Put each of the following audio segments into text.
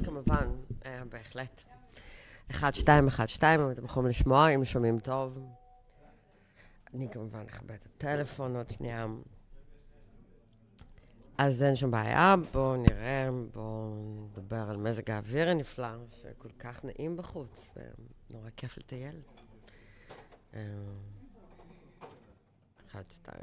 כמובן, בהחלט. 1, 2, 1, 2, אם אתם יכולים לשמוע, אם שומעים טוב. אני כמובן אכבה את הטלפון עוד שנייה. אז אין שום בעיה, בואו נראה, בואו נדבר על מזג האוויר הנפלא, שכל כך נעים בחוץ, ונורא כיף לטייל. 1, 2.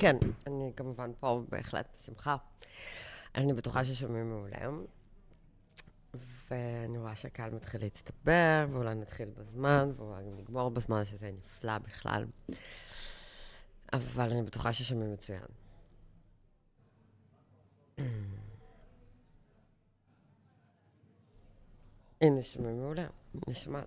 כן, אני כמובן פה בהחלט בשמחה. אני בטוחה ששומעים מעולה. ואני רואה שהקהל מתחיל להצטבר, ואולי נתחיל בזמן, ואולי גם נגמור בזמן, שזה נפלא בכלל. אבל אני בטוחה ששומעים מצוין. הנה, שומעים מעולה. נשמעת.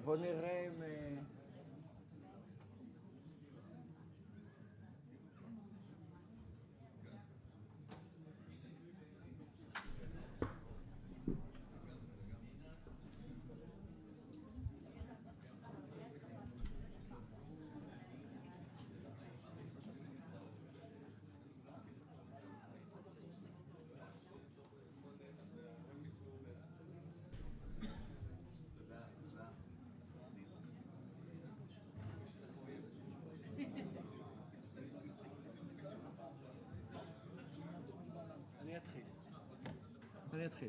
בוא נראה אם... אני אתחיל.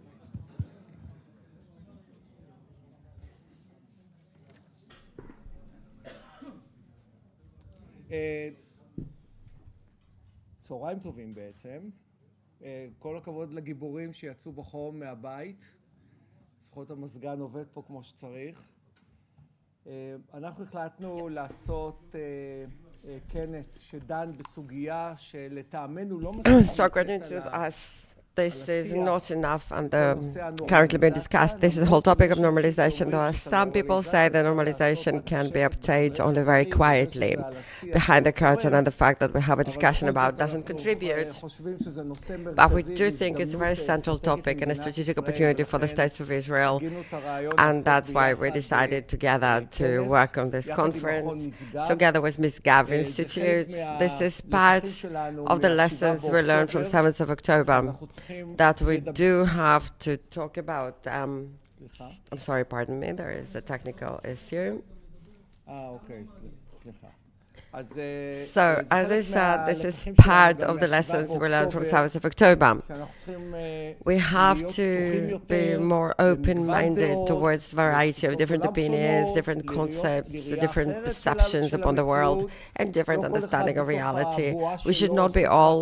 צהריים טובים בעצם. כל הכבוד לגיבורים שיצאו בחום מהבית. לפחות המזגן עובד פה כמו שצריך. אנחנו החלטנו לעשות כנס שדן בסוגיה שלטעמנו לא מספיק This is not enough and currently being discussed. This is the whole topic of normalization. There are some people say that normalization can be obtained only very quietly behind the curtain, and the fact that we have a discussion about it doesn't contribute. But we do think it's a very central topic and a strategic opportunity for the States of Israel, and that's why we decided together to work on this conference together with Misgav Institute. This is part of the lessons we learned from 7th of October. That we do have to talk about. I'm sorry, pardon me, there is a technical issue. Okay. So, as I said, this is part of the lessons we learned from 7th of October. We have to be more open-minded towards variety of different opinions, different concepts, different perceptions upon the world, and different understanding of reality. We should not be all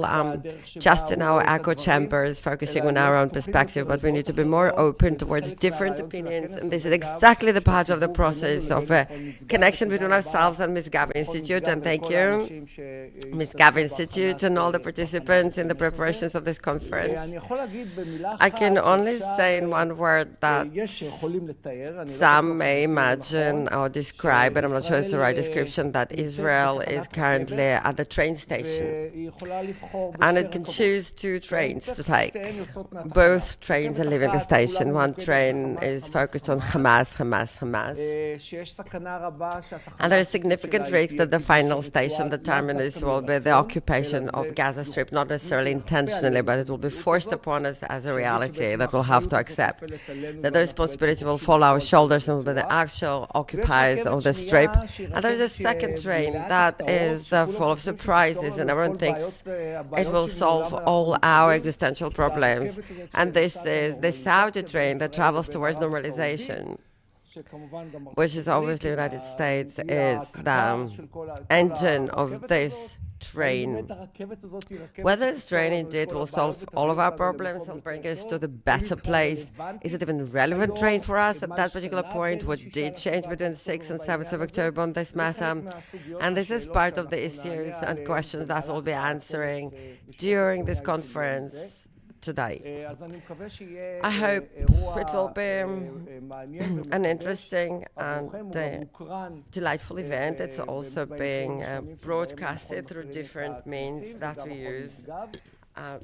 just in our echo chambers, focusing on our own perspective, but we need to be more open towards different opinions, and this is exactly the part of the process of a connection between ourselves and Misgav Institute. And thank you, Misgav Institute, and all the participants in the preparations of this conference. I can only say in one word that some may imagine or describe, and I'm not sure it's the right description, that Israel is currently at the train station. And it can choose two trains to take. Both trains are leaving the station. One train is focused on Hamas. And there is significant risk that the final station, the terminus, will be the occupation of Gaza Strip, not necessarily intentionally, but it will be forced upon us as a reality that we'll have to accept. That the responsibility will fall on our shoulders and will be the actual occupiers of the Strip. And there's a second train that is full of surprises, and everyone thinks it will solve all our existential problems. And this is the Saudi train that travels towards normalization, which is obviously the United States is the engine of this train. Whether this train indeed will solve all of our problems and bring us to the better place, is it even a relevant train for us at that particular point? What did change between the 6th and 7th of October on this matter? And this is part of the issues and questions that we'll be answering during this conference today. I hope it will be an interesting and delightful event. It's also being broadcasted through different means that we use.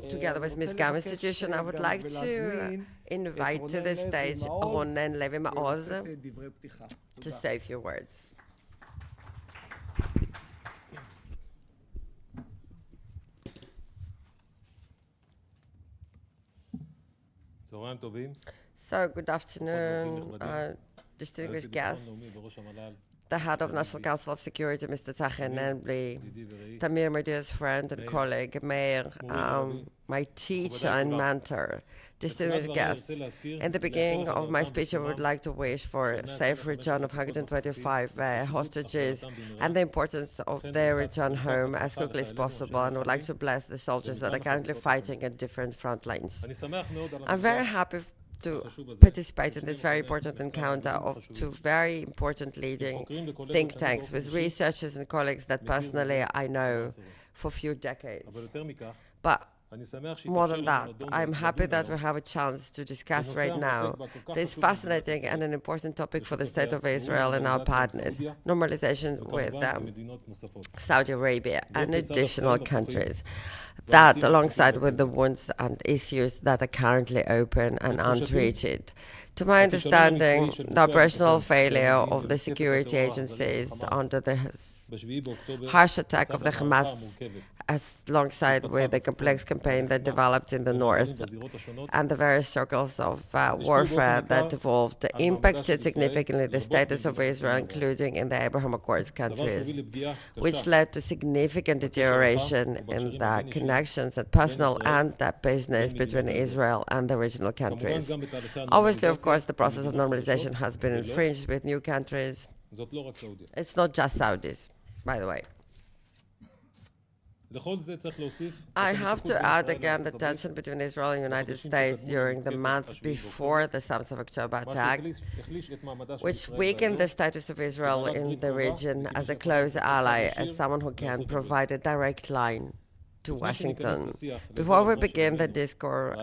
Together with Misgav Institution, I would like to invite to the stage Ronen Levi-Maoz to say a few words. So, good afternoon, distinguished guests, the head of National Council of Security, Mr. Tzachi Nenbli, Tamir, my dearest friend and colleague, Meir, my teacher and mentor, distinguished guests. In the beginning of my speech, I would like to wish for a safe return of 125 hostages and the importance of their return home as quickly as possible, and would like to bless the soldiers that are currently fighting at different front lines. I'm very happy to participate in this very important encounter of two very important leading think tanks with researchers and colleagues that personally I know for a few decades. But More than that, I'm happy that we have a chance to discuss right now this fascinating and an important topic for the State of Israel and our partners, normalization with Saudi Arabia and additional countries. That, alongside with the wounds and issues that are currently open and untreated. To my understanding, the operational failure of the security agencies under the harsh attack of the Hamas, alongside with the complex campaign that developed in the north and the various circles of warfare that evolved, impacted significantly the status of Israel, including in the Abraham Accords countries, which led to significant deterioration in the connections and personal and business between Israel and the regional countries. Obviously, of course, the process of normalization has been infringed with new countries. It's not just Saudis, by the way. I have to add again the tension between Israel and the United States during the month before the 7th of October attack, which weakened the status of Israel in the region as a close ally, as someone who can provide a direct line to Washington. Before we begin the discourse,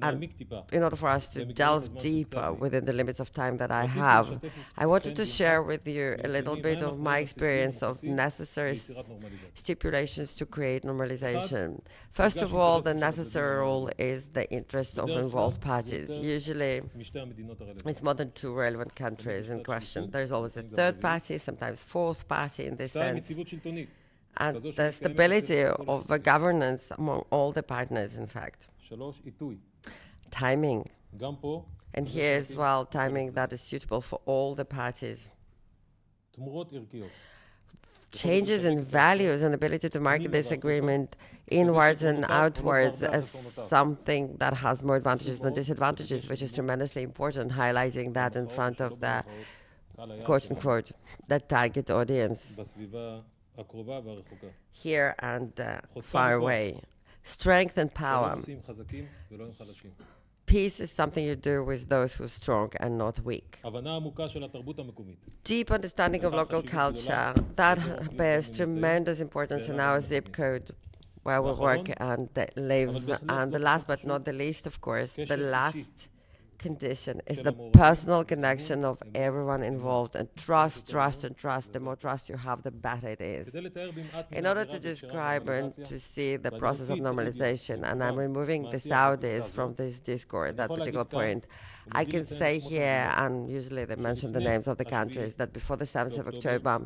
and in order for us to delve deeper within the limits of time that I have, I wanted to share with you a little bit of my experience of necessary stipulations to create normalization. First of all, the necessary rule is the interest of involved parties. Usually, it's more than two relevant countries in question. There's always a third party, sometimes fourth party in this sense, and the stability of the governance among all the partners, in fact. Timing. And here as well, timing that is suitable for all the parties. Changes in values and ability to market this agreement inwards and outwards as something that has more advantages than disadvantages, which is tremendously important, highlighting that in front of the quote-unquote, the target audience here and far away. Strength and power. Peace is something you do with those who are strong and not weak. Deep understanding of local culture, that bears tremendous importance in our zip code where we work and live. And the last but not the least, of course, the last condition is the personal connection of everyone involved, and trust. The more trust you have, the better it is. In order to describe and to see the process of normalization, and I'm removing the Saudis from this discourse, that particular point, I can say here, and usually they mention the names of the countries, that before the 7th of October,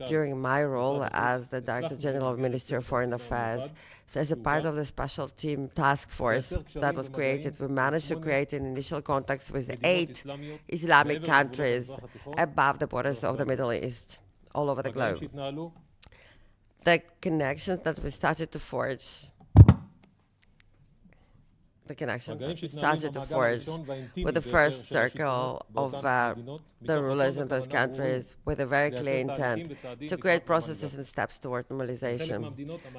during my role as the Director General of Ministry of Foreign Affairs, as a part of the special team task force that was created, we managed to create an initial contacts with 8 Islamic countries above the borders of the Middle East, all over the globe. The connections that we started to forge with the first circle of the rulers in those countries with a very clear intent to create processes and steps toward normalization.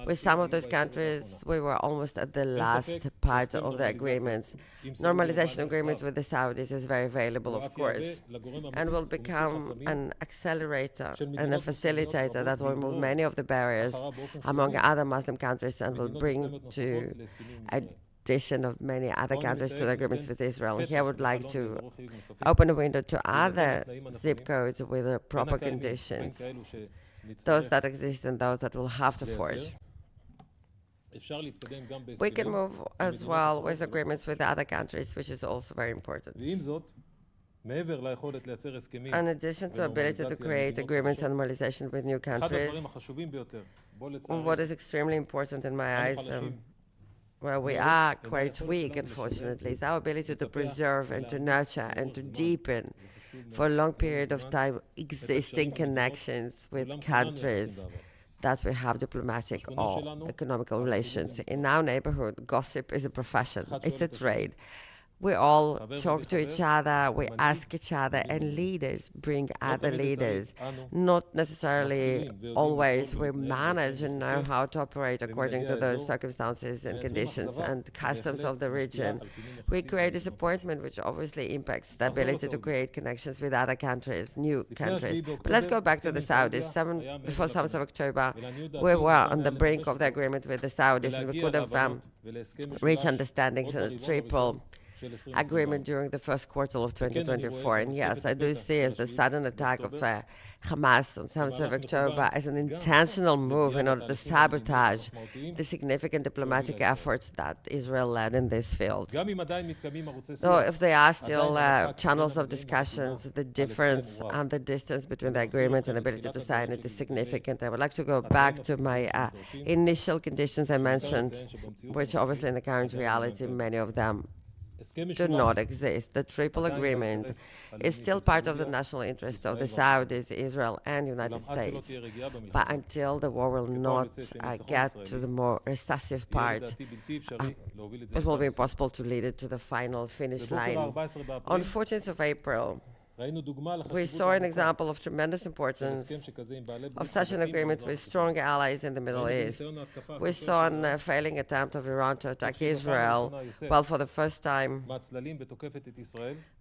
With some of those countries, we were almost at the last part of the agreements. Normalization agreement with the Saudis is very valuable, of course, and will become an accelerator and a facilitator that will remove many of the barriers among other Muslim countries and will bring to addition of many other countries to the agreements with Israel. Here I would like to open a window to other zip codes with the proper conditions, those that exist and those that will have to forge. We can move as well with agreements with other countries, which is also very important. In addition to ability to create agreements and normalization with new countries, what is extremely important in my eyes, where we are quite weak, unfortunately, is our ability to preserve and to nurture and to deepen for a long period of time existing connections with countries that we have diplomatic or economical relations. In our neighborhood, gossip is a profession, it's a trade. We all talk to each other, we ask each other, and leaders bring other leaders. Not necessarily always we manage and know how to operate according to those circumstances and conditions and customs of the region. We create disappointment, which obviously impacts the ability to create connections with other countries, new countries. But let's go back to the Saudis. Before 7th of October, we were on the brink of the agreement with the Saudis, and we could have reached understandings and a triple agreement during the first quarter of 2024. And yes, I do see as the sudden attack of Hamas on 7th of October as an intentional move in order to sabotage the significant diplomatic efforts that Israel led in this field. So if there are still channels of discussions, the difference and the distance between the agreement and ability to sign it is significant. I would like to go back to my initial conditions I mentioned, which obviously in the current reality, many of them do not exist. The triple agreement is still part of the national interest of the Saudis, Israel, and United States. But until the war will not get to the more recessive part, it will be impossible to lead it to the final finish line. On 14th of April, we saw an example of tremendous importance of such an agreement with strong allies in the Middle East. We saw a failing attempt of Iran to attack Israel. Well, for the first time,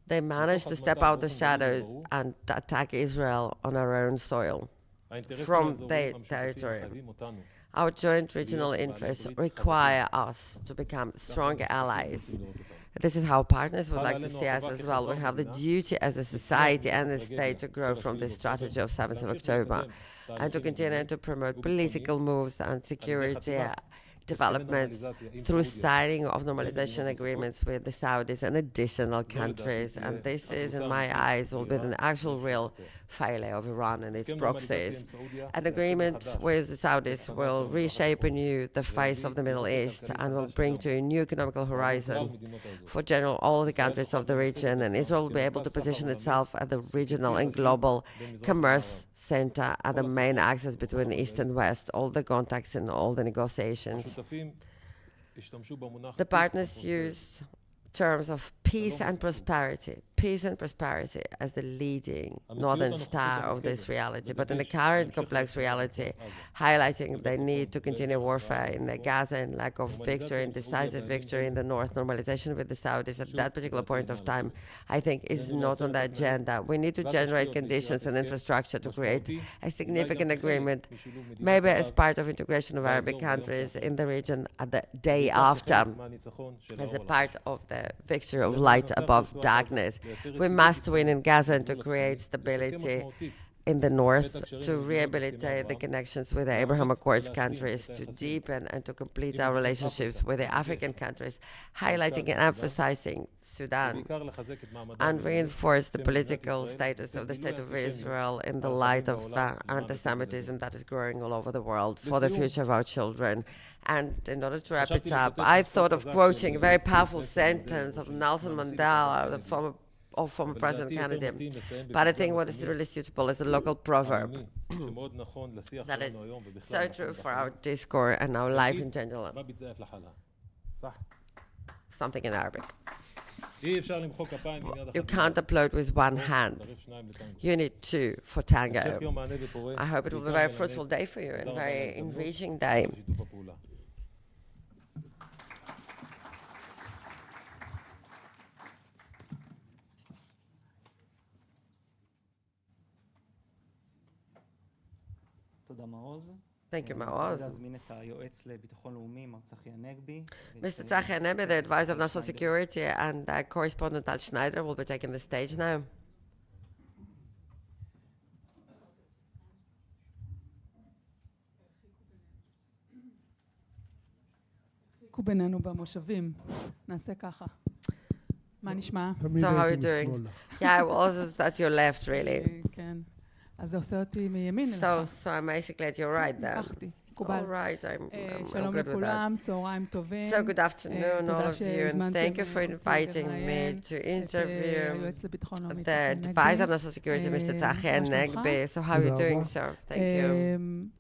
they managed to step out the shadows and attack Israel on our own soil, from their territory. Our joint regional interests require us to become strong allies. This is how partners would like to see us as well. We have the duty as a society and the state to grow from this strategy of 7th of October and to continue to promote political moves and security developments through signing of normalization agreements with the Saudis and additional countries. And this is, in my eyes, will be an actual real failure of Iran and its proxies. An agreement with the Saudis will reshape anew the face of the Middle East and will bring to a new economical horizon for general all the countries of the region, and Israel will be able to position itself at the regional and global commerce center at the main axis between East and West, all the contacts and all the negotiations. The partners use terms of peace and prosperity as the leading northern star of this reality. But in the current complex reality, highlighting the need to continue warfare in Gaza and lack of victory and decisive victory in the north, normalization with the Saudis at that particular point of time, I think is not on the agenda. We need to generate conditions and infrastructure to create a significant agreement, maybe as part of integration of Arabic countries in the region at the day after, as a part of the victory of light above darkness. We must win in Gaza and to create stability in the north, to rehabilitate the connections with the Abraham Accords countries, to deepen and to complete our relationships with the African countries, highlighting and emphasizing Sudan, and reinforce the political status of the State of Israel in the light of anti-Semitism that is growing all over the world for the future of our children. And in order to wrap it up, I thought of quoting a very powerful sentence of Nelson Mandela, the former President Kennedy. But I think what is really suitable is a local proverb that is so true for our discourse and our life in general. Something in Arabic. You can't applaud with one hand. You need two for tango. I hope it will be a very fruitful day for you and a very enriching day. Thank you, Maoz. Mr. Tzachi Hanebi, the advisor of national security, and correspondent Tal Schneider will be taking the stage now. So how are you doing? Yeah, I was at your left, really. So I'm basically at your right then. All right, I'm good with that. So good afternoon, all of you, and thank you for inviting me to interview the advisor of national security, Mr. Tzachi Hanebi. So how are you doing, sir? Thank you.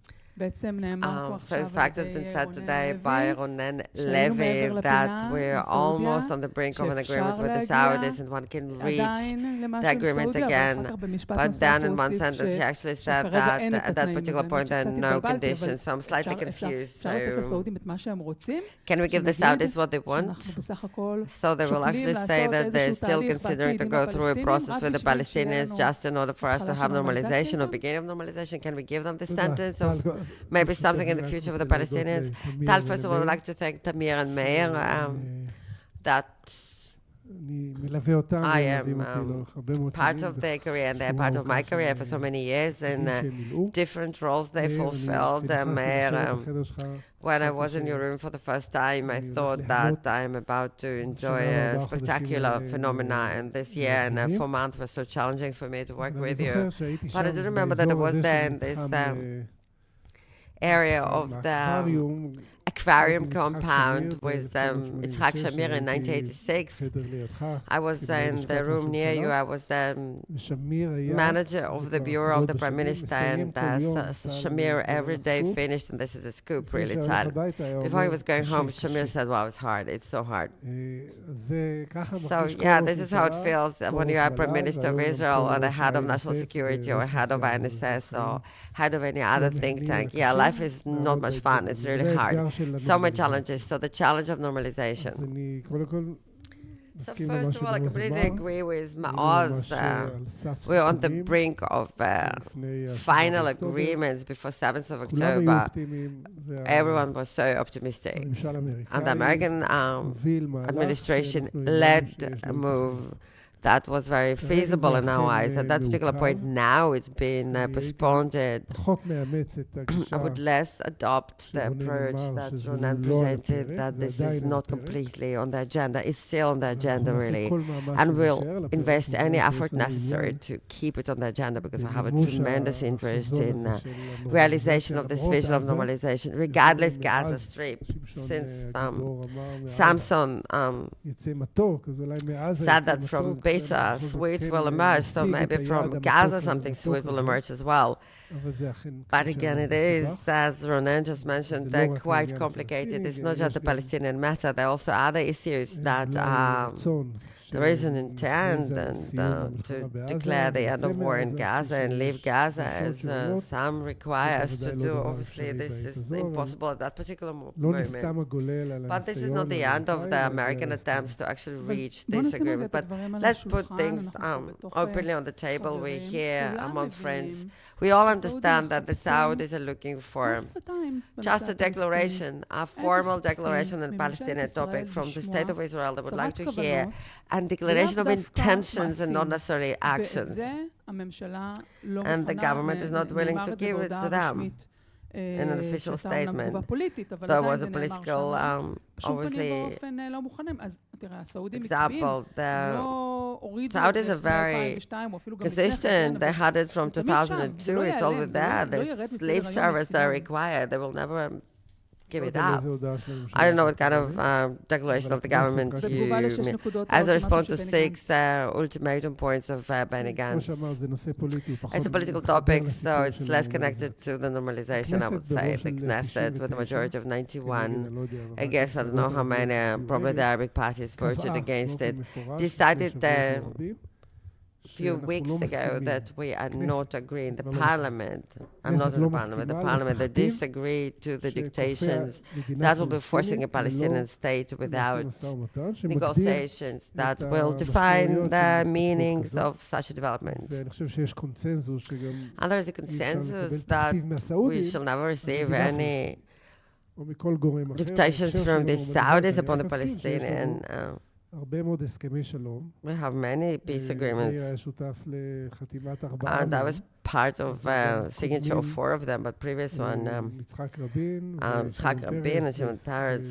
So in fact, it's been said today by Ronen Levy that we're almost on the brink of an agreement with the Saudis and one can reach the agreement again. But then in one sentence, he actually said that at that particular point, there are no conditions. So I'm slightly confused. So can we give the Saudis what they want? So they will actually say that they're still considering to go through a process with the Palestinians just in order for us to have normalization or beginning of normalization. Can we give them the sentence of maybe something in the future with the Palestinians? Tal, first of all, I would like to thank Tamir and Meir that I am part of their career and they're part of my career for so many years in different roles they fulfilled. Meir, when I was in your room for the first time, I thought that I'm about to enjoy a spectacular phenomena, and this year and 4 months was so challenging for me to work with you. But I do remember that I was there in this area of the aquarium compound with Yitzhak Shamir in 1986. I was in the room near you. I was the manager of the bureau of the Prime Minister, and Shamir every day finished, and this is a scoop, really, Tal. Before he was going home, Shamir said, wow, it's hard, it's so hard. So, yeah, this is how it feels when you are Prime Minister of Israel or the head of national security or head of INSS or head of any other think tank. Yeah, life is not much fun. It's really hard. So many challenges. So the challenge of normalization. So first of all, I completely agree with Ma'oz. We're on the brink of final agreements before 7th of October. Everyone was so optimistic. And the American administration led a move that was very feasible in our eyes. At that particular point, now it's been postponed. I would less adopt the approach that Ronan presented, that this is not completely on the agenda. It's still on the agenda, really. And we'll invest any effort necessary to keep it on the agenda because we have a tremendous interest in realization of this vision of normalization, regardless Gaza Strip. Since Samson said that from sweet will emerge, so maybe from Gaza something sweet will emerge as well. But again, it is, as Ronen just mentioned, they're quite complicated. It's not just the Palestinian matter. There are also other issues that there is an intent to declare the end of war in Gaza and leave Gaza, as some require us to do. Obviously, this is impossible at that particular moment. But this is not the end of the American attempts to actually reach this agreement. But let's put things openly on the table. We're here among friends. We all understand that the Saudis are looking for just a declaration, a formal declaration on the Palestinian topic from the State of Israel. They would like to hear a declaration of intentions and not necessarily actions. And the government is not willing to give it to them in an official statement. There was a political, obviously, example. The Saudis are very consistent. They had it from 2002. It's always there. The slave service they require. They will never give it up. I don't know what kind of declaration of the government you mean. As a response to 6 ultimatum points of Benny Gantz. It's a political topic, so it's less connected to the normalization, I would say. The Knesset, with a majority of 91, I guess, I don't know how many, probably the Arabic parties voted against it, decided few weeks ago that we are not agreeing. The parliament, I'm not in the parliament, they disagree to the dictations that will be forcing a Palestinian state without negotiations that will define the meanings of such a development. And there is a consensus that we shall never receive any dictations from the Saudis upon the Palestinian. We have many peace agreements, and I was part of signature of 4 of them, but previous one, Yitzhak Rabin and Shimon Peres,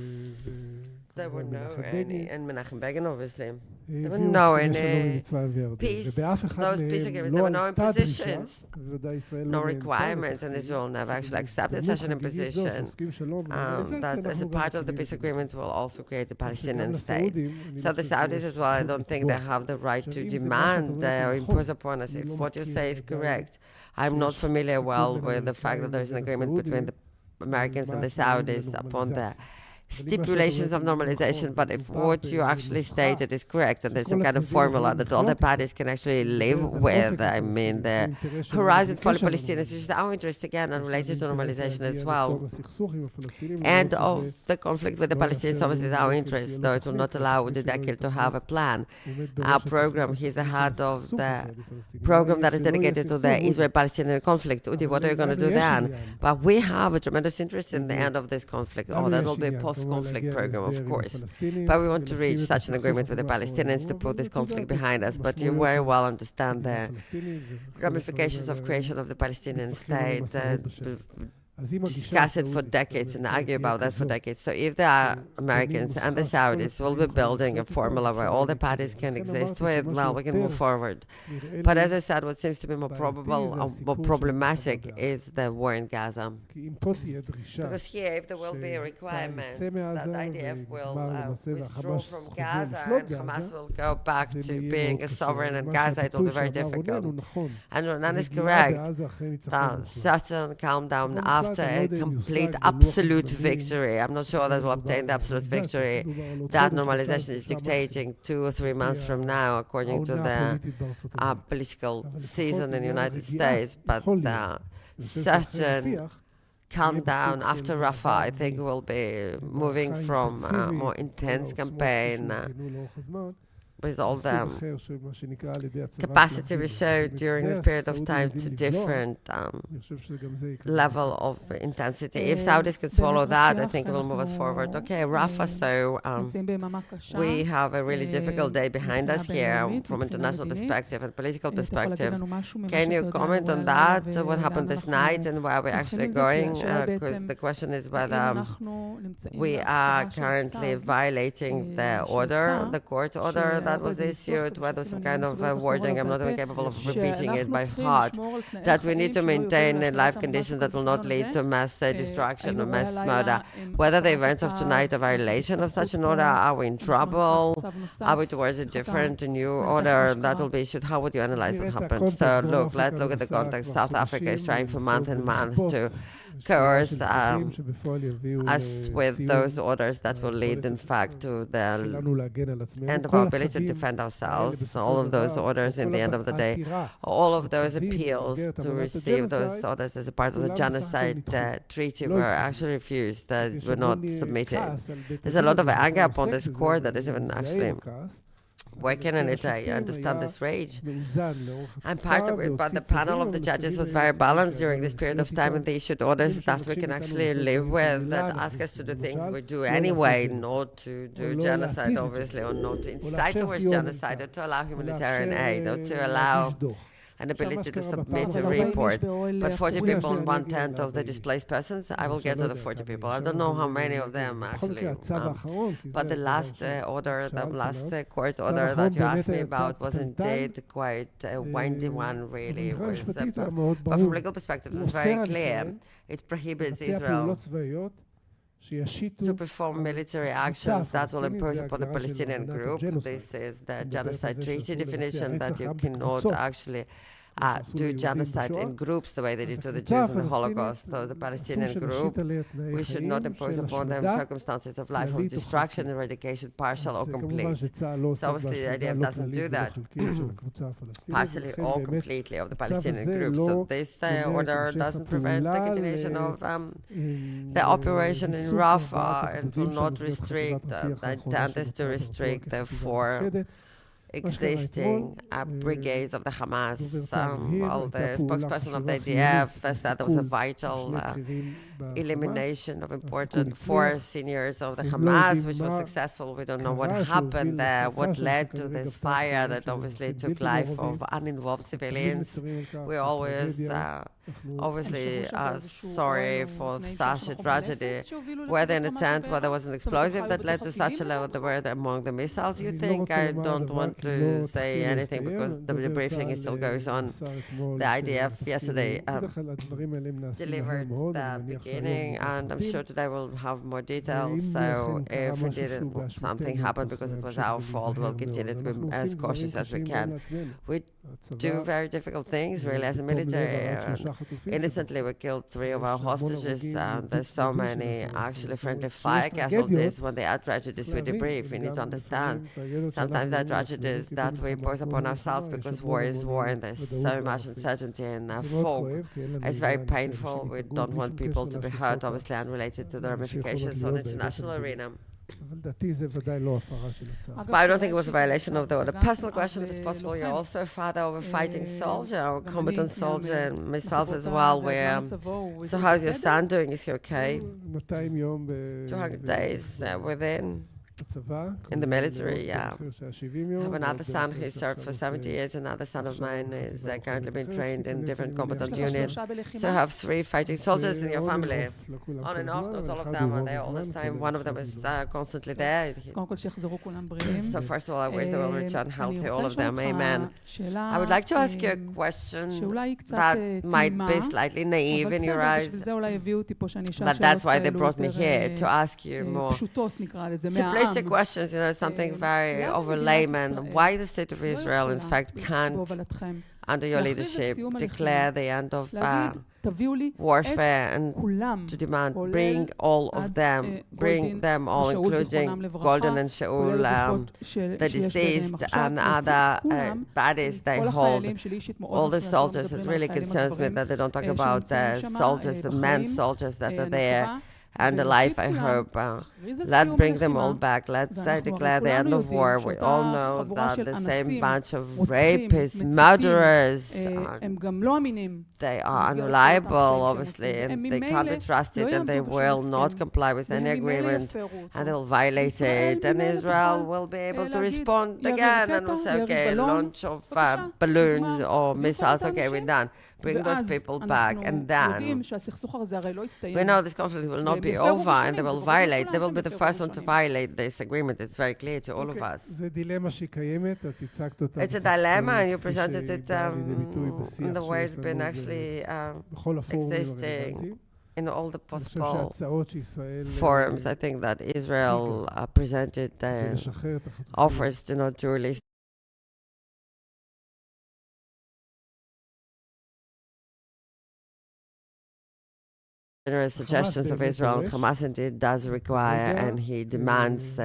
there were no any, and Menachem Begin, obviously. There were no any peace, those peace agreements, there were no impositions, no requirements, and Israel never actually accepted such an imposition. That as a part of the peace agreement will also create a Palestinian state. So the Saudis as well, I don't think they have the right to demand or impose upon us if what you say is correct. I'm not familiar well with the fact that there's an agreement between the Americans and the Saudis upon the stipulations of normalization, but if what you actually stated is correct and there's some kind of formula that all the parties can actually live with, I mean, the horizon for the Palestinians, which is our interest again and related to normalization as well, and of the conflict with the Palestinians, obviously is our interest, though it will not allow the decade to have a plan. Our program, he's ahead of the program that is dedicated to the Israel-Palestinian conflict. Udi, what are you going to do then? But we have a tremendous interest in the end of this conflict, or that will be a post-conflict program, of course. But we want to reach such an agreement with the Palestinians to put this conflict behind us. But you very well understand the ramifications of creation of the Palestinian state, discuss it for decades and argue about that for decades. So if the Americans and the Saudis will be building a formula where all the parties can exist with, well, we can move forward. But as I said, what seems to be more probable, more problematic is the war in Gaza. Because here, if there will be a requirement that IDF will withdraw from Gaza and Hamas will go back to being a sovereign in Gaza, it will be very difficult. And Ronan is correct that such a calm down after a complete absolute victory. I'm not sure that we'll obtain the absolute victory that normalization is dictating 2 or 3 months from now, according to the political season in the United States. But such a calm down after Rafah, I think we'll be moving from a more intense campaign with all the capacity we showed during this period of time to different level of intensity. If Saudis can swallow that, I think it will move us forward. Okay, Rafah, so we have a really difficult day behind us here from international perspective and political perspective. Can you comment on that, what happened this night and where we're actually going? Because the question is whether we are currently violating the order, the court order that was issued, whether some kind of wording, I'm not even capable of repeating it by heart, that we need to maintain a life condition that will not lead to mass destruction or mass murder. Whether the events of tonight are a violation of such an order, are we in trouble? Are we towards a different, a new order that will be issued? How would you analyze what happened? So look, let's look at the context. South Africa is trying for month and month to coerce us with those orders that will lead, in fact, to the end of our ability to defend ourselves. All of those orders, in the end of the day, all of those appeals to receive those orders as a part of the genocide treaty were actually refused, that were not submitted. There's a lot of anger upon this court that is even actually working on it. I understand this rage. I'm part of it, but the panel of the judges was very balanced during this period of time, and they issued orders that we can actually live with, that ask us to do things we do anyway, not to do genocide, obviously, or not to incite towards genocide, or to allow humanitarian aid, or to allow an ability to submit a report. But 40 people and 1/10 of the displaced persons, I will get to the 40 people. I don't know how many of them actually. But the last order, the last court order that you asked me about was indeed quite a windy one, really. But from legal perspective, it's very clear. It prohibits Israel to perform military actions that will impose upon the Palestinian group. This is the genocide treaty definition, that you cannot actually do genocide in groups the way they did to the Jews in the Holocaust. So the Palestinian group, we should not impose upon them circumstances of life of destruction, eradication, partial or complete. So obviously the IDF doesn't do that, partially or completely, of the Palestinian group. So this order doesn't prevent the continuation of the operation in Rafah, and will not restrict, the intent is to restrict the 4 existing brigades of the Hamas. Well, the spokesperson of the IDF said there was a vital elimination of important 4 seniors of the Hamas, which was successful. We don't know what happened there, what led to this fire that obviously took life of uninvolved civilians. We're always obviously sorry for such a tragedy. Whether in a tent where there was an explosive that led to such a level, there were among the missiles, you think? I don't want to say anything because the briefing still goes on. The IDF yesterday delivered the beginning, and I'm sure today we'll have more details. So if indeed something happened because it was our fault, we'll continue to be as cautious as we can. We do very difficult things, really, as a military, innocently we killed 3 of our hostages, and there's so many actually friendly fire casualties. When there are tragedies, we debrief. We need to understand. Sometimes there are tragedies that we impose upon ourselves because war is war, and there's so much uncertainty and fog. It's very painful. We don't want people to be hurt, obviously unrelated to the ramifications on the international arena. But I don't think it was a violation of the order. Personal question, if it's possible, you're also a father of a fighting soldier or a combatant soldier, and myself as well. So how's your son doing? Is he okay? 200 days within. In the military, yeah. I have another son who served for 70 years. Another son of mine is currently being trained in different combatant units. So you have 3 fighting soldiers in your family. On and off, not all of them are there all the time. One of them is constantly there. So first of all, I wish they will return healthy, all of them. Amen. I would like to ask you a question that might be slightly naive in your eyes, but that's why they brought me here, to ask you more simplistic questions, something very over layman. Why the state of Israel, in fact, can't, under your leadership, declare the end of warfare and to demand, bring all of them, bring them all, including Golden and Shaul, the deceased, and other bodies they hold, all the soldiers. It really concerns me that they don't talk about the soldiers, the men soldiers that are there, and the life, I hope. Let's bring them all back. Let's declare the end of war. We all know that the same bunch of rapists, murderers, they are unreliable, obviously, and they can't be trusted, and they will not comply with any agreement, and they will violate it, and Israel will be able to respond again, and will say, okay, launch of balloons or missiles, okay, we're done. Bring those people back, and then we know this conflict will not be over, and they will violate. They will be the first one to violate this agreement. It's very clear to all of us. It's a dilemma, and you presented it in the way it's been actually existing in all the possible forums. I think that Israel presented offers to not to release generous suggestions of Israel. Hamas indeed does require, and he demands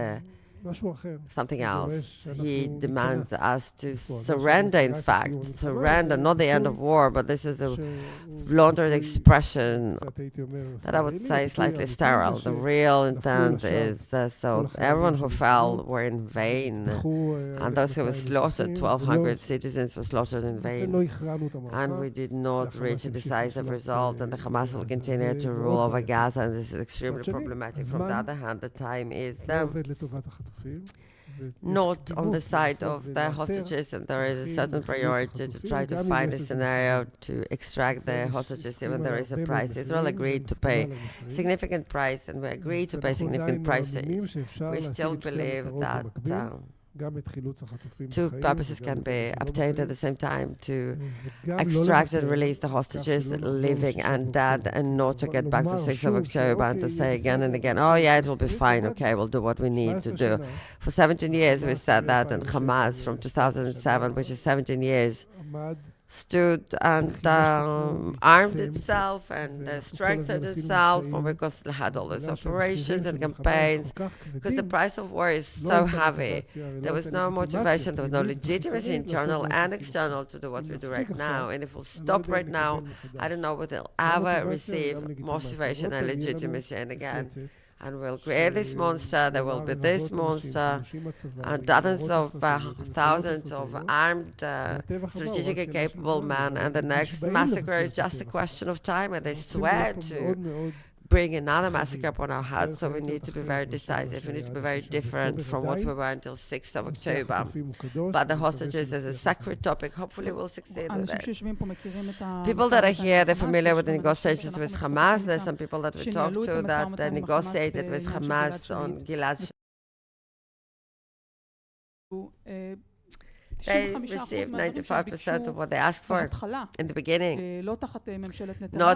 something else. He demands us to surrender, in fact. Surrender, not the end of war, but this is a laundered expression that I would say is slightly sterile. The real intent is so everyone who fell were in vain, and those who were slaughtered, 1,200 citizens were slaughtered in vain. And we did not reach a decisive result, and the Hamas will continue to rule over Gaza, and this is extremely problematic. From the other hand, the time is not on the side of the hostages, and there is a certain priority to try to find a scenario to extract the hostages, even there is a price. Israel agreed to pay significant price, and we agreed to pay significant prices. We still believe that two purposes can be obtained at the same time: to extract and release the hostages, living and dead, and not to get back to 6th of October and to say again and again, oh yeah, it will be fine, okay, we'll do what we need to do. For 17 years we said that, and Hamas from 2007, which is 17 years, stood and armed itself and strengthened itself, because it had all those operations and campaigns, because the price of war is so heavy. There was no motivation, there was no legitimacy, internal and external, to do what we do right now. And if we'll stop right now, I don't know whether we'll ever receive motivation and legitimacy. And again, and we'll create this monster, there will be this monster, and dozens of thousands of armed, strategically capable men, and the next massacre is just a question of time, and they swear to bring another massacre upon our heads, so we need to be very decisive. We need to be very different from what we were until 6th of October. But the hostages is a sacred topic. Hopefully we'll succeed with it. People that are here, they're familiar with the negotiations with Hamas. There's some people that we talked to that negotiated with Hamas on Gilad. They received 95% of what they asked for in the beginning. Not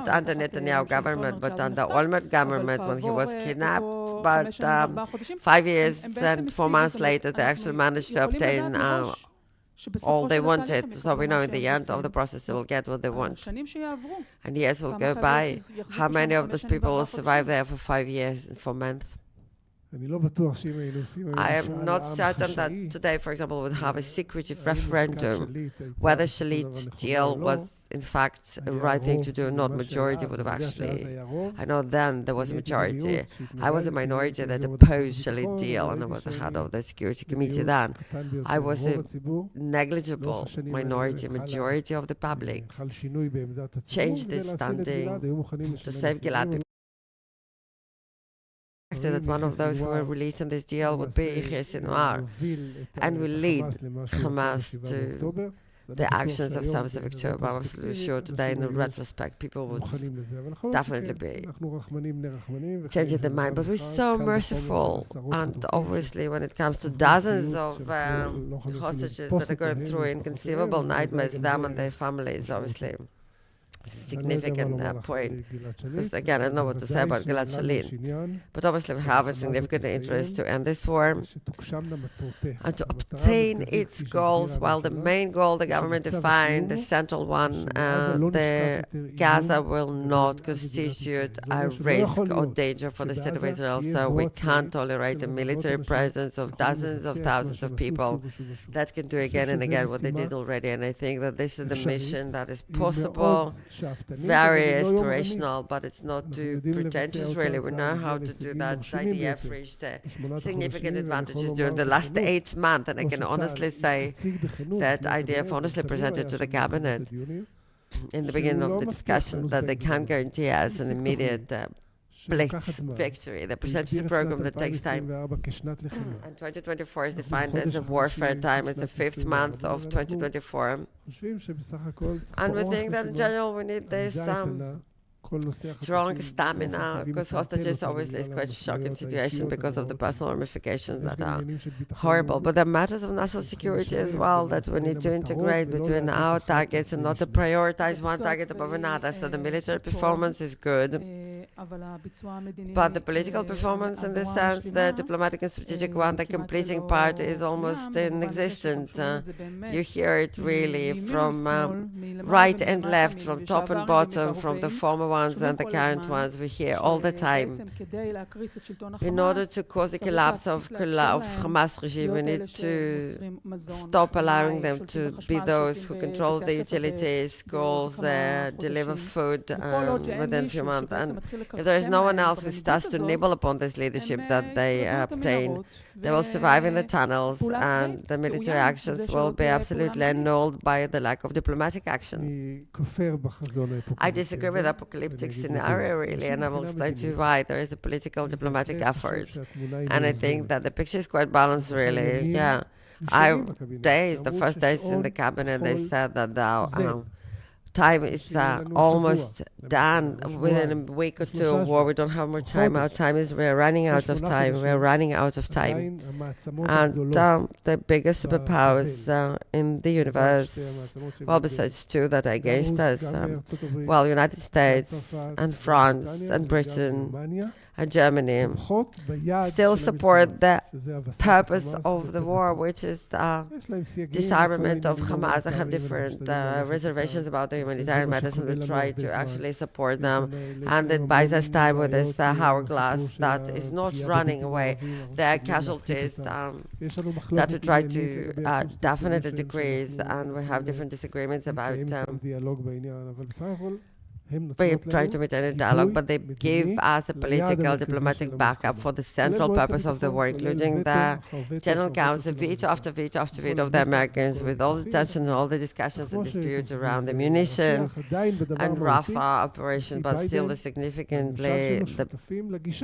under Netanyahu government, but under Olmert government when he was kidnapped. But 5 years and 4 months later, they actually managed to obtain all they wanted. So we know in the end of the process they will get what they want. And years will go by. How many of those people will survive there for 5 years and 4 months? I am not certain that today, for example, would have a secretive referendum whether Shalit deal was in fact a right thing to do, not majority would have actually. I know then there was a majority. I was a minority that opposed Shalit deal, and I was the head of the security committee then. I was a negligible minority. Majority of the public changed their standing to save Gilad. That one of those who were released in this deal would be Yahya Sinwar and will lead Hamas to the actions of 7th of October. I'm absolutely sure today, in retrospect, people would definitely be changing their mind. But we're so merciful, and obviously when it comes to dozens of hostages that are going through inconceivable nightmares, them and their families, obviously. Significant point, because again, I don't know what to say about Gilad Shalit, but obviously we have a significant interest to end this war and to obtain its goals. While the main goal the government defined, the central one, the Gaza will not constitute a risk or danger for the state of Israel, so we can't tolerate the military presence of dozens of thousands of people that can do again and again what they did already. And I think that this is the mission that is possible, very aspirational, but it's not too pretentious really. We know how to do that. IDF reached significant advantages during the last 8 months, and I can honestly say that IDF honestly presented to the cabinet in the beginning of the discussion that they can't guarantee us an immediate blitz victory. They presented a program that takes time. And 2024 is defined as a warfare time. It's the 5th month of 2024. And we think that in general we need this strong stamina, because hostages obviously is quite a shocking situation because of the personal ramifications that are horrible. But there are matters of national security as well that we need to integrate between our targets and not to prioritize one target above another. So the military performance is good, but the political performance, in this sense, the diplomatic and strategic one, the completing part is almost inexistent. You hear it really from right and left, from top and bottom, from the former ones and the current ones. We hear all the time. In order to cause the collapse of Hamas regime, we need to stop allowing them to be those who control the utilities, schools, deliver food within a few months. And if there is no one else who starts to nibble upon this leadership that they obtain, they will survive in the tunnels, and the military actions will be absolutely annulled by the lack of diplomatic action. I disagree with the apocalyptic scenario, really, and I will explain to you why. There is a political diplomatic effort, and I think that the picture is quite balanced, really. Yeah, the first days in the cabinet, they said that time is almost done. Within a week or two of war, we don't have more time. We're running out of time. And the biggest superpowers in the universe, well, besides two that are against us, United States and France and Britain and Germany, still support the purpose of the war, which is disarmament of Hamas. I have different reservations about the humanitarian matters, and we try to actually support them. And it buys us time with this hourglass that is not running away. There are casualties that we try to definitely decrease, and we have different disagreements about. We're trying to maintain a dialogue, but they give us a political, diplomatic backup for the central purpose of the war, including the General Council, veto after veto after veto of the Americans, with all the tension and all the discussions and disputes around the munition and Rafah operation, but still the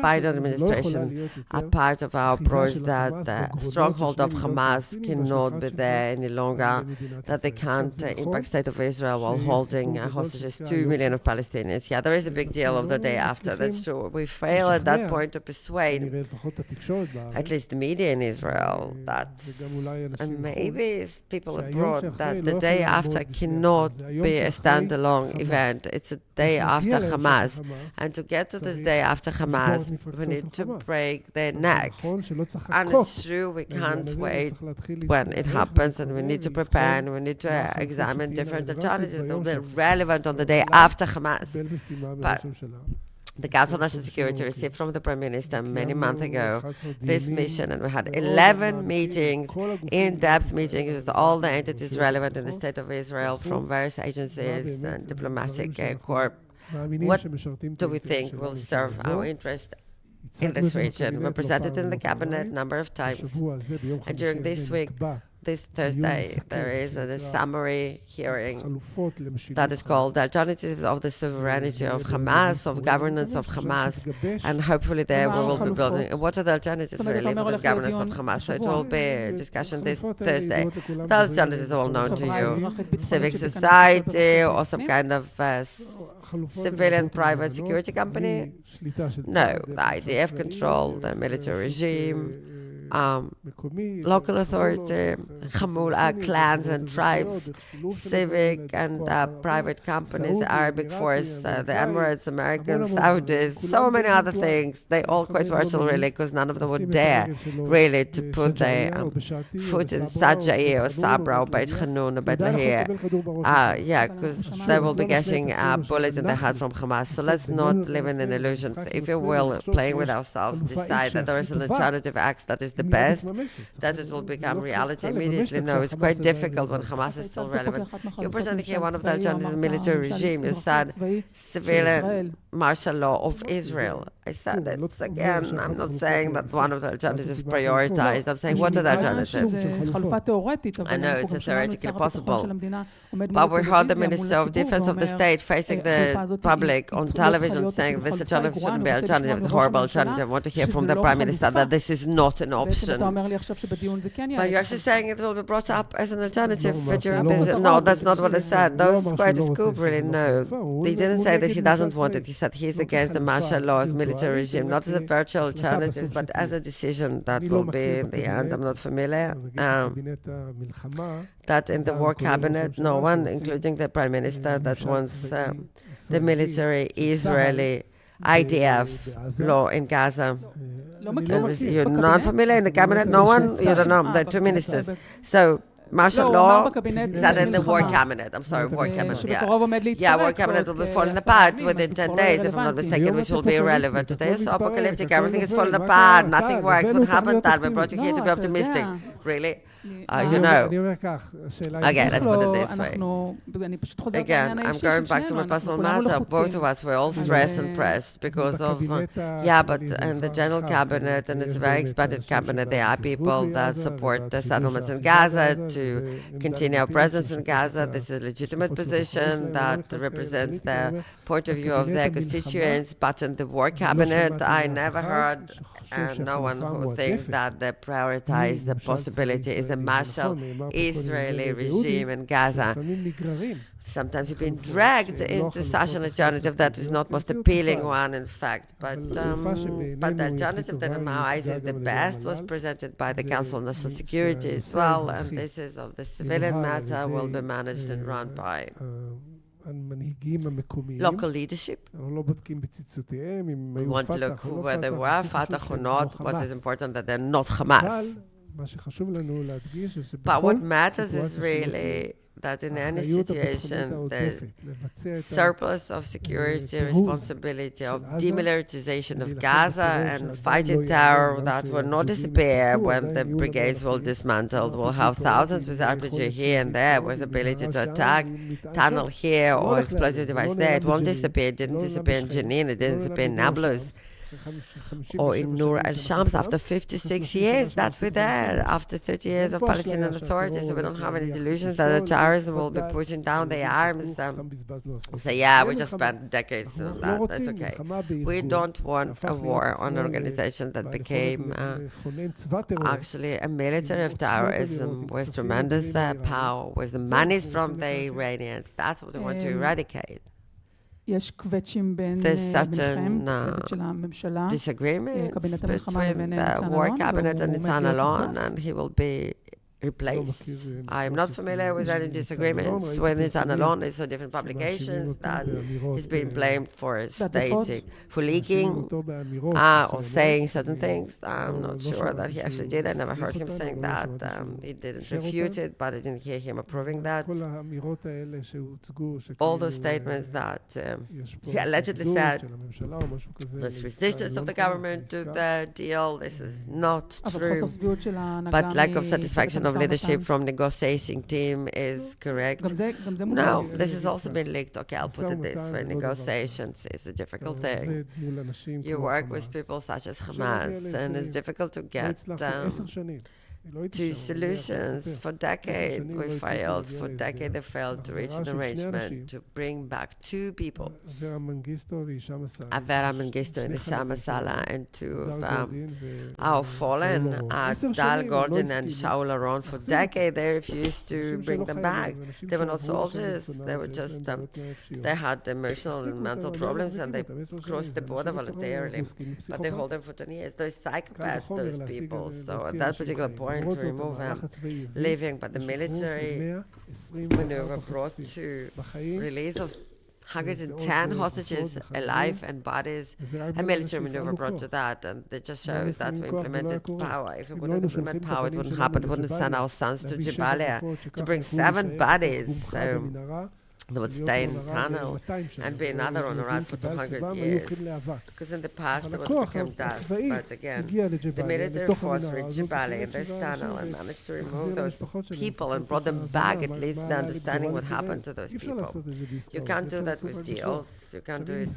Biden administration are part of our approach that the stronghold of Hamas cannot be there any longer, that they can't impact the state of Israel while holding hostages 2 million of Palestinians. Palestinians. Yeah, there is a big deal of the day after, that's true. We fail at that point to persuade, at least the media in Israel, that, and maybe people abroad, that the day after cannot be a standalone event. It's a day after Hamas. And to get to this day after Hamas, we need to break their neck. And it's true, we can't wait when it happens, and we need to prepare, and we need to examine different alternatives that will be relevant on the day after Hamas. But the Council of National Security received from the Prime Minister many months ago this mission, and we had 11 meetings, in-depth meetings with all the entities relevant in the State of Israel from various agencies and diplomatic corps. What do we think will serve our interest in this region? We presented in the cabinet a number of times. And during this week, this Thursday, there is a summary hearing that is called the Alternatives of the Sovereignty of Hamas, of Governance of Hamas, and hopefully there we will be building. What are the alternatives really for the governance of Hamas? So it will be a discussion this Thursday. The alternatives are all known to you. Civic society or some kind of civilian private security company? No, the IDF control, the military regime, local authority, clans and tribes, civic and private companies, Arabic force, the Emirates, Americans, Saudis, so many other things. They all quite virtual really, because none of them would dare really to put their foot in Sajai or Sabra or Beit Hanun or Beit Lahir. Yeah, because they will be getting a bullet in the head from Hamas. So let's not live in illusions. If you will, playing with ourselves, decide that there is an alternative act that is the best, that it will become reality immediately. No, it's quite difficult when Hamas is still relevant. You presented here one of the alternatives, the military regime. You said civilian martial law of Israel. I said it again. I'm not saying that one of the alternatives is prioritized. I'm saying what are the alternatives? I know it's theoretically possible. But we heard the Minister of Defense of the state facing the public on television saying this alternative shouldn't be alternative, it's a horrible alternative. I want to hear from the Prime Minister that this is not an option. But you're actually saying it will be brought up as an alternative for during this. No, that's not what I said. That was quite a scoop, really. No. He didn't say that he doesn't want it. He said he's against the martial law as military regime, not as a virtual alternative, but as a decision that will be in the end. I'm not familiar. That in the war cabinet, no one, including the Prime Minister, that wants the military Israeli IDF law in Gaza. You're not familiar in the cabinet? No one? You don't know. There are two ministers. So martial law is that in the war cabinet. I'm sorry, war cabinet. Yeah, war cabinet will be falling apart within 10 days, if I'm not mistaken, which will be irrelevant. Today is so apocalyptic. Everything is falling apart. Nothing works. What happened? That we brought you here to be optimistic. Really? You know. Okay, let's put it this way. Again, I'm going back to my personal matter. Both of us were all stressed and pressed because of, but in the general cabinet, and it's a very expanded cabinet, there are people that support the settlements in Gaza to continue our presence in Gaza. This is a legitimate position that represents the point of view of their constituents. But in the war cabinet, I never heard no one who thinks that they prioritize the possibility is a martial Israeli regime in Gaza. Sometimes you've been dragged into such an alternative that is not most appealing one, in fact. But the alternative that in my eyes is the best was presented by the Council of National Security as well, and this is of the civilian matter will be managed and run by local leadership. We want to look where they were, Fatah or not. What is important that they're not Hamas. But what matters is really that in any situation, the surplus of security, responsibility of demilitarization of Gaza and fighting terror that will not disappear when the brigades will dismantled. We'll have thousands with RPG here and there with ability to attack, tunnel here or explosive device there. It won't disappear. It didn't disappear in Jenin. It didn't disappear in Nablus. Or in Nur al-Shams after 56 years that we're there, after 30 years of Palestinian authority, so we don't have any delusions that the terrorism will be pushing down their arms. We say, yeah, we just spent decades on that, that's okay. We don't want a war on an organization that became actually a military of terrorism with tremendous power, with the monies from the Iranians. That's what we want to eradicate. יש קווצ'ים ביניכם, צוות של הממשלה, קבינט המלחמה לבין ניצן אלון, cabinet and Nitzan והוא Alon, and he will be replaced. I'm not familiar with any disagreements with Nitzan Alon. It's on different publications that he's been blamed for stating, for leaking or saying certain things. I'm not sure that he actually did. I never heard him saying that. He didn't refute it, but I didn't hear him approving that. All those statements that he allegedly said there's resistance of the government to the deal. This is not true. But lack of satisfaction of leadership from negotiating team is correct. No, this has also been leaked. Okay, I'll put it this way. Negotiations is a difficult thing. You work with people such as Hamas, and it's difficult to get to solutions. For decades we failed. For decades they failed to reach an arrangement to bring back two people, Avera Mengistu and Hisham Masala, and two of our fallen, Dal Gordon and Shaul Aron. For decades they refused to bring them back. They were not soldiers. They were just, they had emotional and mental problems, and they crossed the border voluntarily. But they hold them for 10 years. Those psychopaths, those people. So at that particular point, to remove them, leaving, but the military maneuver brought to release of 110 hostages alive and bodies. A military maneuver brought to that, and it just shows that we implemented power. If we wouldn't implement power, it wouldn't happen. We wouldn't send our sons to Jabalia to bring 7 bodies. So they would stay in the tunnel and be another honorat for 200 years. Because in the past they would become dust. But again, the military force reached Jabali in this tunnel and managed to remove those people and brought them back, at least the understanding what happened to those people. You can't do that with deals. You can't do it.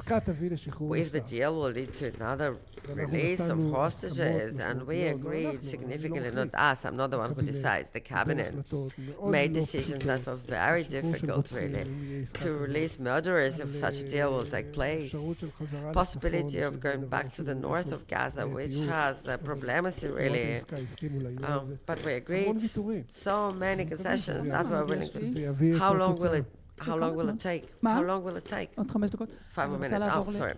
If the deal will lead to another release of hostages, and we agreed significantly, not us, I'm not the one who decides, the cabinet made decisions that were very difficult, really, to release murderers if such a deal will take place. Possibility of going back to the north of Gaza, which has problems really. But we agreed. So many concessions that we're willing to. How long will it take? How long will it take? 5 more minutes. Oh, sorry.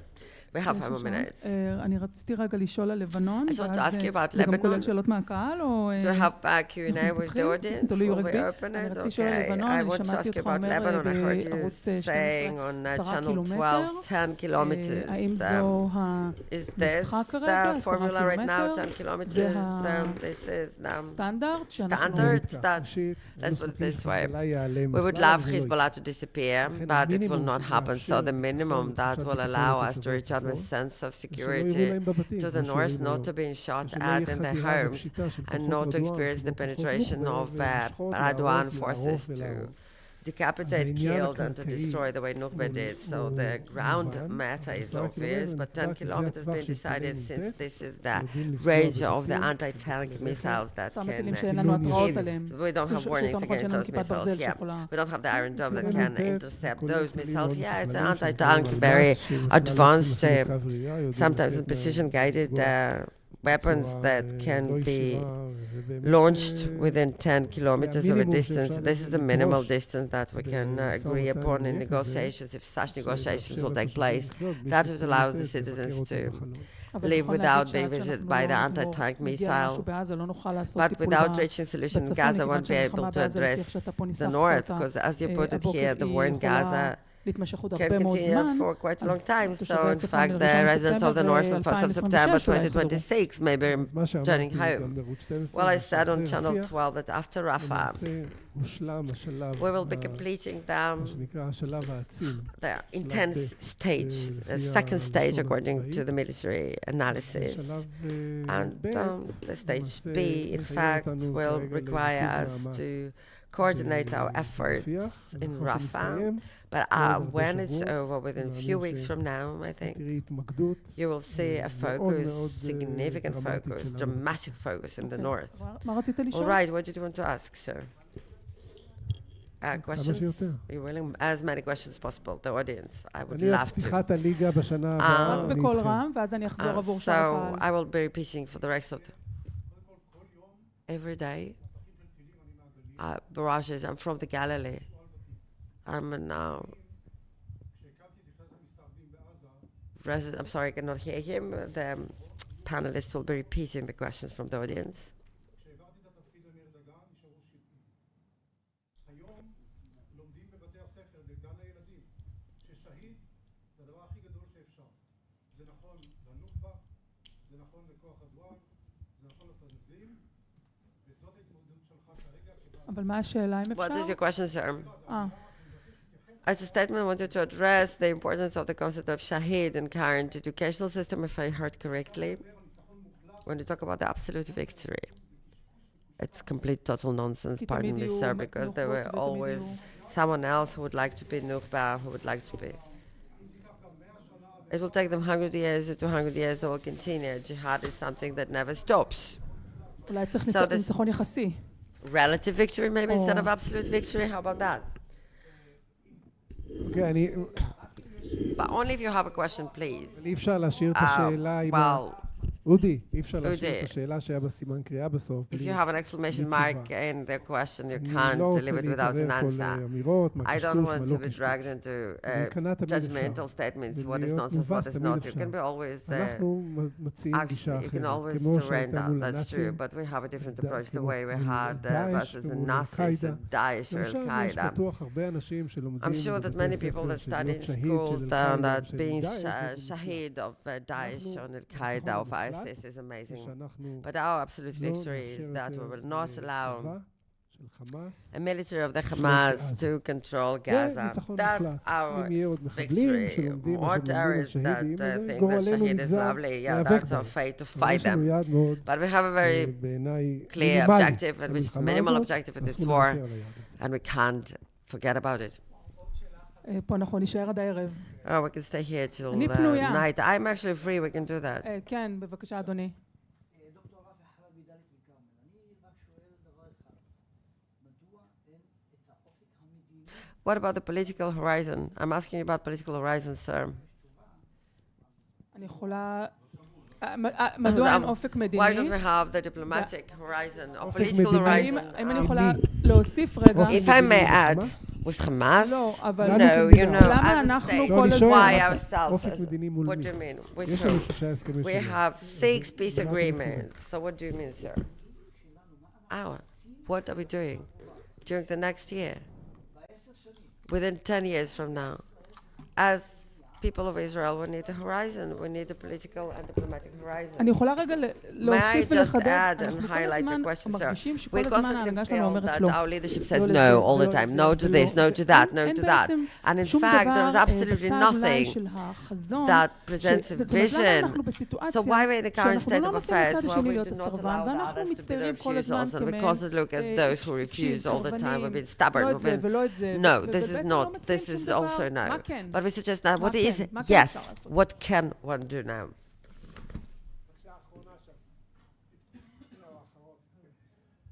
We have 5 more minutes. אני רציתי רגע לשאול על לבנון, I just want to ask you about זה גם Lebanon. כולל שאלות מהקהל, או... Do you have Q&A with the audience? תלוי Will we יורד בי. open אני it? רציתי לשאול על Okay. לבנון, I אני want to שמעתי ask you אותך about אומר Lebanon. I heard you בערוץ saying 12, on 10 channel קילומטר. 12, 10 kilometers. האם זו Is this הנוסחה כרגע, the 10 formula right now, 10 קילומטר? kilometers? זה This is הסטנדרט שאנחנו... standards that, let's put it this way, we would love Hezbollah to disappear, but it will not happen. So the minimum that will allow us to return a sense of security to the north, not to be shot at in their homes, and not to experience the penetration of Radwan forces to decapitate, killed, and to destroy the way Nukhba did. So the ground matter is obvious, but 10 kilometers been decided since this is the range of the anti-tank missiles that can hit. We don't have warnings against those missiles. Yeah, we don't have the Iron Dome that can intercept those missiles. Yeah, it's an anti-tank, very advanced, sometimes precision-guided weapons that can be launched within 10 kilometers of a distance. This is the minimal distance that we can agree upon in negotiations. If such negotiations will take place, that would allow the citizens to live without being visited by the anti-tank missile. But without reaching solution in Gaza, won't be able to address the north, because as you put it here, the war in Gaza can continue for quite a long time. So, in fact, the residents of the north on 1st of September 2026 may be returning home. Well, I said on Channel 12 that after Rafah, we will be completing the intense stage, the second stage according to the military analysis. And the stage B, in fact, will require us to coordinate our efforts in Rafah. But when it's over, within a few weeks from now, I think, you will see a focus, significant focus, dramatic focus in the north. All right, what did you want to ask, sir? Questions? You're willing? As many questions as possible. The audience, I would love to. So I will be repeating for the rest of the... Every day. Barrages, I'm from the Galilee. I'm now... I'm sorry, I cannot hear him. The panelists will be repeating the questions from the audience. אבל מה השאלה, אם אפשר? What is your question, sir? As a statement, I wanted to address the importance of the concept of Shahid in current educational system, if I heard correctly. When you talk about the absolute victory, it's complete total nonsense, pardon me, sir, because there were always someone else who would like to be Nukhba, who would like to be. It will take them 100 years or 200 years, they will continue. Jihad is something that never stops. אולי צריך ניצחון יחסי. Relative victory, maybe, instead of absolute victory. How about that? Okay, but only if you have a question, please. אי אפשר להשאיר את השאלה עם אודי, אי אפשר להשאיר את השאלה שהיה בסימן קריאה בסוף. If you have an exclamation mark in the question, you can't deliver it without an answer. I don't want to be dragged into judgmental statements, what is nonsense, what is not. You can be always, actually, you can always surrender, that's true, but we have a different approach, the way we had versus the Nazis, Daesh, or Al-Qaeda. I'm sure that many people that study in schools learn that being Shahid of Daesh or Al-Qaeda of ISIS is amazing. But our absolute victory is that we will not allow a military of the Hamas to control Gaza. That's our victory. More terrorists that think that Shahid is lovely, yeah, that's our fate, to fight them. But we have a very clear objective, and which is minimal objective in this war, and we can't forget about it. פה אנחנו נשאר עד הערב. Oh, we can stay here till night. I'm actually free, we can do that. כן, בבקשה, אדוני. What about the political horizon? I'm asking you about political horizon, sir. אני יכולה... מדוע אין אופק מדיני? Why don't we have the diplomatic horizon or political horizon? אם אני יכולה להוסיף רגע... If I may add, with Hamas? לא, אבל... No, you know, למה אנחנו כל הזמן... Why ourselves? What do you mean? With whom? We have 6 peace agreements. So what do you mean, sir? What are we doing during the next year? Within 10 years from now? As people of Israel, we need a horizon. We need a political and diplomatic horizon. אני יכולה רגע להוסיף ולחדד. May I just add and highlight your question, sir? We constantly feel that our leadership says no all the time. No to this, no to that, no to that. And in fact, there is absolutely nothing that presents a vision. So why we're in the current state of affairs where we do not allow others to be the refusals, and we constantly look at those who refuse all the time? We've been stubborn. No, this is not. This is also no. But we suggest that what is yes, what can one do now?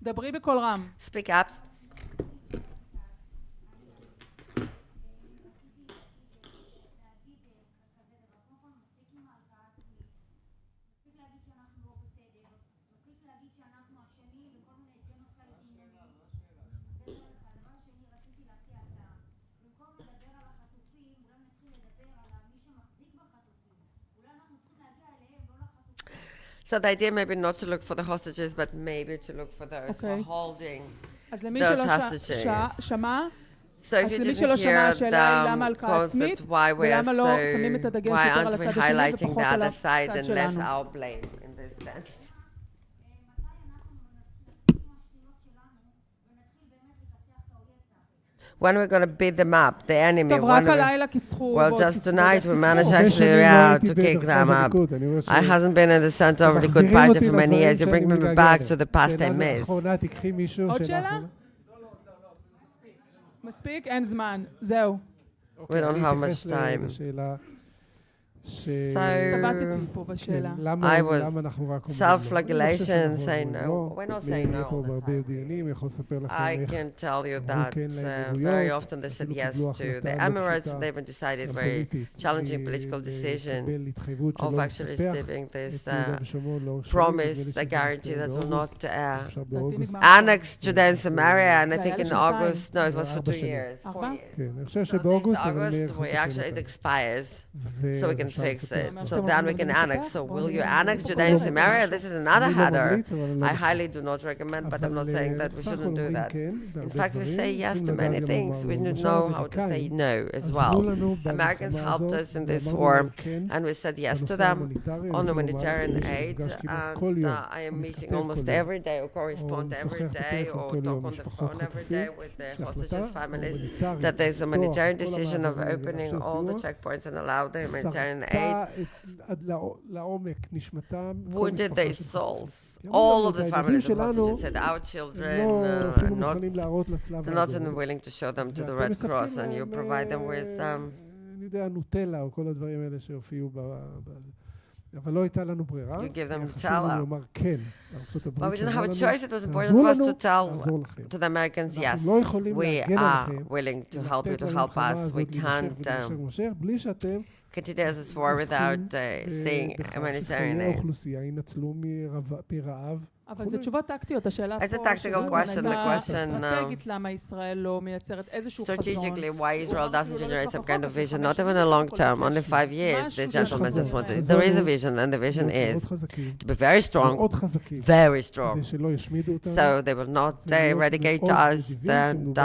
דברי בקול רם. Speak up. So the idea maybe not to look for the hostages, but maybe to look for those who are holding those hostages. So if you didn't hear the concept, why aren't we highlighting the other side and less our blame in this sense? When we're going to beat them up, the enemy. Well, just tonight we managed actually to kick them up. I hasn't been in the center of the good party for many years. You bring me back to the past I missed. עוד שאלה? מספיק? אין זמן. זהו. We don't have much time. So I was self-flagellation, saying no. We're not saying no all the time. I can tell you that very often they said yes to the Emirates. They even decided very challenging political decision of actually receiving this promise, a guarantee that will not annex Judea and Samaria. And I think in August, no, it was for 2 years. 4 years. So this August, it expires, so we can can fix it. So then we can annex. So will you annex Judea and Samaria? This is another header. I highly do not recommend, but I'm not saying that we shouldn't do that. In fact, we say yes to many things. We need to know how to say no as well. Americans helped us in this war, and we said yes to them on humanitarian aid. And I am meeting almost every day, or correspond every day, or talk on the phone every day with the hostages' families, that there's a humanitarian decision of opening all the checkpoints and allow the humanitarian aid. Wounded their souls. All of the families of hostages said, our children are not willing to show them to the Red Cross, and you provide them with נוטלה או כל הדברים האלה שהופיעו אבל לא הייתה לנו ברירה. You give them חשוב לי לומר כן, ארצות But we הברית didn't have a choice. It was important תעזרו for us לנו, to tell נעזור לכם. to the Americans, yes, אנחנו לא יכולים we להגן are עליכם, willing to help you, לתת to לנו help למלחמה us. We הזאת can't להימשך, בלי שאתם continue this war without seeing humanitarian שחיי aid. האוכלוסייה ינצלו מרעב. אבל זה תשובות טקטיות, השאלה פה... It's a tactical question, the question... אסטרטגית, למה ישראל לא מייצרת איזשהו חזון? Strategically, why Israel doesn't generate some kind of vision, not even a long term, only 5 years. The gentleman just wanted... There is a vision, and the vision is to be very strong, very strong. So they will not eradicate us, and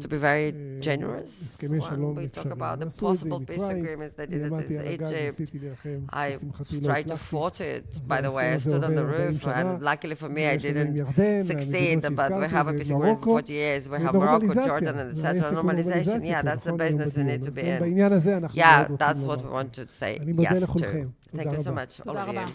to be very generous. When we talk about the possible peace agreements they did with Egypt, I tried to thwart it. By the way, I stood on the roof, and luckily for me, I didn't succeed, but we have a peace agreement for 40 years. We have Morocco, Jordan, and etc. Normalization, yeah, that's the business we need to be in. Yeah, that's what we want to say yes to. Thank you so much, all of you.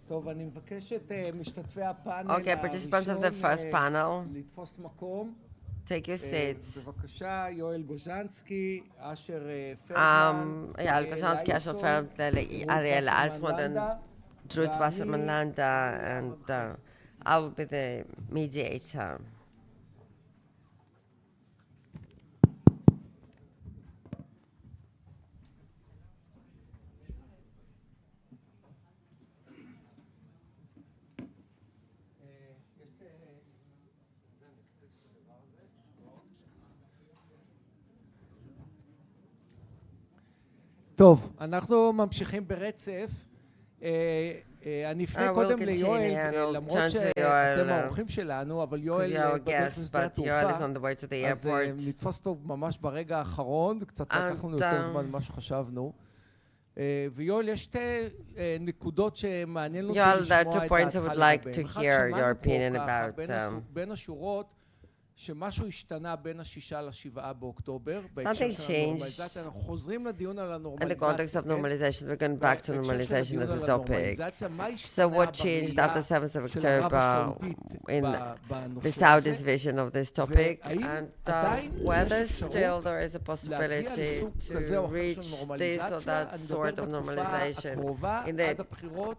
טוב, אני מבקש את משתתפי הפאנל participants of the first panel, לתפוס מקום. take your seats. בבקשה, יואל גוז'נסקי, אשר פרדמן, Yael Goshansky, Asher Feldman, Ariel Alfred, Ruth Wasserman-Landa, and I will be the mediator. טוב, אנחנו ממשיכים ברצף. אני אפנה קודם ליואל, למרות שאתם האורחים שלנו, אבל יואל בדרך לשדה התעופה, אז נתפוס אותו ממש ברגע האחרון, קצת לקח לנו יותר זמן ממה שחשבנו. ויואל, יש שתי נקודות שמעניין אותי לשמוע את דעתך לגביהן. אחד שמענו פה בין השורות, שמשהו השתנה בין ה6 ל7 באוקטובר. Something changed. אנחנו חוזרים לדיון על הנורמליזציה. In the context of normalization, we're going back to normalization as a topic. So what changed after 7th of October in the Saudis' vision of this topic? And whether still there is a possibility to reach this or that sort of normalization in the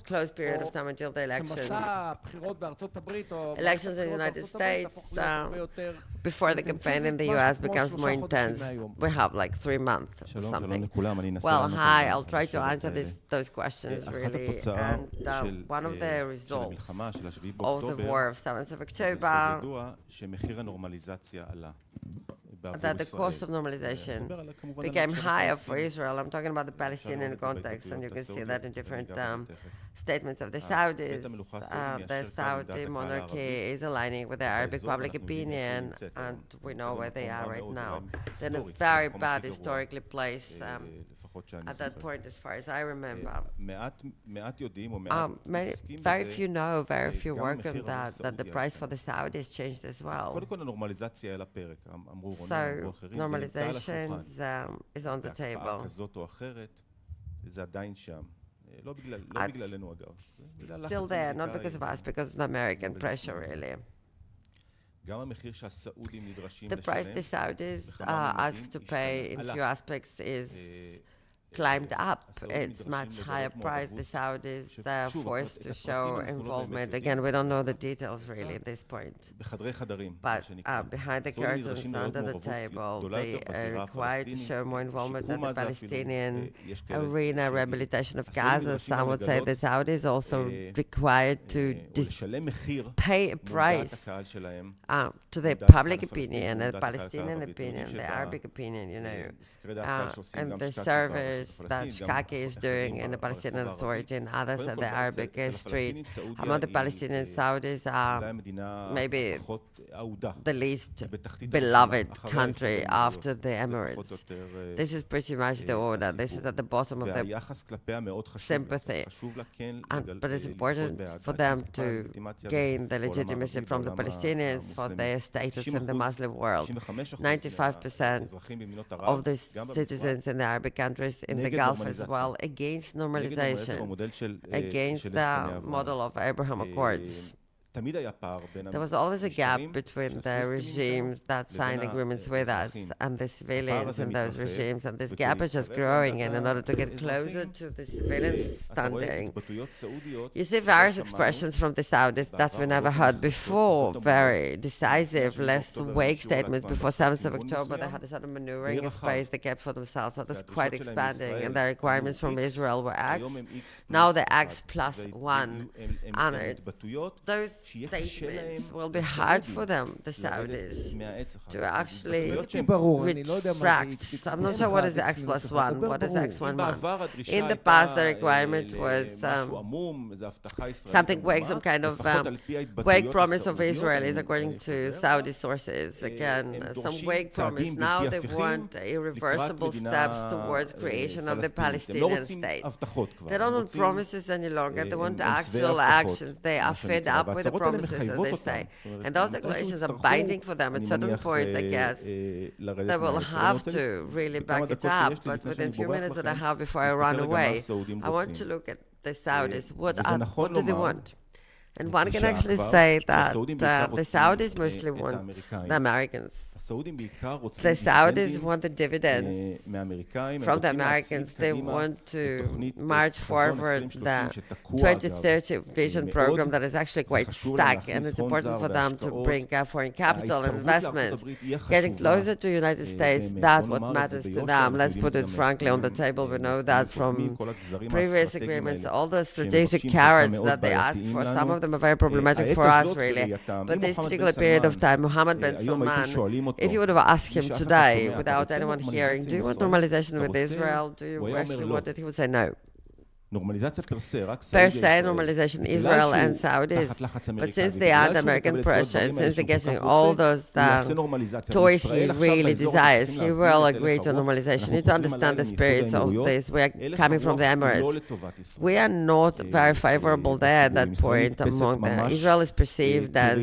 close period of time until the elections. Elections in the United States, before the campaign in the US becomes more intense. We have like 3 months or something. Well, hi, I'll try to answer those questions really. And one of the results of the war of 7th of October, that the cost of normalization became higher for Israel. I'm talking about the Palestinian context, and you can see that in different statements of the Saudis. The Saudi monarchy is aligning with the Arabic public opinion, and we know where they are right now. They're in a very bad historically place at that point, as far as I remember. Very few know, very few work on that the price for the Saudis changed as well. So normalization is on the table. Still there, not because of us, because of the American pressure, really. The price the Saudis are asked to pay in few aspects is climbed up. It's much higher price. The Saudis forced to show involvement. Again, we don't know the details really at this point. But behind the curtains, under the table, they are required to show more involvement in the Palestinian arena, rehabilitation of Gaza. Some would say the Saudis also required to pay a price to the public opinion, the Palestinian opinion, the Arabic opinion, and the service that Shkaki is doing in the Palestinian Authority and others at the Arabic Street. Among the Palestinian Saudis are maybe the least beloved country after the Emirates. This is pretty much the order. This is at the bottom of the sympathy. But it's important for them to gain the legitimacy from the Palestinians for their status in the Muslim world. 95% of the citizens in the Arabic countries in the Gulf as well against normalization, against the model of Abraham Accords. There was always a gap between the regimes that signed agreements with us and the civilians in those regimes, and this gap is just growing. And in order to get closer to the civilians standing, you see various expressions from the Saudis that we never heard before, very decisive, less vague statements. Before 7th of October, they had a sort of maneuvering of space they kept for themselves, so it was quite expanding, and the requirements from Israel were X. Now the X plus one honored. Those statements will be hard for them, the Saudis, to actually retract. I'm not sure what is X plus one, what is X1 month. In the past, the requirement was something vague, some kind of vague promise of Israelis, according to Saudi sources. Again, some vague promise. Now they want irreversible steps towards creation of the Palestinian state. They don't want promises any longer. They want actual actions. They are fed up with the promises, as they say. And those declarations are binding for them. At a certain point, I guess, they will have to really back it up. But within a few minutes that I have before I run away, I want to look at the Saudis. What do they want? And one can actually say that the Saudis mostly want the Americans. The Saudis want the dividends from the Americans. They want to march forward the 2030 vision program that is actually quite stuck, and it's important for them to bring foreign capital and investment. Getting closer to the United States, that's what matters to them. Let's put it frankly on the table. We know that from previous agreements, all the strategic carrots that they asked for, some of them are very problematic for us, really. But this particular period of time, Mohammed bin Salman, if you would have asked him today, without anyone hearing, do you want normalization with Israel? Do you actually want it? He would say no. Per se, normalization, Israel and Saudis. But since they are under American pressure, and since they're getting all those toys he really desires, he will agree to normalization. You need to understand the spirits of this. We are coming from the Emirates. We are not very favorable there at that point among them. Israel is perceived as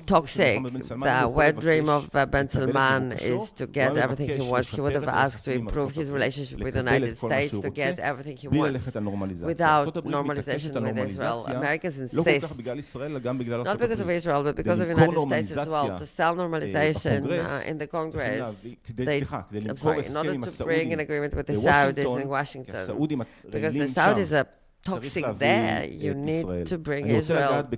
toxic. The wet dream of Ben Salman is to get everything he wants. He would have asked to improve his relationship with the United States to get everything he wants without normalization with Israel. Americans insist, not because of Israel, but because of the United States as well, to sell normalization in the Congress. In order to bring an agreement with the Saudis in Washington, because the Saudis are toxic there, you need to bring Israel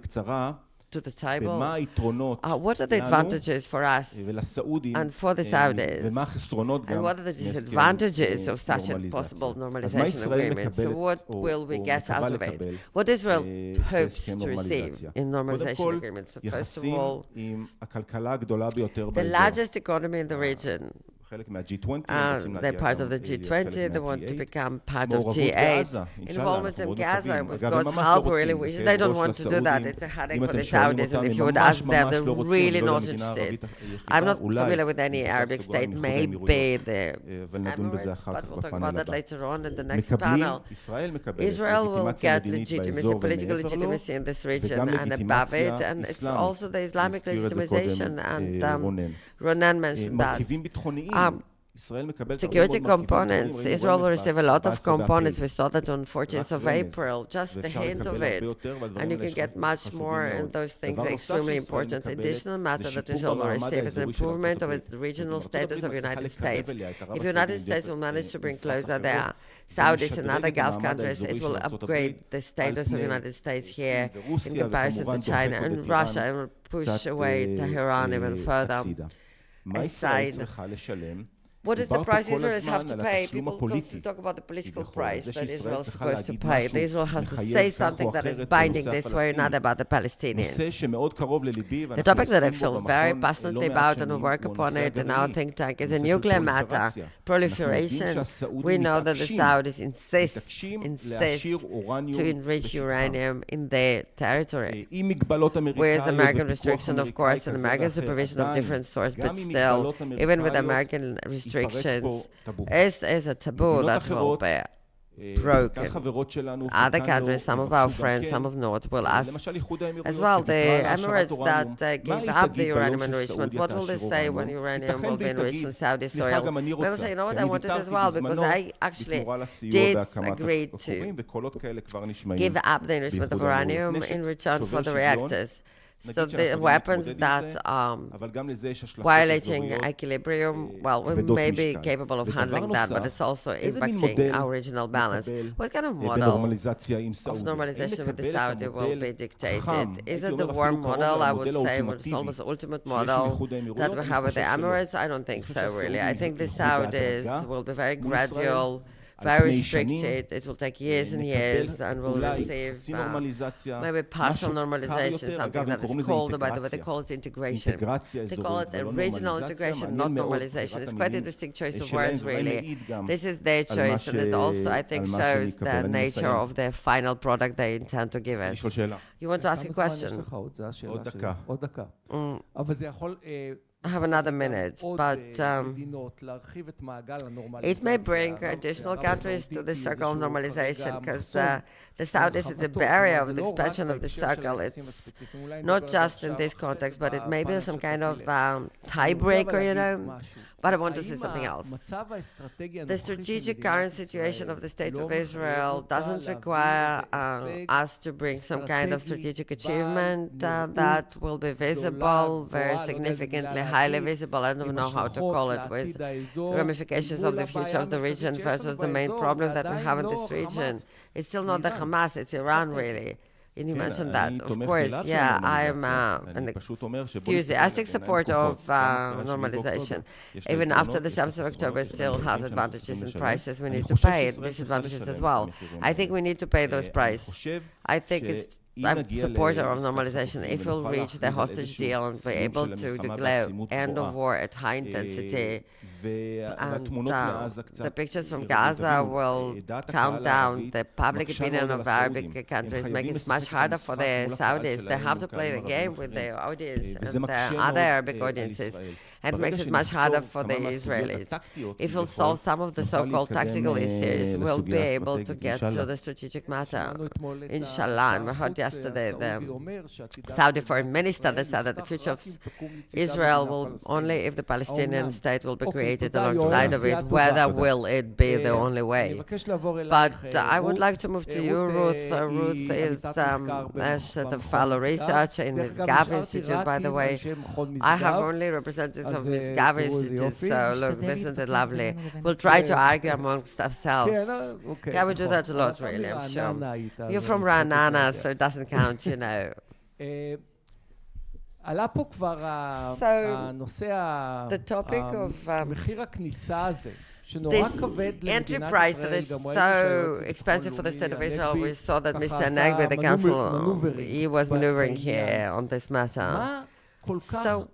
to the table. What are the advantages for us and for the Saudis? And what are the disadvantages of such a possible normalization agreement? So what will we get out of it? What Israel hopes to receive in normalization agreements? So first of all, the largest economy in the region. They're part of the G20, they want to become part of G8. Involvement in Gaza with God's help, really, they don't want to do that. It's a headache for the Saudis, and if you would ask them, they're really not interested. I'm not familiar with any Arabic state, maybe the Emirates, but we'll talk about that later on in the next panel. Israel will get legitimacy, political legitimacy in this region and above it, and it's also the Islamic legitimization, and Ronan mentioned that. security components. Israel will receive a lot of components. We saw that on 14th of April, just a hint of it. And you can get much more, and those things are extremely important. Additional matter that Israel will receive is an improvement of its regional status of the United States. If the United States will manage to bring closer their Saudis and other Gulf countries, it will upgrade the status of the United States here in comparison to China and Russia, and will push away Tehran even further aside. What is the price Israel have to pay? People constantly talk about the political price that Israel is supposed to pay. Israel has to say something that is binding this way or not about the Palestinians. The topic that I feel very passionately about and will work upon it in our think tank is a nuclear matter, proliferation. We know that the Saudis insist to enrich uranium in their territory, with American restriction, of course, and American supervision of different sources, but still, even with American restrictions, is a taboo that will be broken. Other countries, some of our friends, some of North, will ask as well. The Emirates that gave up the uranium enrichment, what will they say when uranium will be enriched in Saudi soil? They will say, you know what, I want it as well, because I actually did agree to give up the enrichment of uranium in return for the reactors. So the weapons that are violating equilibrium, well, we may be capable of handling that, but it's also impacting our regional balance. What kind of model of normalization with the Saudi will be dictated? Is it the warm model? I would say it's almost the ultimate model that we have with the Emirates. I don't think so, really. I think the Saudis will be very gradual, very restricted. It will take years and years, and will receive maybe partial normalization, something that is called, by the way, they call it integration. They call it a regional integration, not normalization. It's quite an interesting choice of words, really. This is their choice, and it also, I think, shows the nature of the final product they intend to give us. You want to ask a question? I have another minute, but it may bring additional countries to the circle of normalization, because the Saudis is a barrier of the expansion of the circle. It's not just in this context, but it may be some kind of tiebreaker, you know. But I want to say something else. The strategic current situation of the State of Israel doesn't require us to bring some kind of strategic achievement that will be visible, very significantly, highly visible. I don't know how to call it, with ramifications of the future of the region versus the main problem that we have in this region. It's still not the Hamas, it's Iran, really. And you mentioned that, of course. Yeah, I am an enthusiastic supporter of normalization. Even after the 7th of October, it still has advantages and prices we need to pay, and disadvantages as well. I think we need to pay those prices. I think I'm a supporter of normalization. If we'll reach the hostage deal and be able to declare end of war at high intensity, and the pictures from Gaza will calm down the public opinion of Arabic countries, making it much harder for the Saudis. They have to play the game with their audience and the other Arabic audiences, and makes it much harder for the Israelis. If we'll solve some of the so-called tactical issues, we'll be able to get to the strategic matter, inshallah. And we heard yesterday the Saudi foreign minister that said that the future of Israel will only if the Palestinian state will be created alongside of it. Whether will it be the only way? But I would like to move to you, Ruth. Ruth is the fellow researcher in Misgav Institute, by the way. I have only representatives of Misgav Institute, so look, isn't it lovely? We'll try to argue amongst ourselves. Yeah, we do that a lot, really, I'm sure. You're from Ra'anana, so it doesn't count, you know. So, the topic of this entry price that is so expensive for the State of Israel, we saw that Mr. Negbe, the council, he was maneuvering here on this matter. So,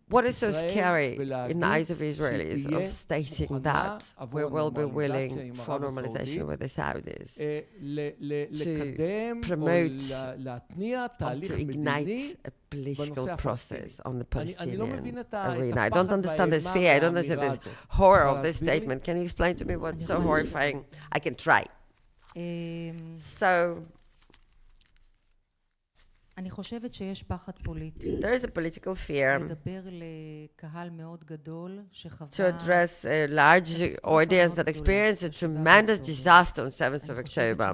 what is so scary in the eyes of Israelis of stating that we will be willing for normalization with the Saudis to promote or to ignite a political process on the Palestinian arena? I don't understand this fear. I don't understand this horror of this statement. Can you explain to me what's so horrifying? I can try. So, אני חושבת שיש פחד פוליטי. There is a political fear לדבר לקהל מאוד גדול שחווה to address a large audience that experienced a tremendous disaster on 7th of October.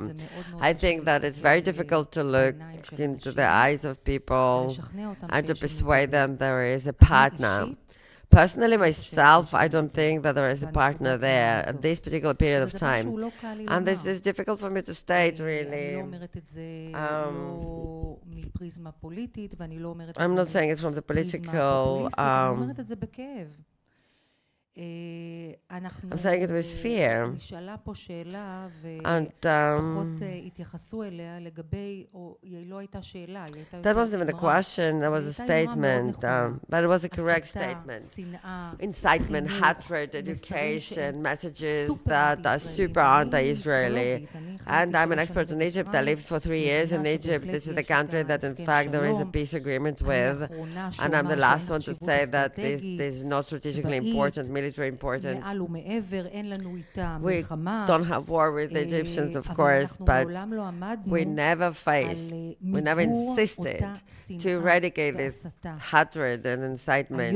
I think that it's very difficult to look into the eyes of people and to persuade them there is a partner. Personally, myself, I don't think that there is a partner there at this particular period of time. And this is difficult for me to state, really. I'm not saying it from the political... I'm saying it with fear. And that wasn't even a question, that was a statement, but it was a correct statement. Incitement, hatred, education, messages that are super anti-Israeli. And I'm an expert in Egypt. I lived for 3 years in Egypt. This is the country that in fact there is a peace agreement with. And I'm the last one to say that this is not strategically important, military important. We don't have war with the Egyptians, of course, but we never insisted to eradicate this hatred and incitement.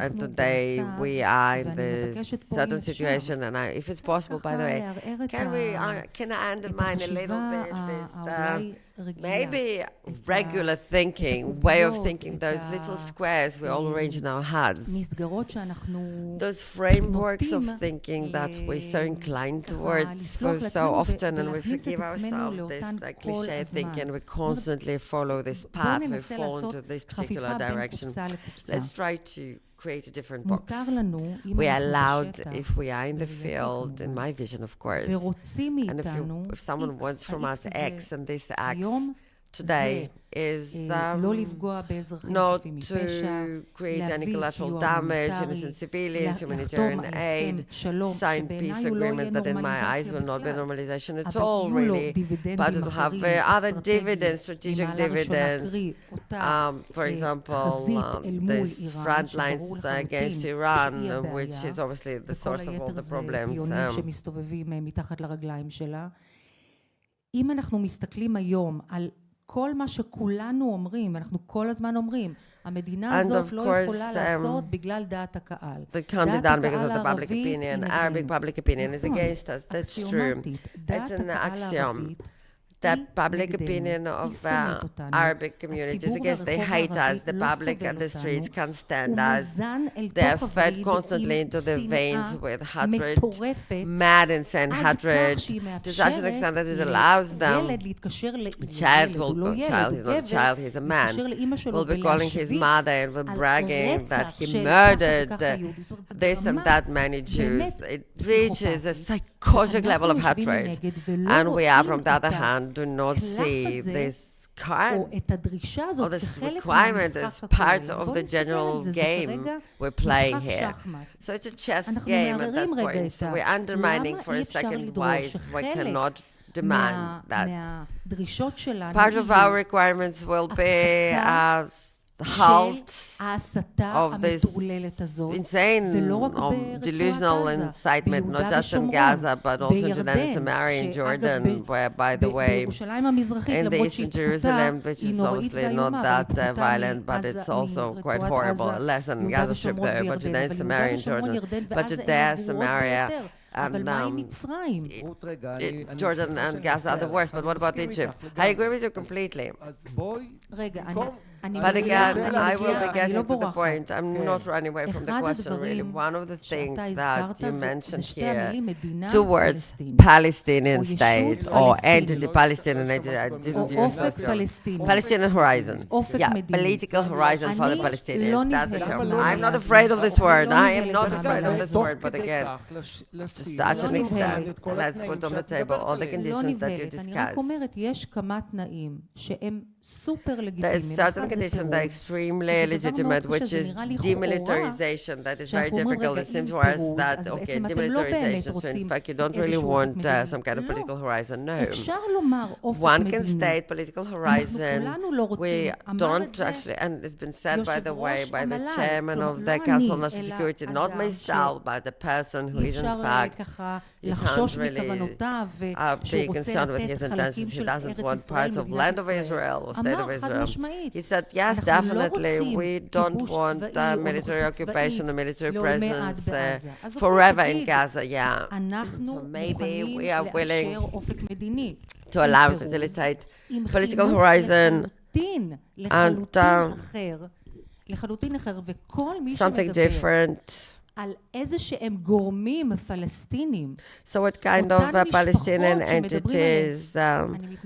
And today we are in this certain situation, and if it's possible, by the way, can I undermine a little bit this maybe regular thinking, way of thinking, those little squares we all arrange in our heads, those frameworks of thinking that we're so inclined towards for so often, and we forgive ourselves this cliche thinking, we constantly follow this path, we fall into this particular direction. Let's try to create a different box. We are allowed, if we are in the field, in my vision, of course, and if someone wants from us X, and this X today is not to create any collateral damage, innocent civilians, humanitarian aid, sign peace agreements that in my eyes will not be normalization at all, really, but it will have other dividends, strategic dividends. For example, these front lines against Iran, which is obviously the source of all the problems. אם אנחנו מסתכלים היום על כל מה שכולנו אומרים, אנחנו כל הזמן אומרים, המדינה הזאת לא יכולה לעשות בגלל דעת הקהל. It can't be done because of the public opinion. Arabic public opinion is against us. That's true. It's an axiom. The public opinion of Arabic communities against, they hate us. The public and the streets can't stand us. They are fed constantly into the veins with hatred, mad, insane hatred, to such an extent that it allows them. A child, he's not a child, he's a man, will be calling his mother and will bragging that he murdered this and that many Jews. It reaches a psychotic level of hatred. And we are, from the other hand, do not see this card or this requirement as part of the general game we're playing here. So it's a chess game at that point. So we're undermining for a second why we cannot demand that. Part of our requirements will be the halt of this insane, delusional incitement, not just in Gaza, but also in Judea and Samaria and Jordan, where, by the way, in the eastern Jerusalem, which is obviously not that violent, but it's also quite horrible, less than Gaza Strip there, but Judea and Samaria and Jordan, but Judea, Samaria, and Jordan and Gaza are the worst, but what about Egypt? I agree with you completely. But again, I will be getting to the point. I'm not running away from the question, really. One of the things that you mentioned here, two words, Palestinian state or entity, Palestinian entity, I didn't use this term. Palestinian horizon. Yeah, political horizon for the Palestinians. That's the term. I'm not afraid of this word. I am not afraid of this word, but again, to such an extent, let's put on the table all the conditions that you discussed. There is certain second condition, the extremely legitimate, which is demilitarization. That is very difficult. It seems to us that, okay, demilitarization, so in fact you don't really want some kind of political horizon. No. One can state political horizon. We don't actually, and it's been said, by the way, by the chairman of the Council on National Security, not myself, but the person who is in fact, you can't really be concerned with his intentions. He doesn't want parts of land of Israel or state of Israel. He said, yes, definitely, we don't want military occupation or military presence forever in Gaza, yeah. So maybe we are willing to allow and facilitate political horizon and something different. So what kind of Palestinian entities,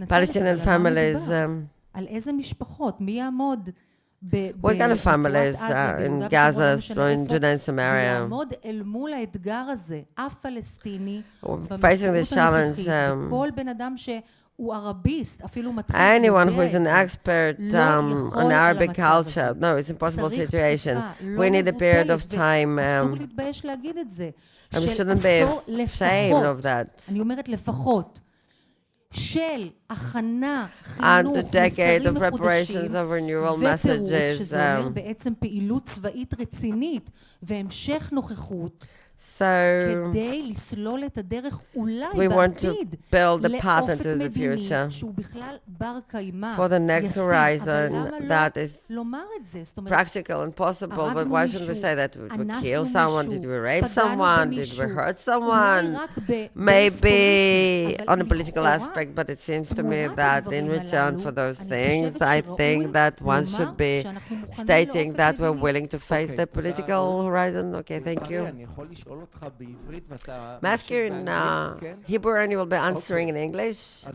Palestinian families, what kind of families in Gaza, in Judea and Samaria, facing this challenge? Anyone who is an expert on Arabic culture, no, it's an impossible situation. We need a period of time, and we shouldn't be ashamed of that. And the decade of preparations of renewal messages. So we want to build a path into the future for the next horizon that is practical and possible. But why shouldn't we say that? Did we kill someone? Did we rape someone? Did we hurt someone? Maybe on a political aspect, but it seems to me that in return for those things, I think that one should be stating that we're willing to face the political horizon. Okay, thank you. I'm asking in Hebrew and you will be answering in English. So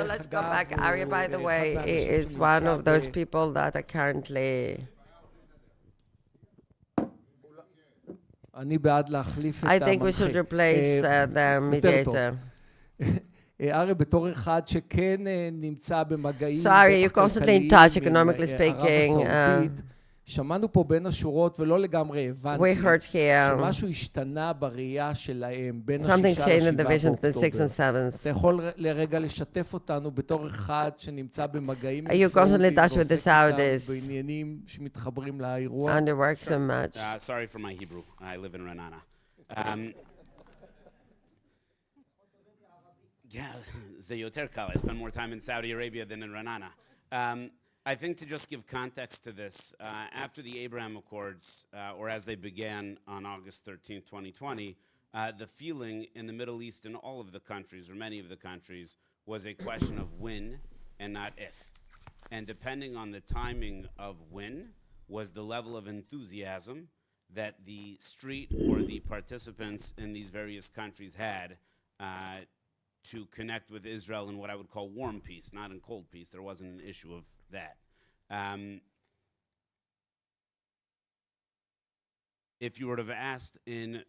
let's go back. Arya, by the way, is one of those people that are currently... I think we should replace the mediator. So Arya, you're constantly in touch, economically speaking. שמענו פה בין השורות ולא לגמרי הבנתי שמשהו השתנה בראייה שלהם בין השישה לשבעה באוקטובר. אתה יכול לרגע לשתף אותנו בתור אחד שנמצא במגעים עם סעודים ועוסק איתם בעניינים שמתחברים לאירוע? Sorry for my Hebrew. I live in Renana. Yeah, זה יותר קל. I spend more time in Saudi Arabia than in Renana. I think to just give context to this, after the Abraham Accords, or as they began on August 13, 2020, the feeling in the Middle East in all of the countries, or many of the countries, was a question of when and not if. And depending on the timing of when was the level of enthusiasm that the street or the participants in these various countries had to connect with Israel in what I would call warm peace, not in cold peace. There wasn't an issue of that. If you would have asked in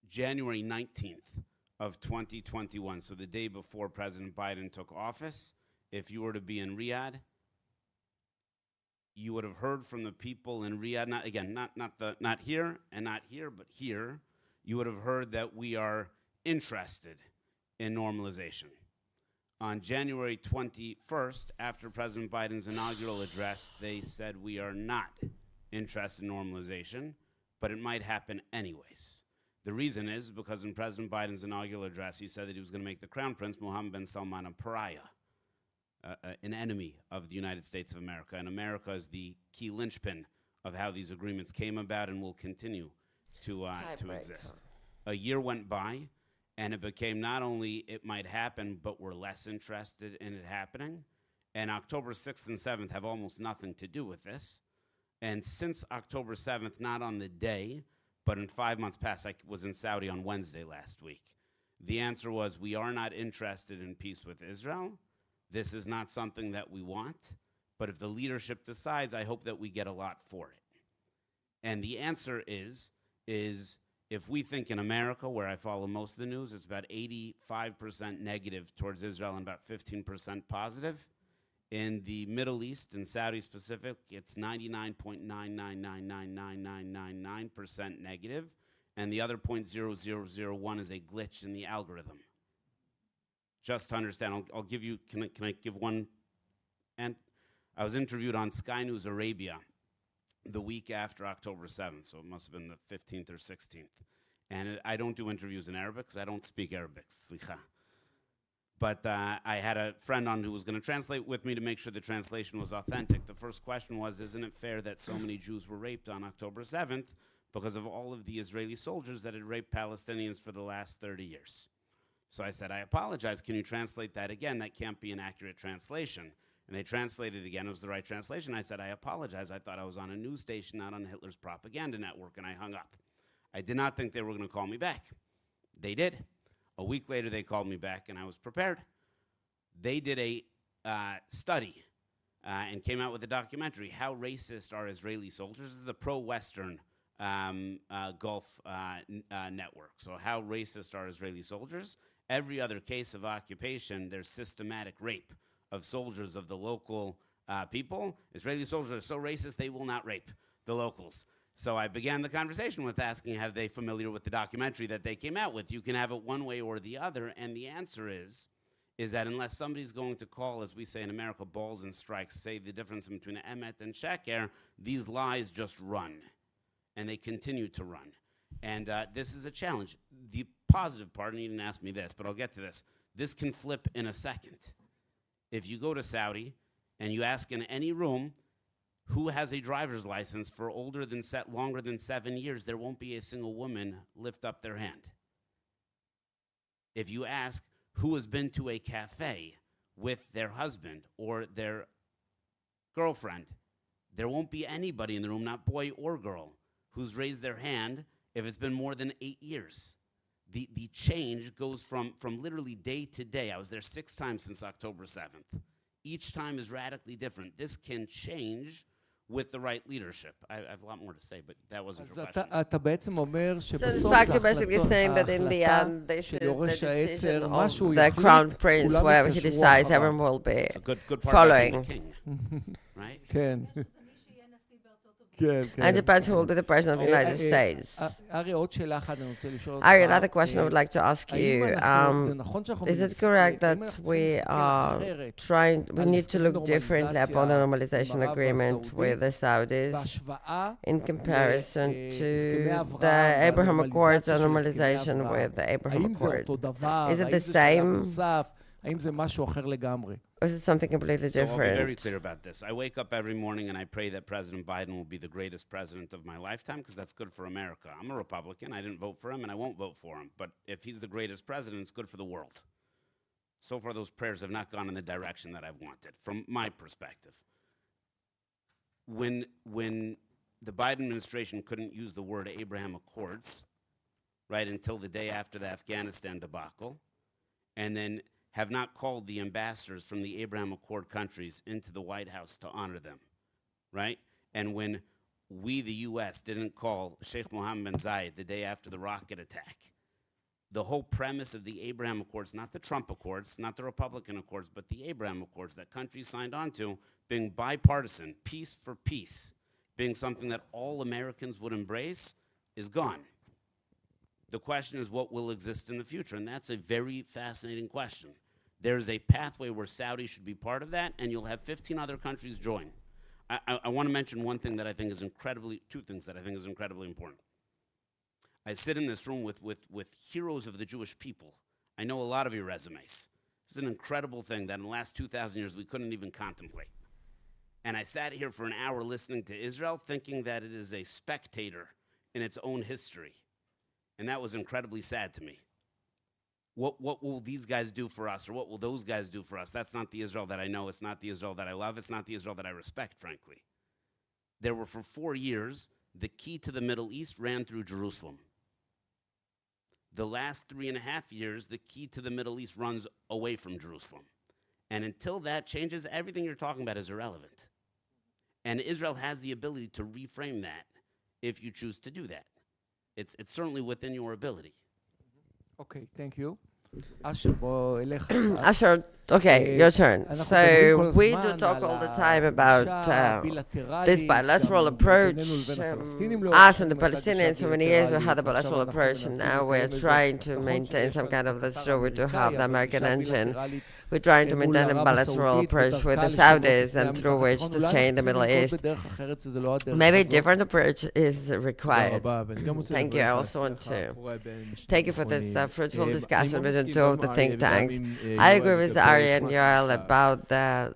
January 19th of 2021, so the day before President Biden took office, if you were to be in Riyadh, you would have heard from the people in Riyadh, not here and not here, but here, you would have heard that we are interested in normalization. On January 21st, after President Biden's inaugural address, they said we are not interested in normalization, but it might happen anyways. The reason is because in President Biden's inaugural address, he said that he was going to make the Crown Prince, Mohammed bin Salman, a pariah, an enemy of the United States of America. And America is the key linchpin of how these agreements came about and will continue to exist. A year went by, and it became not only it might happen, but we're less interested in it happening. And October 6th and 7th have almost nothing to do with this. And since October 7th, not on the day, but in 5 months past, I was in Saudi on Wednesday last week. The answer was, we are not interested in peace with Israel. This is not something that we want. But if the leadership decides, I hope that we get a lot for it. And the answer is if we think in America, where I follow most of the news, it's about 85% negative towards Israel and about 15% positive. In the Middle East, in Saudi specific, it's 99.9999999% negative, and the other 0.0001 is a glitch in the algorithm. Just to understand, I'll give you, can I give one? And I was interviewed on Sky News Arabia the week after October 7th, so it must have been the 15th or 16th. And I don't do interviews in Arabic because I don't speak Arabic, slicha. But I had a friend on who was going to translate with me to make sure the translation was authentic. The first question was, isn't it fair that so many Jews were raped on October 7th because of all of the Israeli soldiers that had raped Palestinians for the last 30 years? So I said, I apologize, can you translate that again? That can't be an accurate translation. And they translated it again, it was the right translation. I said, I apologize, I thought I was on a news station, not on Hitler's propaganda network, and I hung up. I did not think they were going to call me back. They did. A week later, they called me back, and I was prepared. They did a study and came out with a documentary, How Racist Are Israeli Soldiers? This is the pro-Western Gulf network. So how racist are Israeli soldiers? Every other case of occupation, there's systematic rape of soldiers of the local people. Israeli soldiers are so racist, they will not rape the locals. So I began the conversation with asking, are they familiar with the documentary that they came out with? You can have it one way or the other, and the answer is that unless somebody's going to call, as we say in America, balls and strikes, say the difference between emet and sheker, these lies just run, and they continue to run. And this is a challenge. The positive part, and you didn't ask me this, but I'll get to this. This can flip in a second. If you go to Saudi and you ask in any room, who has a driver's license for longer than 7 years, there won't be a single woman lift up their hand. If you ask who has been to a cafe with their husband or their girlfriend, there won't be anybody in the room, not boy or girl, who's raised their hand if it's been more than 8 years. The change goes from literally day to day. I was there 6 times since October 7th. Each time is radically different. This can change with the right leadership. I have a lot more to say, but that wasn't your question. אתה בעצם אומר So in fact, you're basically saying that in the end, this is the decision of the crown prince, whatever he decides, everyone will be It's a good part following. about being a king, right? כן. And it depends who will be the president of the United States. ארי, עוד שאלה אחת אני רוצה לשאול אותך. Ari, another question I would like to ask you. Is it correct that we need to look differently upon the normalization agreement with the Saudis in comparison to the Abraham Accords and normalization with the Abraham Accord? Is it the same? האם זה משהו אחר לגמרי? Or is it something completely So I'll be very different? clear about this. I wake up every morning and I pray that President Biden will be the greatest president of my lifetime because that's good for America. I'm a Republican. I didn't vote for him and I won't vote for him. But if he's the greatest president, it's good for the world. So far, those prayers have not gone in the direction that I've wanted, from my perspective. When the Biden administration couldn't use the word Abraham Accords, right, until the day after the Afghanistan debacle, and then have not called the ambassadors from the Abraham Accord countries into the White House to honor them, right? And when we, the U.S., didn't call Sheikh Mohammed bin Zayed the day after the rocket attack, the whole premise of the Abraham Accords, not the Trump Accords, not the Republican Accords, but the Abraham Accords that countries signed on to, being bipartisan, peace for peace, being something that all Americans would embrace, is gone. The question is what will exist in the future, and that's a very fascinating question. There's a pathway where Saudi should be part of that, and you'll have 15 other countries join. I want to mention two things that I think is incredibly important. I sit in this room with heroes of the Jewish people. I know a lot of your resumes. It's an incredible thing that in the last 2,000 years we couldn't even contemplate. And I sat here for an hour listening to Israel thinking that it is a spectator in its own history. And that was incredibly sad to me. What will these guys do for us, or what will those guys do for us? That's not the Israel that I know. It's not the Israel that I love. It's not the Israel that I respect, frankly. There were, for 4 years, the key to the Middle East ran through Jerusalem. The last 3.5 years, the key to the Middle East runs away from Jerusalem. And until that changes, everything you're talking about is irrelevant. And Israel has the ability to reframe that if you choose to do that. It's certainly within your ability. Okay, thank you. Asher, okay, your turn. So we do talk all the time about this bilateral approach. Us and the Palestinians, for many years we had a bilateral approach, and now we're trying to maintain some kind of this. So we do have the American engine. We're trying to maintain a bilateral approach with the Saudis and through which to change the Middle East. Maybe a different approach is required. Thank you. I also want to thank you for this fruitful discussion between two of the think tanks. I agree with Ari and Yoel about the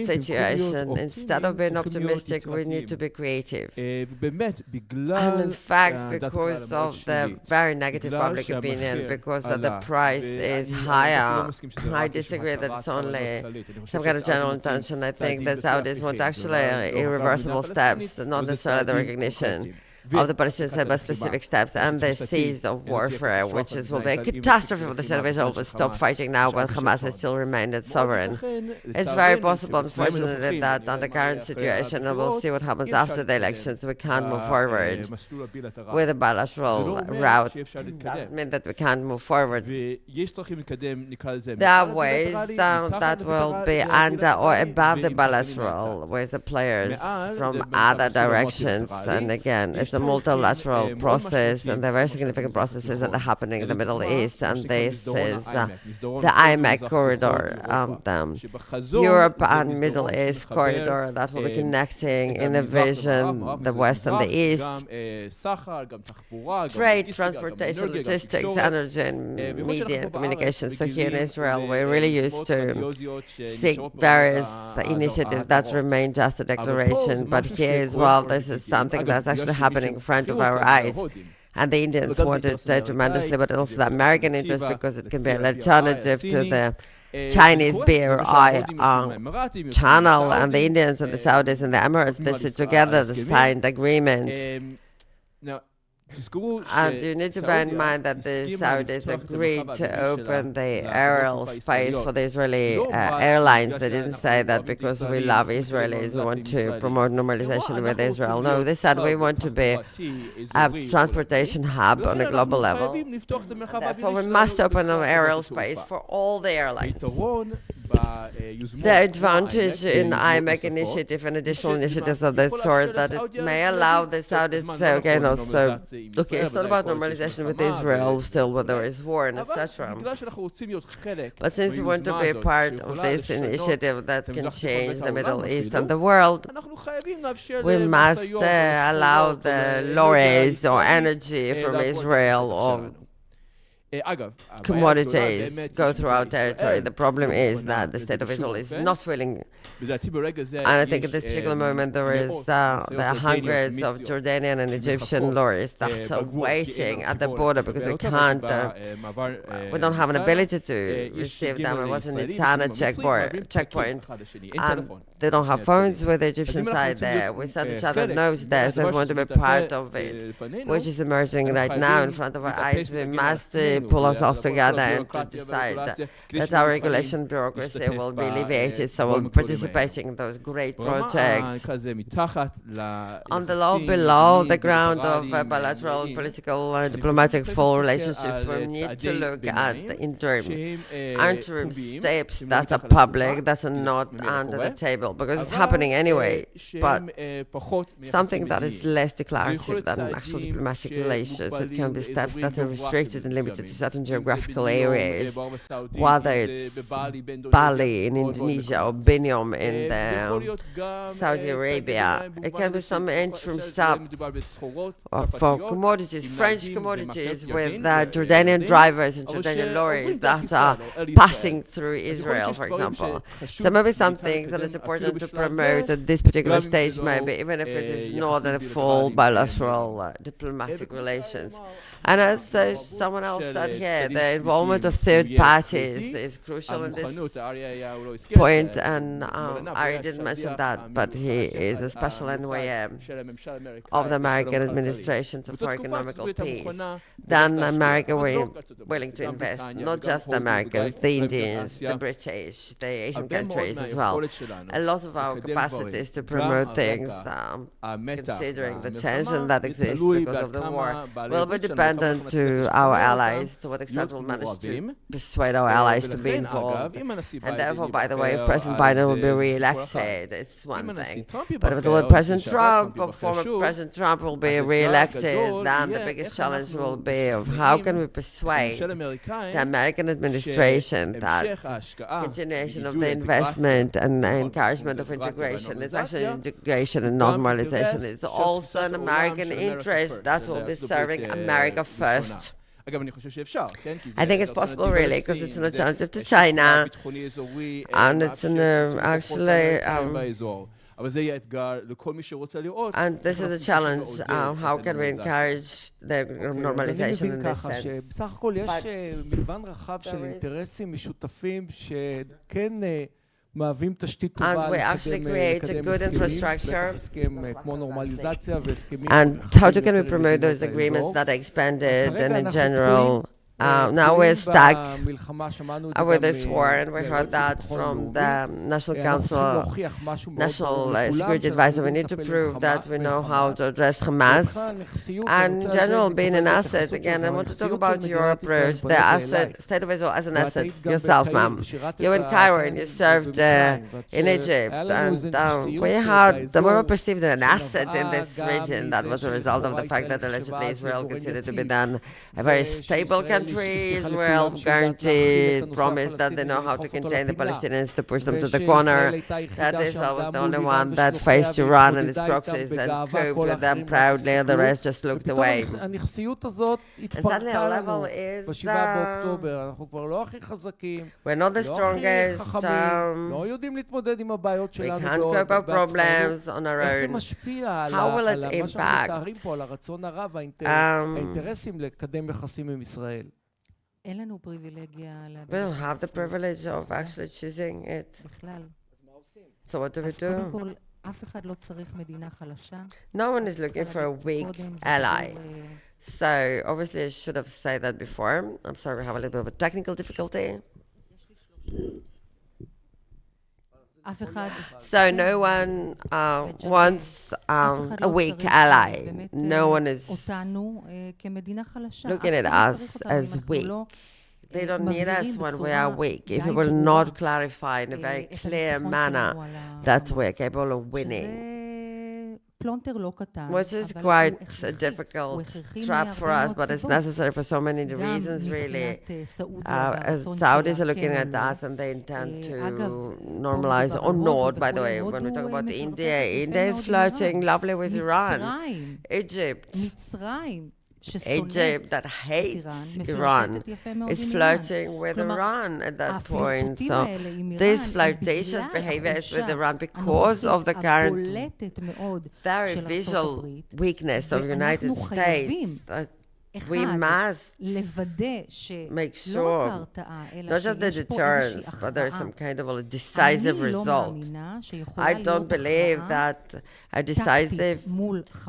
situation. Instead of being optimistic, we need to be creative. And in fact, because of the very negative public opinion, because of the price is higher, I disagree that it's only some kind of general intention. I think the Saudis want actually irreversible steps, not necessarily the recognition of the Palestinians by specific steps and the cease of warfare, which will be a catastrophe for the state of Israel to stop fighting now when Hamas has still remained sovereign. It's very possible, unfortunately, that under current situation, and we'll see what happens after the elections, we can't move forward with a bilateral route. Doesn't mean that we can't move forward. There are ways that will be under or above the bilateral with the players from other directions. And again, it's a multilateral process, and there are very significant processes that are happening in the Middle East, and this is the IMEC corridor, Europe and Middle East corridor that will be connecting in a vision the West and the East. Trade, transportation, logistics, energy, and media and communications. So here in Israel, we're really used to seek various initiatives that remain just a declaration, but here as well, this is something that's actually happening in front of our eyes. And the Indians want it tremendously, but also the American interest, because it can be an alternative to the Chinese BRI channel, and the Indians and the Saudis and the Emirates, they sit together, they signed agreements. And you need to bear in mind that the Saudis agreed to open the aerial space for the Israeli airlines. They didn't say that because we love Israelis, we want to promote normalization with Israel. No, they said we want to be a transportation hub on a global level. Therefore, we must open an aerial space for all the airlines. The advantage in IMEC initiative and additional initiatives of this sort that it may allow the Saudis to say, okay, no, so, okay, it's not about normalization with Israel still, where there is war and etc. But since we want to be a part of this initiative that can change the Middle East and the world, we must allow the lorries or energy from Israel or commodities go through our territory. The problem is that the state of Israel is not willing, and I think at this particular moment there are hundreds of Jordanian and Egyptian lorries that are waiting at the border because we can't, we don't have an ability to receive them. I was in Nitzana checkpoint, and they don't have phones with the Egyptian side there. We send each other notes there, so we want to be part of it, which is emerging right now in front of our eyes. We must pull ourselves together and to decide that our regulation bureaucracy will be alleviated, so we'll be participating in those great projects. On the low below the ground of bilateral political and diplomatic full relationships, we need to look at the interim steps that are public, that are not under the table, because it's happening anyway, but something that is less declarative than actual diplomatic relations. It can be steps that are restricted and limited to certain geographical areas, whether it's Bali in Indonesia or Binyam in Saudi Arabia. It can be some interim step for commodities, French commodities, with Jordanian drivers and Jordanian lorries that are passing through Israel, for example. So maybe some things that it's important to promote at this particular stage, maybe, even if it is not a full bilateral diplomatic relations. And as someone else said here, the involvement of third parties is crucial in this point, and Ari didn't mention that, but he is a special envoy of the American administration for economical peace. Then America were willing to invest, not just the Americans, the Indians, the British, the Asian countries as well. A lot of our capacities to promote things, considering the tension that exists because of the war, will be dependent to our allies allies, to what extent we'll manage to persuade our allies to be involved. And therefore, by the way, if President Biden will be re-elected, it's one thing. But if it will be President Trump or former President Trump will be re-elected, then the biggest challenge will be of how can we persuade the American administration that continuation of the investment and encouragement of integration is actually integration and normalization. It's also an American interest that will be serving America first. I think it's possible, really, because it's an alternative to China, and it's actually. And this is a challenge. How can we encourage the normalization in this sense? בסך הכל יש מגוון רחב של אינטרסים משותפים שכן מהווים תשתית טובה לקדם הסכם כמו נורמליזציה והסכמים. And how can we promote those agreements that are expanded and in general? Now we're stuck with this war, and we heard that from the National Council, National Security Advisor. We need to prove that we know how to address Hamas. And in general, being an asset, again, I want to talk about your approach, the asset, State of Israel as an asset, yourself, ma'am. You're in Cairo and you served in Egypt, and we were perceived as an asset in this region. That was a result of the fact that allegedly Israel considered to be then a very stable country. Israel guaranteed, promised that they know how to contain the Palestinians, to push them to the corner, that Israel was the only one that faced Iran and its proxies and coped with them proudly, and the rest just looked away. And suddenly our level is we're not the strongest, we can't cope our problems on our own. How will it impact we don't have the privilege of actually choosing it. So what do we do? No one is looking for a weak ally. So obviously I should have said that before. I'm sorry, we have a little bit of a technical difficulty. So no one wants a weak ally. No one is looking at us as weak. They don't need us when we are weak. If we will not clarify in a very clear manner that we're capable of winning, which is quite a difficult trap for us, but it's necessary for so many reasons, really. Saudis are looking at us and they intend to normalize, or not, by the way, when we talk about India is flirting lovely with Iran. Egypt that hates Iran is flirting with Iran at that point. So this flirtatious behavior is with Iran because of the current very visual weakness of the United States. We must make sure not just the deterrence, but there is some kind of a decisive result. I don't believe that a decisive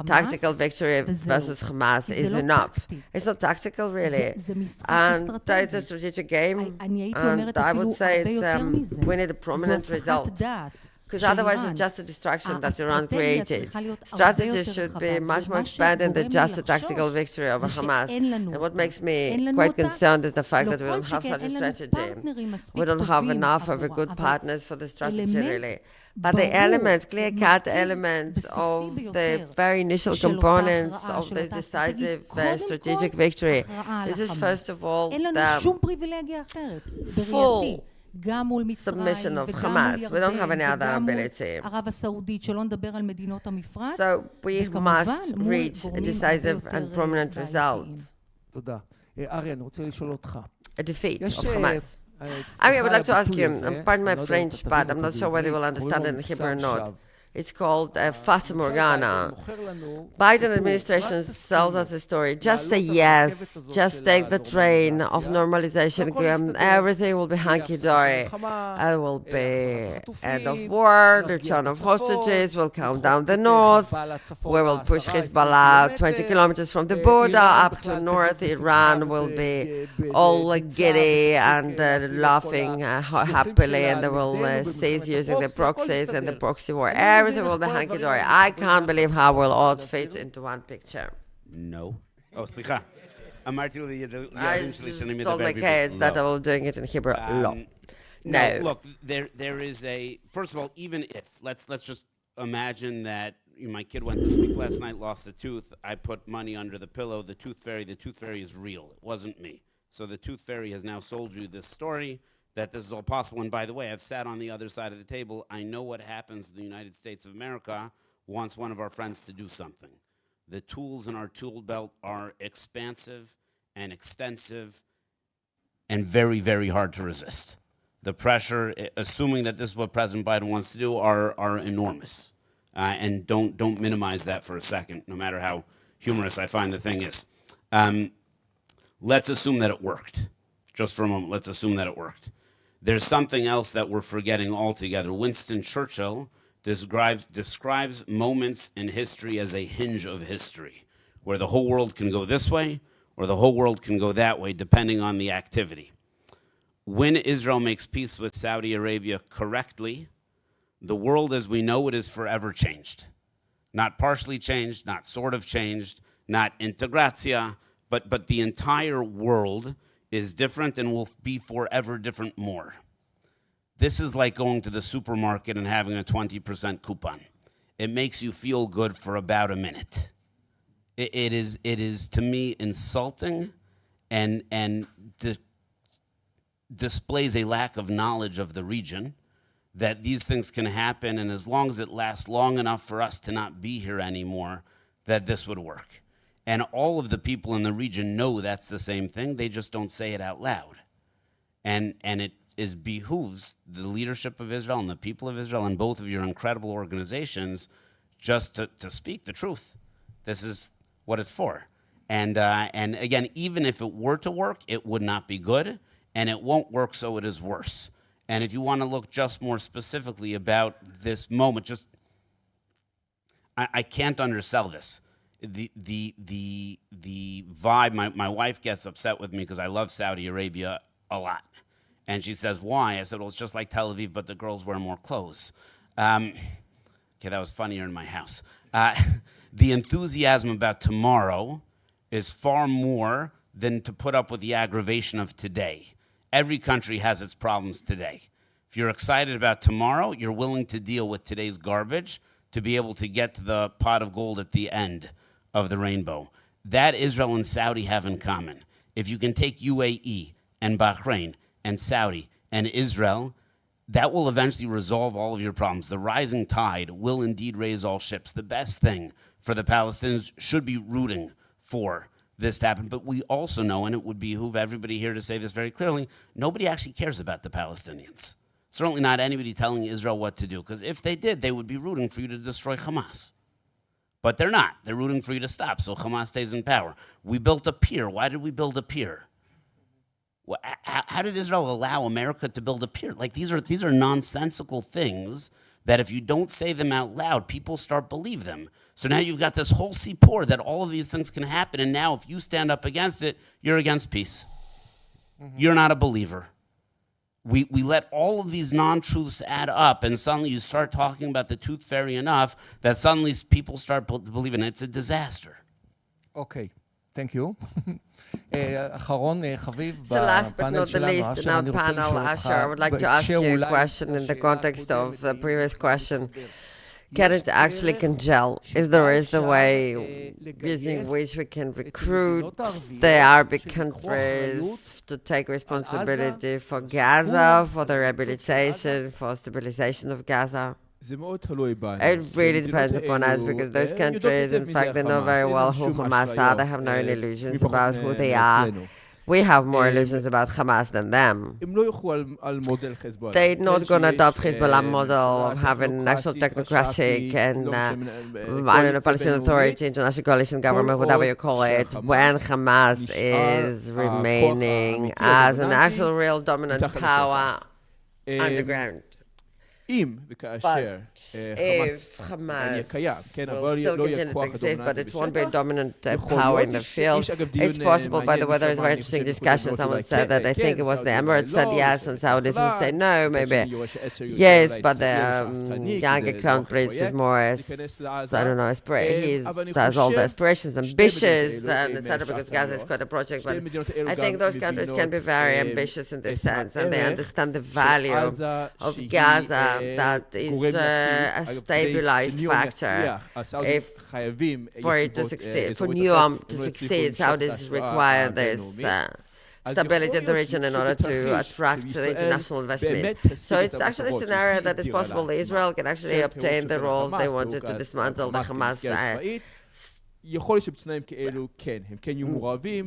tactical victory versus Hamas is enough. It's not tactical, really. And it's a strategic game. And I would say we need a prominent result. Because otherwise it's just a distraction that Iran created. Strategy should be much more expanded than just a tactical victory over Hamas. And what makes me quite concerned is the fact that we don't have such a strategy. We don't have enough of a good partners for the strategy, really. But the elements, clear-cut elements of the very initial components of the decisive strategic victory, this is first of all the full submission of Hamas. We don't have any other ability. So we must reach a decisive and prominent result. A defeat of Hamas. I would like to ask you, pardon my French, but I'm not sure whether you will understand it in Hebrew or not. It's called Fata Morgana. Biden administration sells us a story. Just say yes. Just take the train of normalization. Everything will be hunky-dory. It will be end of war, return of hostages, we'll count down the north. We will push Hezbollah 20 kilometers from the border up to north. Iran will be all giddy and laughing happily, and they will cease using the proxies and the proxy war. Everything will be hunky-dory. I can't believe how we'll all fit into one picture. No. Oh, slicha. I just told my kids that I will doing it in Hebrew. No. Look, there is a, first of all, even if, let's just imagine that my kid went to sleep last night, lost a tooth. I put money under the pillow. The tooth fairy is real. It wasn't me. So the tooth fairy has now sold you this story that this is all possible. And by the way, I've sat on the other side of the table. I know what happens in the United States of America wants one of our friends to do something. The tools in our tool belt are expansive and extensive and very, very hard to resist. The pressure, assuming that this is what President Biden wants to do, are enormous. And don't minimize that for a second, no matter how humorous I find the thing is. Let's assume that it worked. Just for a moment, let's assume that it worked. There's something else that we're forgetting altogether. Winston Churchill describes moments in history as a hinge of history, where the whole world can go this way or the whole world can go that way, depending on the activity. When Israel makes peace with Saudi Arabia correctly, the world as we know it is forever changed. Not partially changed, not sort of changed, not integratsia, but the entire world is different and will be forever different more. This is like going to the supermarket and having a 20% coupon. It makes you feel good for about a minute. It is to me insulting and displays a lack of knowledge of the region that these things can happen, and as long as it lasts long enough for us to not be here anymore, that this would work. And all of the people in the region know that's the same thing. They just don't say it out loud. And it behooves the leadership of Israel and the people of Israel and both of your incredible organizations just to speak the truth. This is what it's for. And again, even if it were to work, it would not be good, and it won't work, so it is worse. And if you want to look just more specifically about this moment, I can't undersell this. The vibe, my wife gets upset with me because I love Saudi Arabia a lot. And she says, why? I said, well, it's just like Tel Aviv, but the girls wear more clothes. Okay, that was funnier in my house. The enthusiasm about tomorrow is far more than to put up with the aggravation of today. Every country has its problems today. If you're excited about tomorrow, you're willing to deal with today's garbage to be able to get to the pot of gold at the end of the rainbow. That Israel and Saudi have in common. If you can take UAE and Bahrain and Saudi and Israel, that will eventually resolve all of your problems. The rising tide will indeed raise all ships. The best thing for the Palestinians should be rooting for this to happen. But we also know, and it would behoove everybody here to say this very clearly, nobody actually cares about the Palestinians. Certainly not anybody telling Israel what to do, because if they did, they would be rooting for you to destroy Hamas. But they're not. They're rooting for you to stop, so Hamas stays in power. We built a pier. Why did we build a pier? Well, how did Israel allow America to build a pier? Like, these are nonsensical things that if you don't say them out loud, people start believe them. So now you've got this whole sipur that all of these things can happen, and now if you stand up against it, you're against peace. Mm-hmm. You're not a believer. We let all of these non-truths add up, and suddenly you start talking about the tooth fairy enough that suddenly people start believing it's a disaster. Okay, thank you. So last but not the least in our panel, Asher, I would like to ask you a question in the context of the previous question. Can it actually congeal? Is there a way using which we can recruit the Arabic countries to take responsibility for Gaza, for the rehabilitation, for stabilization of Gaza? It really depends upon us, because those countries, in fact, they know very well who Hamas are. They have no illusions about who they are. We have more illusions about Hamas than them. They're not going to adopt Hezbollah model of having an actual technocratic and, I don't know, Palestinian Authority, international coalition government, whatever you call it, when Hamas is remaining as an actual real dominant power underground. But if Hamas will still continue to exist, but it won't be a dominant power in the field, it's possible, by the way, there's very interesting discussion. Someone said that I think it was the Emirates said yes, and Saudis will say no, maybe yes, but the younger crown prince is more, I don't know, he has all the aspirations, ambitious, and etc., because Gaza is quite a project, but I think those countries can be very ambitious in this sense, and they understand the value of Gaza, that is a stabilized factor. For it to succeed, for NEOM to succeed, Saudis require this stability in the region in order to attract international investment. So it's actually a scenario that is possible. Israel can actually obtain the roles they wanted to dismantle the Hamas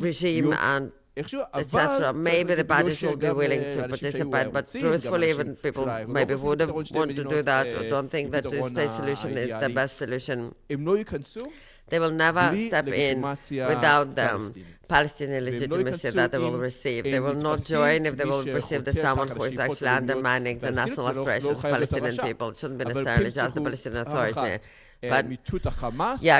regime and etc. Maybe the parties will be willing to participate, but truthfully, even people maybe would have wanted to do that or don't think that the two-state solution is the best solution. They will never step in without the Palestinian legitimacy that they will receive. They will not join if they will perceive as someone who is actually undermining the national aspirations of Palestinian people. It shouldn't be necessarily just the Palestinian Authority. But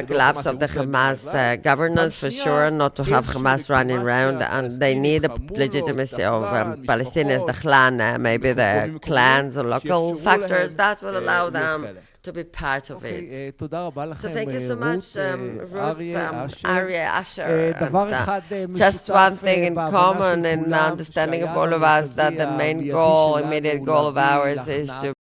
collapse of the Hamas governance for sure, not to have Hamas running around, and they need a legitimacy of Palestinians, the clan, maybe the clans or local factors that will allow them to be part of it. So thank you so much, Ruth, Aryeh, Asher. Just one thing in common in understanding of all of us, that the main goal, immediate goal of ours is to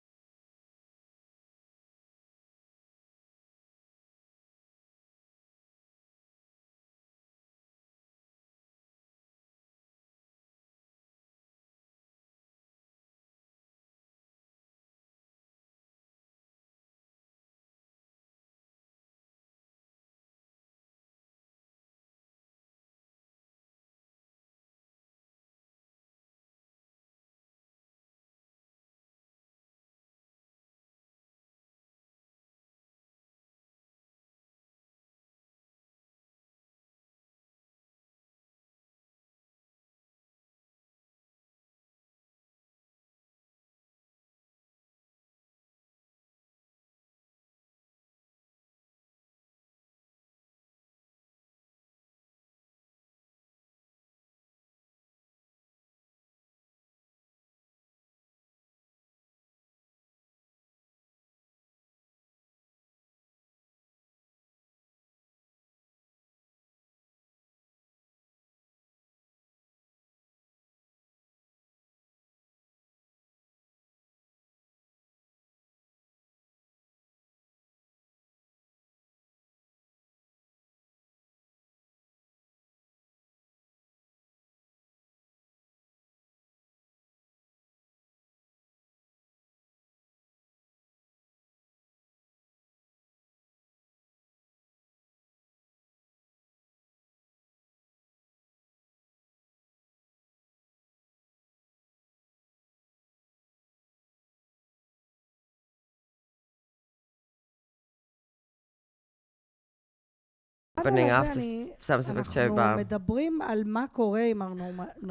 happening after 7th of October.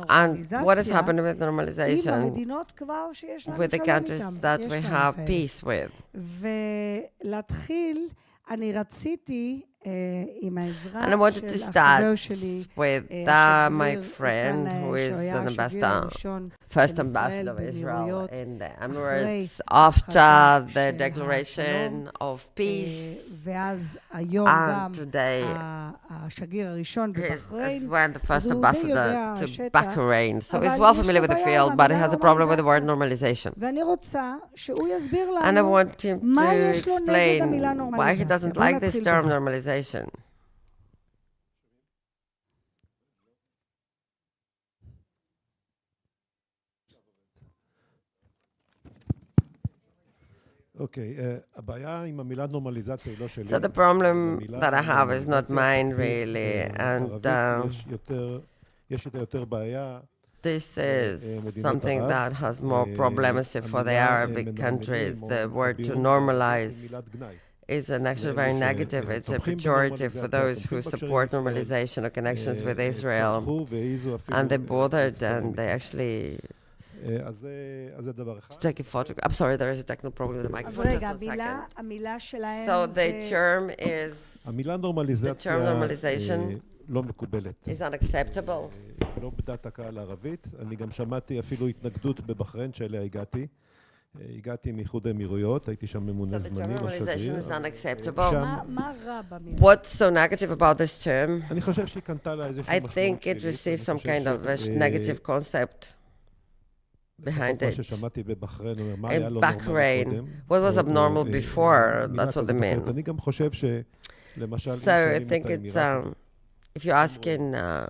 And what has happened with normalization with the countries that we have peace with? And I wanted to start with my friend who is an ambassador, first ambassador of Israel in the Emirates after the declaration of peace. And today is when the first ambassador to Bahrain. So he's well familiar with the field, but he has a problem with the word normalization. And I want him to explain why he doesn't like this term normalization. So the problem that I have is not mine really, and this is something that has more problemacy for the Arabic countries. The word to normalize is an actually very negative. It's a pejorative for those who support normalization or connections with Israel, and they bothered and they actually אז זה דבר אחד. Take a photograph. I'm sorry, there is a technical problem with the microphone. אז רגע, המילה שלהם So זה... the term is... המילה נורמליזציה לא מקובלת. is unacceptable. לא בדעת הקהל הערבית. אני גם שמעתי אפילו התנגדות בבחריין שאליה הגעתי. הגעתי מאיחוד האמירויות, הייתי שם ממונה זמני, השגריר. מה רע במילה? What's so negative about this term? אני חושב שהיא קנתה לה איזושהי I משמעות think it שלילית. received some kind of a negative concept behind it. מה ששמעתי בבחריין, מה היה לא In נורמלי Bahrain, קודם. what was abnormal before, that's what they mean. אני גם חושב שלמשל, So I think it's, if you ask in the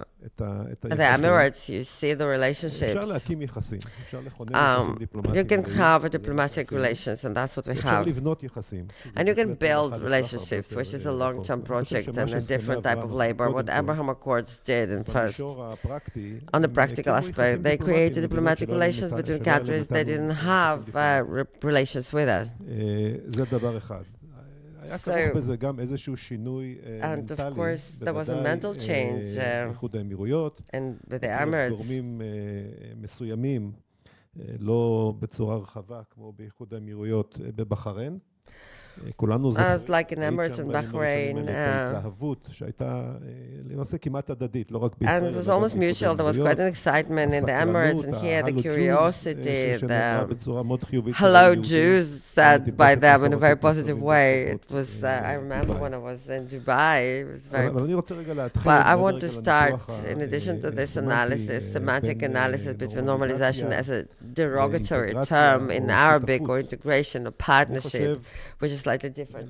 Emirates, you see the relationships. אפשר להקים יחסים, אפשר לכונן יחסים דיפלומטיים. You can have diplomatic relations, and that's what we אפשר have. לבנות יחסים. And you can build relationships, which is a long-term project and a different type of labor. What Abraham Accords did in first, on the practical aspect, they created diplomatic relations between countries they didn't have relations with us. זה דבר אחד. היה כרוך בזה גם איזשהו שינוי מנטלי, בוודאי איחוד האמירויות, גורמים מסוימים, לא בצורה רחבה כמו באיחוד האמירויות בבחריין. כולנו זוכרים, like in Emirates and Bahrain, התלהבות שהייתה למעשה כמעט הדדית, לא רק בישראל. And it was almost mutual. There was quite an excitement in the Emirates, and here the curiosity, the hello Jews said by them in a very positive way. It was, I remember when I was in Dubai, it was very... But I want to start, in addition to this analysis, semantic analysis between normalization as a derogatory term in Arabic or integration or partnership, which is slightly different.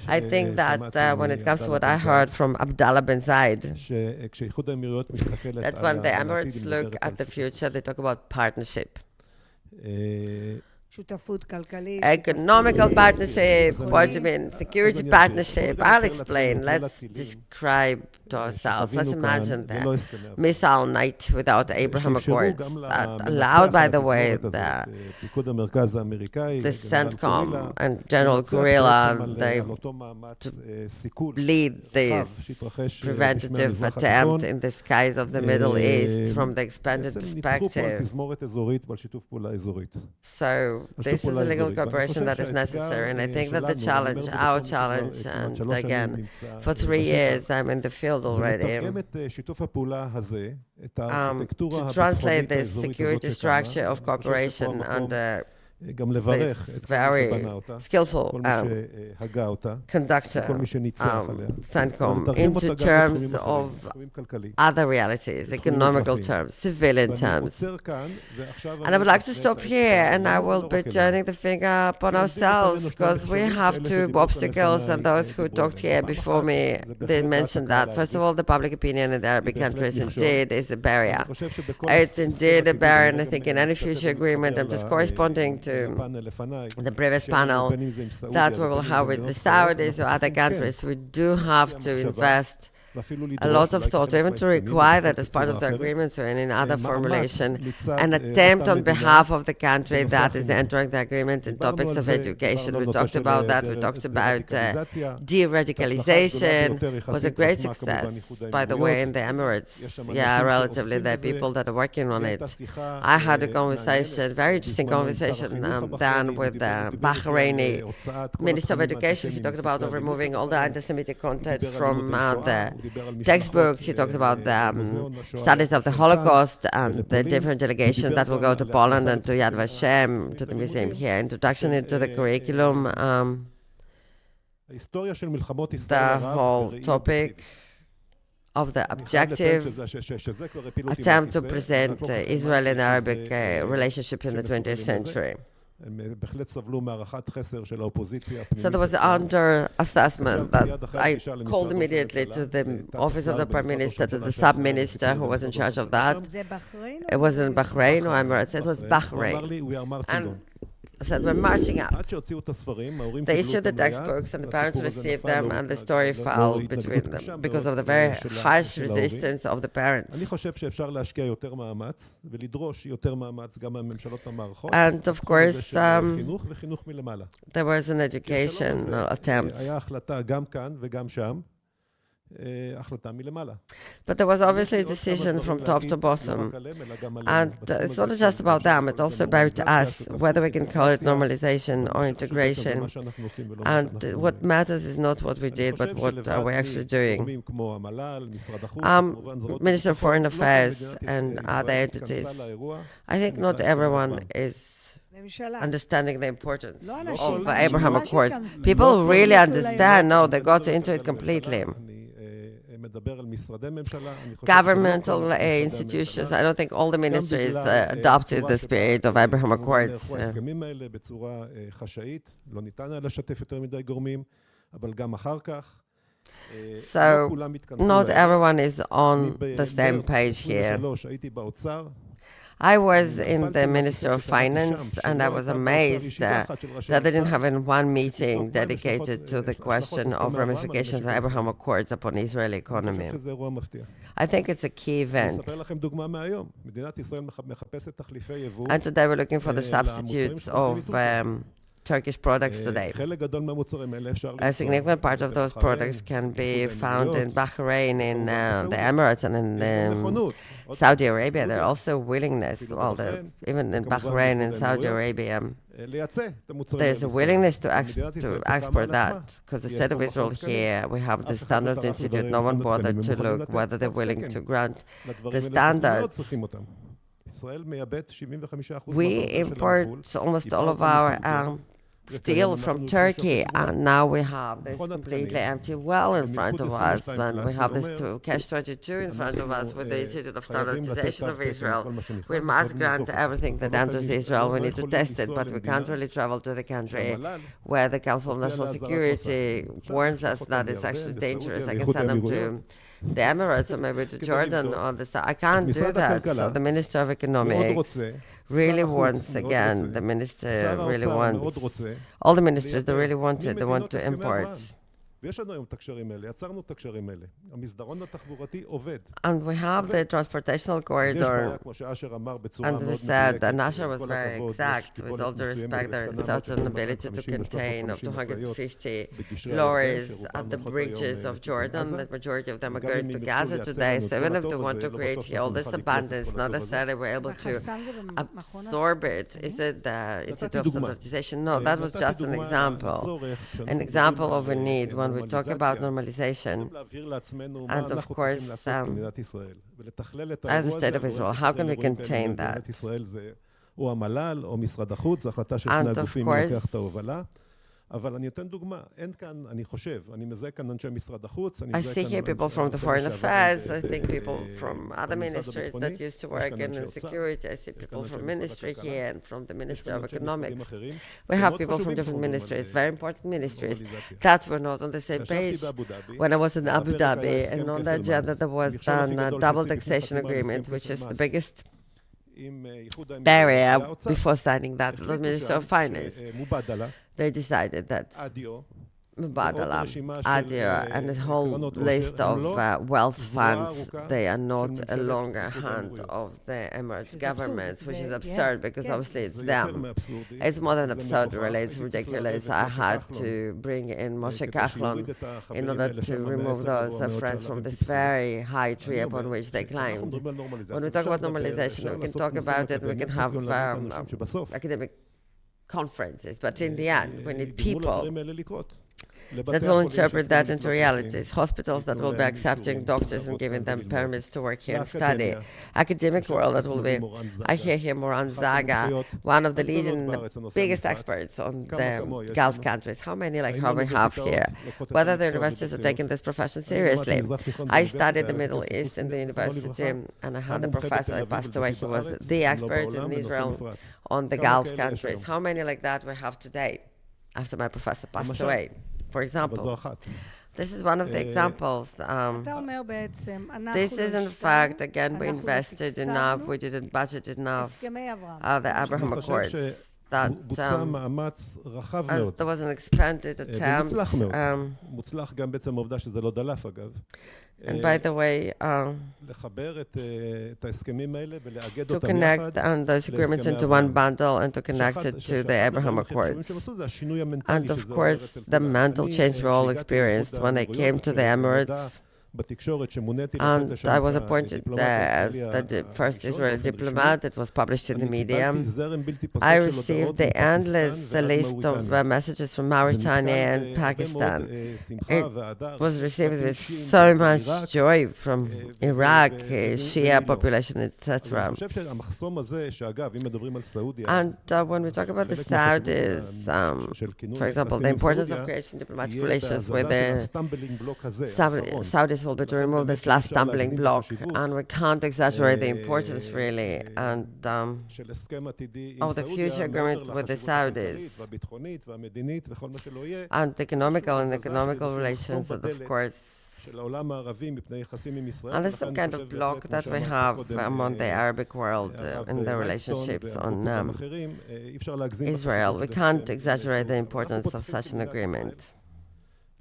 I think that when it comes to what I heard from Abdallah bin Zayed, that when the Emirates look at the future, they talk about partnership. Economical partnership, what do you mean? Security partnership. I'll explain. Let's describe to ourselves. Let's imagine the missile night without Abraham Accords. That allowed, by the way, the CENTCOM and General Guerrilla, they to lead this preventative attempt in the skies of the Middle East from the expanded perspective. So this is a legal cooperation that is necessary, and I think that the challenge, our challenge, and again, for 3 years I'm in the field already, to translate this security structure of cooperation under this very skillful conductor, CENTCOM, into terms of other realities, economical terms, civilian terms. And I would like to stop here, and I will be turning the finger upon ourselves, because we have 2 obstacles, and those who talked here before me, they mentioned that. First of all, the public opinion in the Arabic countries indeed is a barrier. It's indeed a barrier, and I think in any future agreement, I'm just corresponding to the previous panel that we will have with the Saudis or other countries. We do have to invest a lot of thought, even to require that as part of the agreements or in other formulation, an attempt on behalf of the country that is entering the agreement in topics of education. We talked about that. We talked about de-radicalization. Was a great success, by the way, in the Emirates. Yeah, relatively, the people that are working on it. I had a conversation, very interesting conversation, done with the Bahraini Minister of Education. He talked about removing all the anti-Semitic content from the textbooks. He talked about the studies of the Holocaust and the different delegations that will go to Poland and to Yad Vashem, to the museum here. Introduction into the curriculum, the whole topic of the objective attempt to present Israel and Arabic relationship in the 20th century. So there was an under-assessment that I called immediately to the office of the Prime Minister, to the sub-minister who was in charge of that. It wasn't Bahrain or Emirates, it was Bahrain. And I said, we're marching up. They issued the textbooks and the parents received them, and the story fell between them because of the very harsh resistance of the parents. And of course, there was an educational attempt. But there was obviously a decision from top to bottom. And it's not just about them, it's also about us, whether we can call it normalization or integration. And what matters is not what we did, but what are we actually doing. Minister of Foreign Affairs and other entities, I think not everyone is understanding the importance of the Abraham Accords. People really understand, no, they got into it completely. Governmental institutions, I don't think all the ministries adopted the spirit of Abraham Accords. So, not everyone is on the same page here. I was in the Minister of Finance, and I was amazed that they didn't have one meeting dedicated to the question of ramifications of Abraham Accords upon the Israeli economy. I think it's a key event. And today we're looking for the substitutes of Turkish products today. A significant part of those products can be found in Bahrain, in the Emirates, and in Saudi Arabia. There are also willingness, well, even in Bahrain and Saudi Arabia, there's a willingness to export that, because the State of Israel here, we have the Standards Institute. No one bothered to look whether they're willing to grant the standards. We import almost all of our steel from Turkey, and now we have this completely empty well in front of us, and we have this catch-22 in front of us with the Institute of Standardization of Israel. We must grant everything that enters Israel. We need to test it, but we can't really travel to the country where the Council of National Security warns us that it's actually dangerous. I can send them to the Emirates or maybe to Jordan on the side. I can't do that. So the Minister of Economics really wants, again, the minister really wants, all the ministers, they really want it, they want to import. And we have the transportational corridor, and we said, and Asher was very exact, with all due respect, there is such an ability to contain of 250 lorries at the bridges of Jordan. The majority of them are going to Gaza today, so even if they want to create here all this abundance, not necessarily we're able to absorb it. Is it the Institute of Standardization? No, that was just an example of a need when we talk about normalization. And of course, as the State of Israel, how can we contain that? And of course, I see here people from the Foreign Affairs, I think people from other ministries that used to work in security, I see people from ministry here and from the Ministry of Economics. We have people from different ministries, very important ministries, that were not on the same page. When I was in Abu Dhabi, and on the agenda there was done a double taxation agreement, which is the biggest barrier before signing that, the Minister of Finance. They decided that Mubadala, Adia, and a whole list of wealth funds, they are not a longer hand of the Emirati governments, which is absurd because obviously it's them. It's more than absurd, really, it's ridiculous. I had to bring in Moshe Kahlon in order to remove those friends from this very high tree upon which they climbed. When we talk about normalization, we can talk about it, we can have academic conferences, but in the end, we need people that will interpret that into realities. Hospitals that will be accepting doctors and giving them permits to work here and study. Academic world that will be, I hear here Moran Zaga, one of the leading, the biggest experts on the Gulf countries. How many like how we have here? Whether the universities are taking this profession seriously. I studied the Middle East in the university, and I had a professor that passed away. He was the expert in Israel on the Gulf countries. How many like that we have today after my professor passed away? For example, this is one of the examples. This is, in fact, again, we invested enough, we didn't budget enough, the Abraham Accords. That there was an expanded attempt. And by the way, to connect those agreements into one bundle and to connect it to the Abraham Accords. And of course, the mental change we all experienced when I came to the Emirates. And I was appointed as the first Israeli diplomat. It was published in the media. I received the endless list of messages from Mauritania and Pakistan. It was received with so much joy from Iraq, Shia population, etc. And when we talk about the Saudis, for example, the importance of creating diplomatic relations with the Saudis will be to remove this last stumbling block, and we can't exaggerate the importance really and of the future agreement with the Saudis and economical relations, and of course. And this is some kind of block that we have among the Arabic world in the relationships on Israel. We can't exaggerate the importance of such an agreement.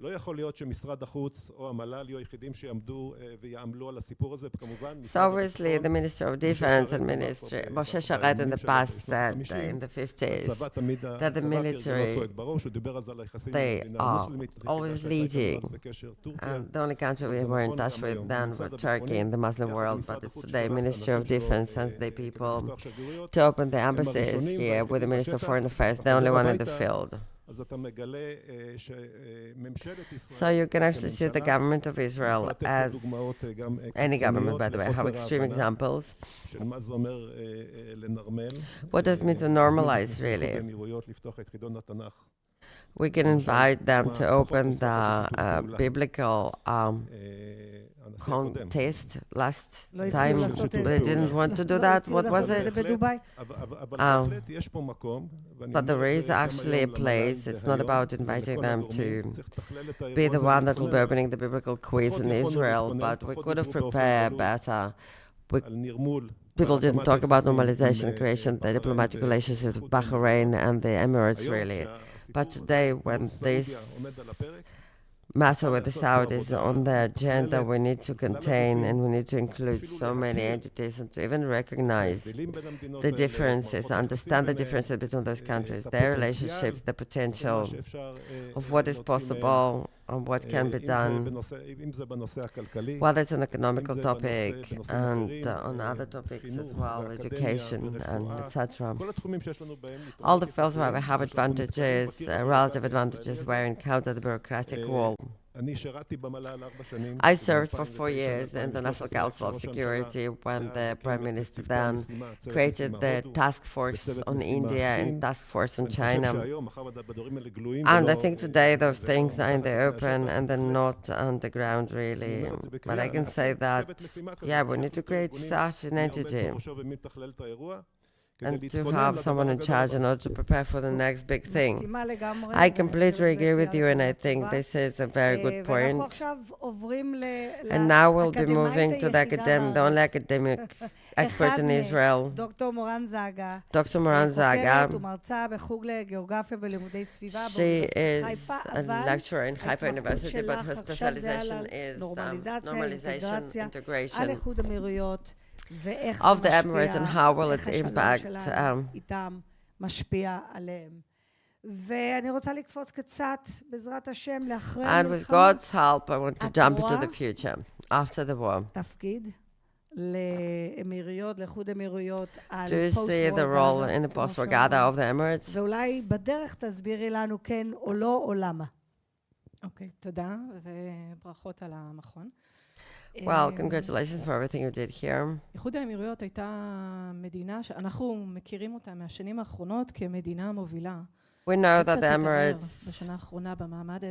So obviously the Minister of Defense and Ministry, Moshe Sharet in the past said in the 50s that the military, they are always leading. And the only country we were in touch with then was Turkey in the Muslim world, but it's today Ministry of Defense sends the people to open the embassies here with the Minister of Foreign Affairs, the only one in the field. So you can actually see the government of Israel as any government, by the way. I have extreme examples. What does it mean to normalize, really? We can invite them to open the biblical contest last time. They didn't want to do that. What was it? But there is actually a place. It's not about inviting them to be the one that will be opening the biblical quiz in Israel, but we could have prepared better. People didn't talk about normalization, creation, the diplomatic relationships with Bahrain and the Emirates, really. But today, when this matter with the Saudis on the agenda, we need to contain and we need to include so many entities and to even recognize the differences, understand the differences between those countries, their relationships, the potential of what is possible and what can be done, whether it's an economical topic and on other topics as well, education and etc. All the fields where we have advantages, relative advantages, where we encounter the bureaucratic wall. I served for 4 years in the National Council of Security when the Prime Minister then created the task force on India and task force on China. And I think today those things are in the open and they're not underground really. But I can say that, yeah, we need to create such an entity and to have someone in charge in order to prepare for the next big thing. I completely agree with you, and I think this is a very good point. And now we'll be moving to the only academic expert in Israel, Dr. Moran Zaga. She is a lecturer in Haifa University, but her specialization is normalization, integration of the Emirates and how will it impact and with God's help I want to jump into the future after the war. Do you see the role in the post-war Gaza of the Emirates? אוקיי, תודה וברכות על המכון. Well, congratulations for everything you did here. איחוד האמירויות הייתה מדינה שאנחנו מכירים אותה מהשנים האחרונות כמדינה מובילה. We know that the Emirates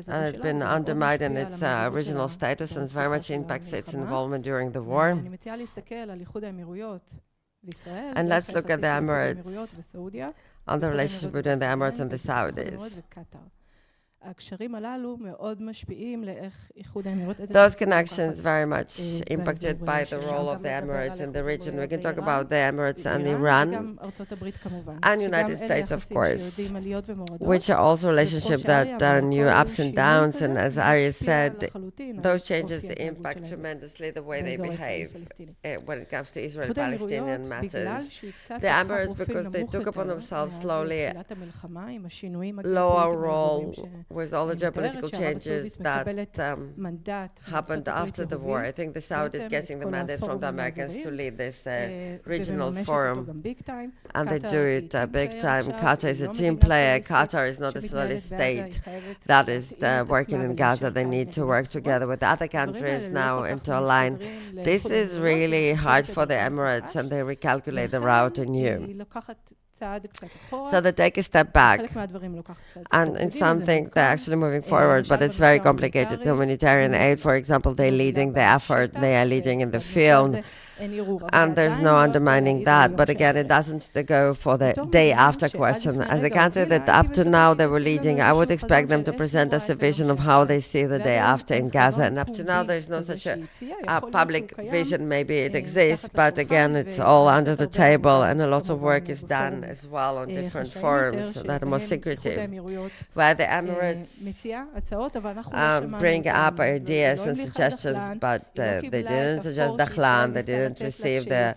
has been undermined in its original status and very much impacts its involvement during the war. And let's look at the Emirates and the relationship between the Emirates and the Saudis. Those connections very much impacted by the role of the Emirates in the region. We can talk about the Emirates and Iran and United States, of course, which are also relationships that knew ups and downs. And as Arya said, those changes impact tremendously the way they behave when it comes to Israel-Palestinian matters. The Emirates, because they took upon themselves slowly lower role with all the geopolitical changes that happened after the war. I think the South is getting the mandate from the Americans to lead this regional forum, and they do it big time. Qatar is a team player. Qatar is not a Zionist state that is working in Gaza. They need to work together with other countries now and to align. This is really hard for the Emirates, and they recalculate the route anew. So they take a step back, and in something they're actually moving forward, but it's very complicated. Humanitarian aid, for example, they're leading the effort, they are leading in the field, and there's no undermining that. But again, it doesn't go for the day after question. As a country that up to now they were leading, I would expect them to present us a vision of how they see the day after in Gaza. And up to now, there's no such a public vision. Maybe it exists, but again, it's all under the table, and a lot of work is done as well on different forums that are more secretive, where the Emirates bring up ideas and suggestions, but they didn't suggest Dakhlan, they didn't receive the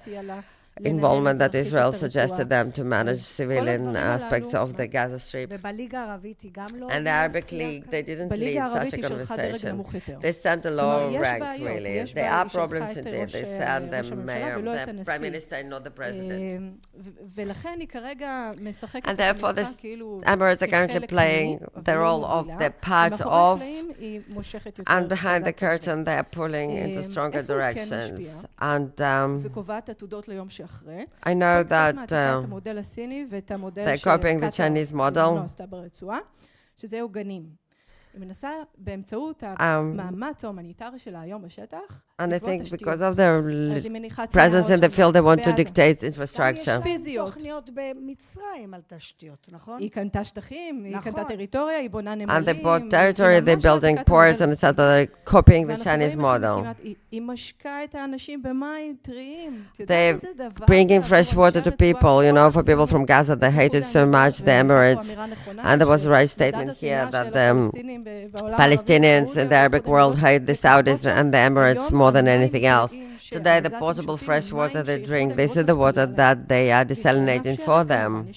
involvement that Israel suggested them to manage civilian aspects of the Gaza Strip. And the Arabic League, they didn't lead such a conversation. They sent a lower rank, really. There are problems indeed. They sent the mayor, the prime minister, not the president. And therefore, the Emirates are currently playing the role of the part of, and behind the curtain, they are pulling into stronger directions. And I know that they're copying the Chinese model. And I think because of their presence in the field, they want to dictate infrastructure. And they bought territory, they're building ports, and it's that they're copying the Chinese model. They're bringing fresh water to people, you know, for people from Gaza. They hated so much the Emirates. And there was a right statement here that the Palestinians in the Arabic world hate the Saudis and the Emirates more than anything else. Today, the potable fresh water they drink, this is the water that they are desalinating for them.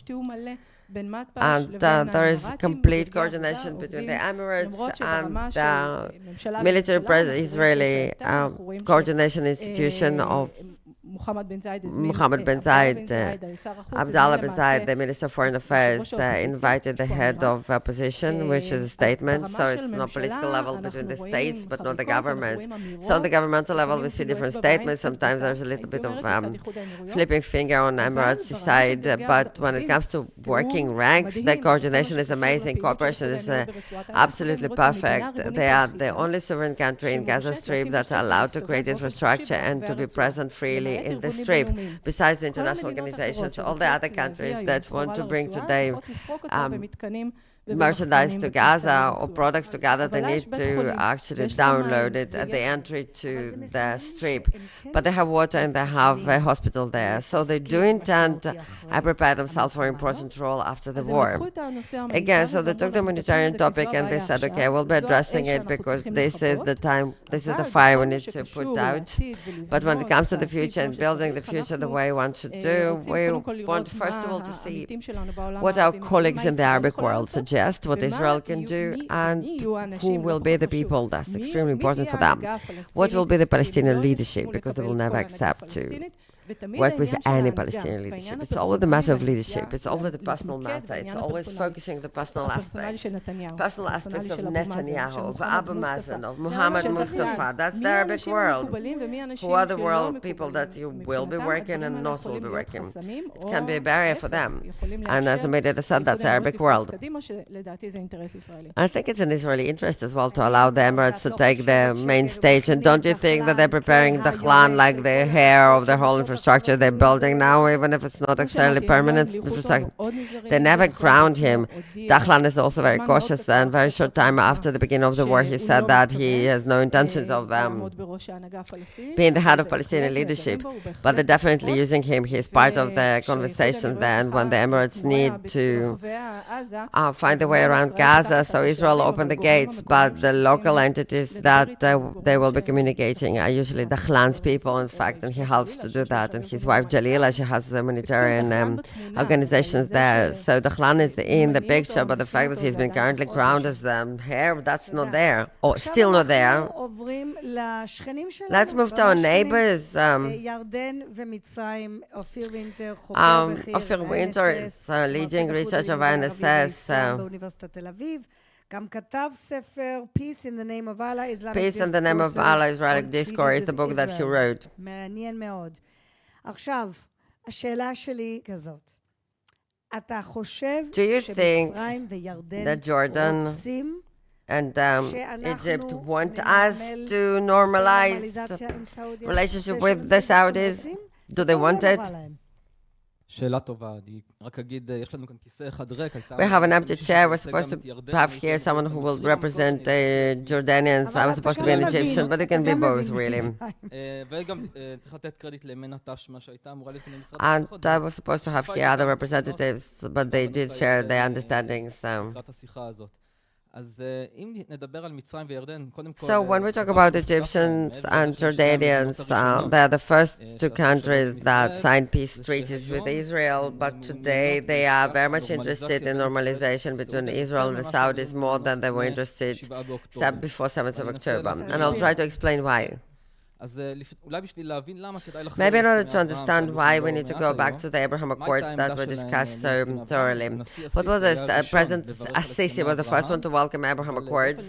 And there is complete coordination between the Emirates and the military Israeli coordination institution of Mohammed bin Zayed, Abdullah bin Zayed, the Minister of Foreign Affairs, invited the head of opposition, which is a statement. So it's not political level between the states, but not the governments. So on the governmental level, we see different statements. Sometimes there's a little bit of flipping finger on Emirates' side. But when it comes to working ranks, the coordination is amazing. Cooperation is absolutely perfect. They are the only sovereign country in Gaza Strip that are allowed to create infrastructure and to be present freely in the Strip, besides the international organizations. All the other countries that want to bring today merchandise to Gaza or products to Gaza, they need to actually download it at the entry to the Strip. But they have water and they have a hospital there. So they do intend to prepare themselves for an important role after the war. Again, so they took the humanitarian topic and they said, okay, we'll be addressing it because this is the time, this is the fire we need to put out. But when it comes to the future and building the future the way one should do, we want first of all to see what our colleagues in the Arabic world suggest, what Israel can do, and who will be the people. That's extremely important for them. What will be the Palestinian leadership, because they will never accept to work with any Palestinian leadership. It's always a matter of leadership. It's always a personal matter. It's always focusing the personal aspects. Personal aspects of Netanyahu, of Abu Mazen, of Muhammad Mustafa. That's the Arabic world. Who are the world people that you will be working and not will be working? It can be a barrier for them. And as the media said, that's the Arabic world. I think it's in Israeli interest as well to allow the Emirates to take the main stage. And don't you think that they're preparing Dakhlan like the hair of the whole infrastructure they're building now, even if it's not necessarily permanent infrastructure? They never crowned him. Dakhlan is also very cautious, and very short time after the beginning of the war, he said that he has no intentions of being the head of Palestinian leadership. But they're definitely using him. He's part of the conversation there, and when the Emirates need to find a way around Gaza, so Israel opened the gates, but the local entities that they will be communicating are usually Dakhlan's people, in fact, and he helps to do that. that, and his wife Jalila, she has humanitarian organizations there. So Dachlan is in the picture, but the fact that he's been currently crowned as here, that's not there, or still not there. Let's move to our neighbors. Ophir Winter is leading research of INSS. גם כתב ספר Peace in the Name of Allah, Islamic Peace in the Name of Allah, Islamic Discourse, is the book that he wrote. מעניין מאוד. עכשיו, השאלה שלי כזאת. אתה חושב שמצרים וירדן רוצים and Egypt want us to normalize relationship with the Saudis? Do they want it? שאלה טובה, רק אגיד, יש לנו כאן כיסא אחד ריק. We have an empty chair. We're supposed to have here someone who will represent Jordanians. I was supposed to be an Egyptian, but it can be both, really. וגם צריך לתת קרדיט למנה תשמה שהייתה אמורה להיות כאן במשרד And I was supposed to have here other representatives, but they did share their understandings. לקראת השיחה הזאת. אז אם נדבר על מצרים וירדן, קודם כל... So when we talk about Egyptians and Jordanians, they are the first two countries that signed peace treaties with Israel, but today they are very much interested in normalization between Israel and the Saudis more than they were interested before 7th of October. And I'll try to explain why. Maybe in order to understand why we need to go back to the Abraham Accords that were discussed so thoroughly. What was this? President Assisi was the first one to welcome Abraham Accords.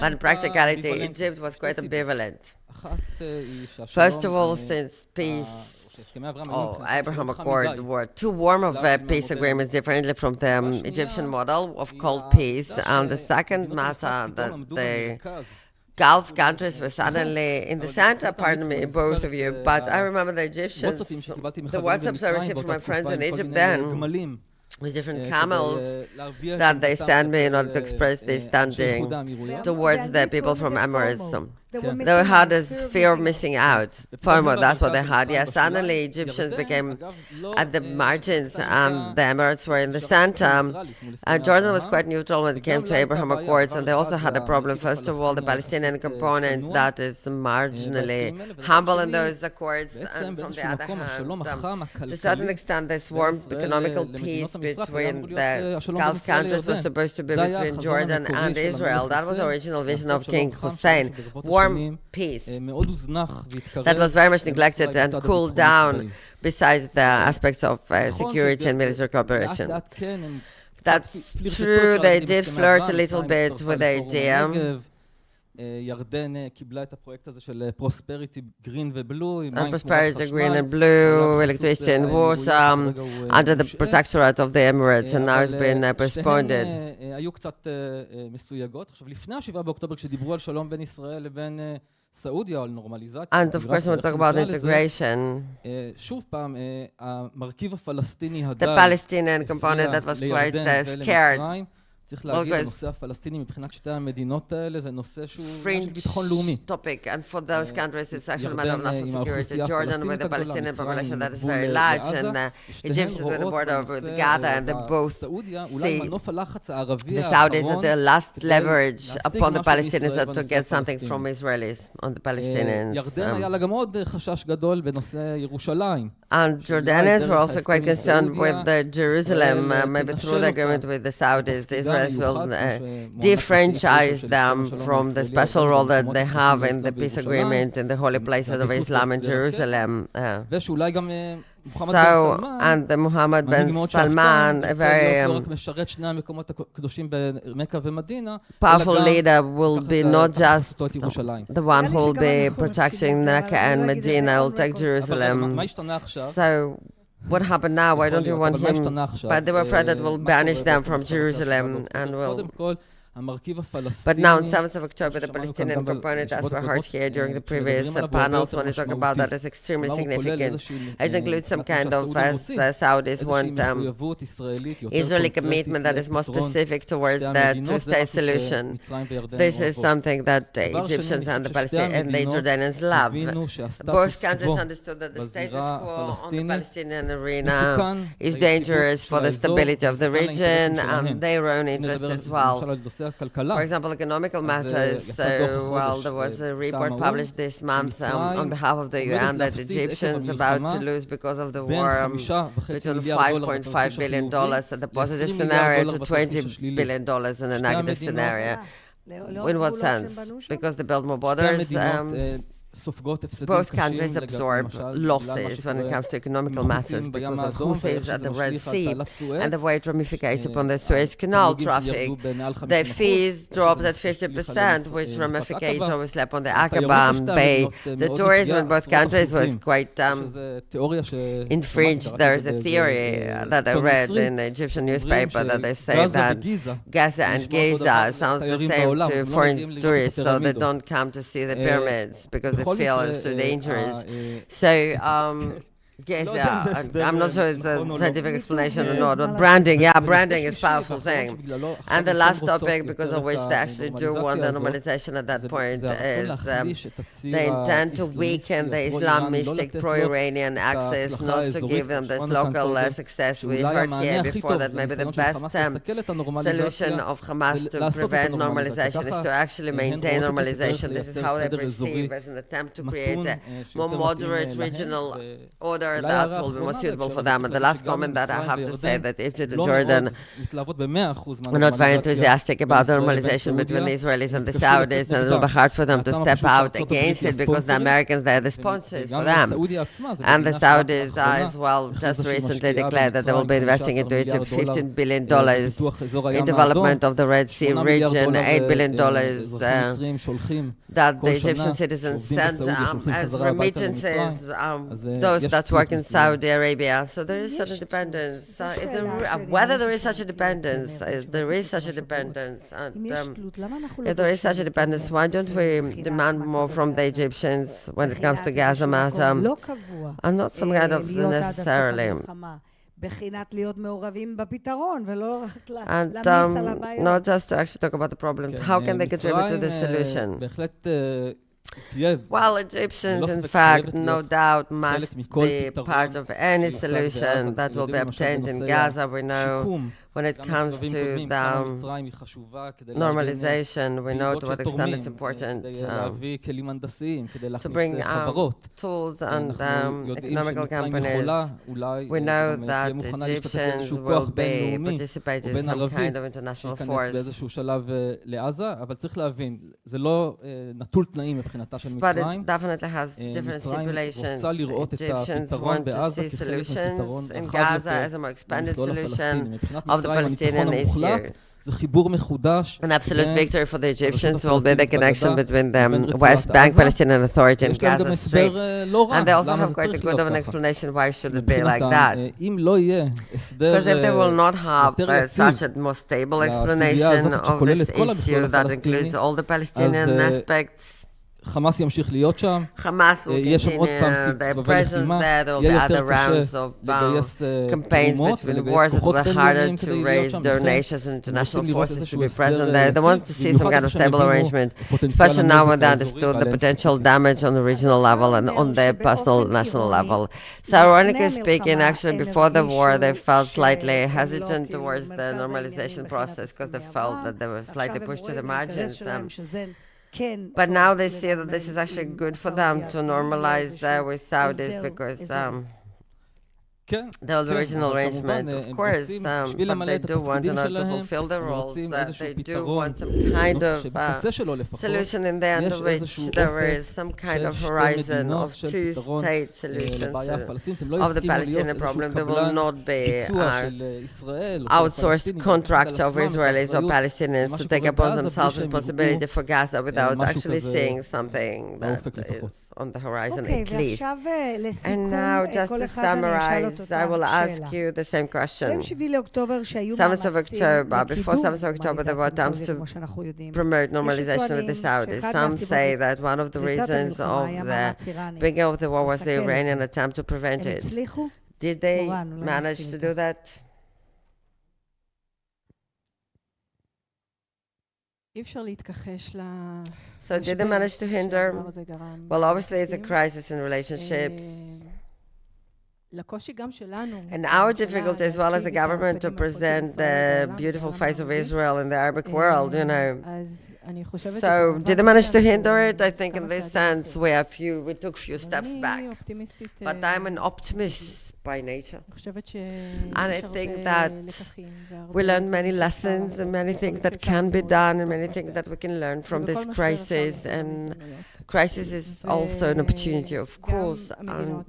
But in practicality, Egypt was quite ambivalent. First of all, since peace Abraham Accord were too warm of peace agreements, differently from the Egyptian model of cold peace. And the second matter, that the Gulf countries were suddenly in the center, pardon me, both of you, but I remember the Egyptians, the WhatsApps I received from my friends in Egypt then, with different camels that they sent me in order to express their standing towards the people from Emirates. They had this fear of missing out. FOMO, that's what they had. Yes, suddenly Egyptians became at the margins and the Emirates were in the center. And Jordan was quite neutral when it came to Abraham Accords, and they also had a problem. First of all, the Palestinian component that is marginally humble in those accords, and from the other hand, to a certain extent, this warm economical peace between the Gulf countries was supposed to be between Jordan and Israel. That was the original vision of King Hussein. Warm peace that was very much neglected and cooled down besides the aspects of security and military cooperation. That's true, they did flirt a little bit with the idea. ירדן קיבלה את הפרויקט הזה של Prosperity Green ובלו. Prosperity Green and Blue, electricity and water, under the protectorate of the Emirates, and now it's been postponed. היו קצת מסויגות. עכשיו, לפני 7 באוקטובר, כשדיברו על שלום בין ישראל לבין סעודיה, על נורמליזציה. And of course, we'll talk about integration. שוב פעם, המרכיב הפלסטיני הדל. The Palestinian component that was quite scared. צריך להגיד, הנושא הפלסטיני מבחינת שתי המדינות האלה, זה נושא שהוא ביטחון לאומי. Topic, and for those countries, it's actually a matter of national security. Jordan with the Palestinian population that is very large, and Egypt with the border with Gaza, and they both see the Saudis as the last leverage upon the Palestinians to get something from Israelis on the Palestinians. ירדן היה לה גם עוד חשש גדול בנושא ירושלים. And Jordanians were also quite concerned with Jerusalem, maybe through the agreement with the Saudis. The Israelis will defranchise them from the special role that they have in the peace agreement in the holy places of Islam in Jerusalem. So, and the Mohammed bin Salman, a very powerful leader, will be not just the one who will be protecting Mecca and Medina, will take Jerusalem. So, what happened now? Why don't you want him? But they were afraid that will banish them from Jerusalem and will. But now on 7th of October, the Palestinian component, as we heard here during the previous panels, when we talk about that, is extremely significant. It includes some kind of, as Saudis want, Israeli commitment that is more specific towards the two-state solution. This is something that the Egyptians and the Palestinians and the Jordanians love. Both countries understood that the status quo on the Palestinian arena is dangerous for the stability of the region and their own interests as well. For example, economical matters. Well, there was a report published this month on behalf of the UN that Egyptians are about to lose because of the war between $5.5 billion at the positive scenario to $20 billion in a negative scenario. In what sense? Because they build more borders. Both countries absorb losses when it comes to economical matters because of Houthis at the Red Sea and the way it ramificates upon the Suez Canal traffic. The fees dropped at 50%, which ramificates obviously upon the Aqaba Bay. The tourism in both countries was quite infringed. There is a theory that I read in the Egyptian newspaper that they say that Gaza and Gaza sounds the same to foreign tourists, so they don't come to see the pyramids because they feel it's too dangerous. So, yes, I'm not sure it's a scientific explanation or not, but branding is a powerful thing. And the last topic, because of which they actually do want the normalization at that point, is they intend to weaken the Islamistic pro-Iranian axis, not to give them this local success. We heard here before that maybe the best solution of Hamas to prevent normalization is to actually maintain normalization. This is how they perceive as an attempt to create a more moderate regional order that will be more suitable for them. And the last comment that I have to say that Egypt and Jordan are not very enthusiastic about the normalization between the Israelis and the Saudis, and it will be hard for them to step out against it because the Americans, they're the sponsors for them. And the Saudis as well just recently declared that they will be investing into Egypt $15 billion in development of the Red Sea region, $8 billion that the Egyptian citizens sent as remittances, those that work in Saudi Arabia. So there is such a dependence. Whether there is such a dependence, if there is such a dependence, why don't we demand more from the Egyptians when it comes to Gaza matter? And not some kind of necessarily. And not just to actually talk about the problem. How can they contribute to the solution? Well, Egyptians, in fact, no doubt must be part of any solution that will be obtained in Gaza. We know when it comes to the normalization, we know to what extent it's important to bring tools and economical companies. We know that Egyptians will be participating in some kind of international force. But it definitely has different stipulations. Egyptians want to see solutions in Gaza as a more expanded solution of the Palestinian issue. An absolute victory for the Egyptians will be the connection between the West Bank Palestinian Authority and Gaza Strip. And they also have quite a good of an explanation why should it be like that. Because if they will not have such a more stable explanation of this issue that includes all the Palestinian aspects, Hamas ימשיך להיות שם. יש שם עוד פעם סבבי לחימה. יהיה יותר קשה לגייס תרומות ולגייס כוחות בינלאומיים כדי להיות שם. רוצים לראות איזשהו הסדר They want to see some kind of stable arrangement, especially now when they understood the potential damage on the regional level and on the personal national level. So ironically speaking, actually before the war, they felt slightly hesitant towards the normalization process because they felt that they were slightly pushed to the margins. But now they see that this is actually good for them to normalize with Saudis because the original arrangement, of course, but they do want in order to fulfill the roles, that they do want some kind of solution in the end of which there is some kind of horizon of two-state solutions of the Palestinian problem. There will not be outsourced contract of Israelis or Palestinians to take upon themselves responsibility for Gaza without actually seeing something that is on the horizon at least. And now, just to summarize, I will ask you the same question. 7th of October, before 7th of October, there were attempts to promote normalization with the Saudis. Some say that one of the reasons of the beginning of the war was the Iranian attempt to prevent it. Did they manage to do that? So did they manage to hinder? Well, obviously it's a crisis in relationships. And our difficulty as well as a government to present the beautiful face of Israel in the Arabic world, you know. So did they manage to hinder it? I think in this sense we took few steps back. But I'm an optimist by nature. And I think that we learned many lessons and many things that can be done and many things that we can learn from this crisis. And crisis is also an opportunity, of course, and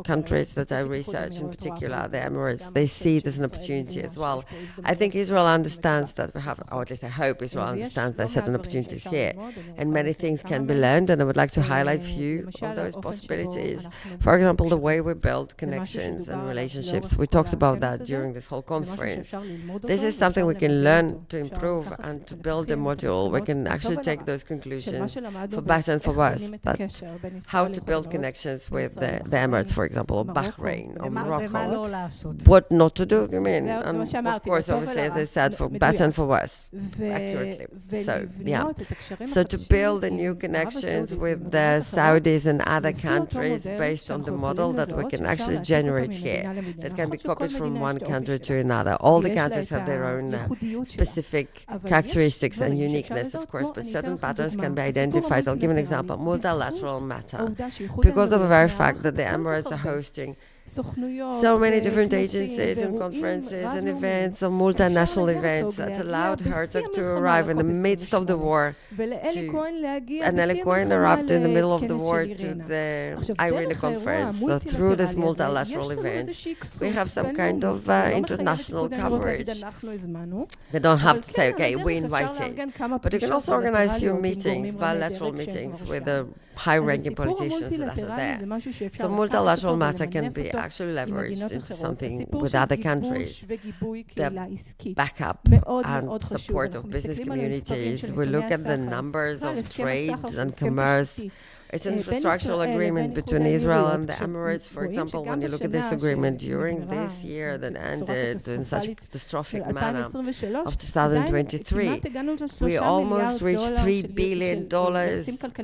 countries that I research, in particular the Emirates, they see it as an opportunity as well. I think Israel understands that we have, or at least I hope Israel understands there are certain opportunities here, and many things can be learned, and I would like to highlight a few of those possibilities. For example, the way we build connections and relationships. We talked about that during this whole conference. This is something we can learn to improve and to build a module. We can actually take those conclusions for better and for worse. But how to build connections with the Emirates, for example, or Bahrain or Morocco. What not to do, you mean? And of course, obviously, as I said, for better and for worse, accurately. So, yeah. So to build new connections with the Saudis and other countries based on the model that we can actually generate here, that can be copied from one country to another. All the countries have their own specific characteristics and uniqueness, of course, but certain patterns can be identified. I'll give an example. Multilateral matter. Because of the very fact that the Emirates are hosting so many different agencies and conferences and events or multinational events that allowed Herzog to arrive in the midst of the war, and Eli Cohen arrived in the middle of the war to the Irene conference. So through this multilateral event, we have some kind of international coverage. They don't have to say, okay, we invited, but you can also organize few meetings, bilateral meetings with the high-ranking politicians that are there. So multilateral matter can be actually leveraged into something with other countries. The backup and support of business communities. We look at the numbers of trade and commerce. It's an infrastructural agreement between Israel and the Emirates. For example, when you look at this agreement during this year that ended in such a catastrophic manner of 2023, we almost reached $3 billion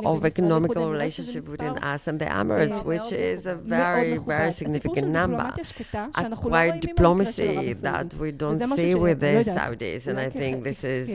of economical relationship between us and the Emirates, which is a very, very significant number. A quiet diplomacy that we don't see with the Saudis, and I think this is...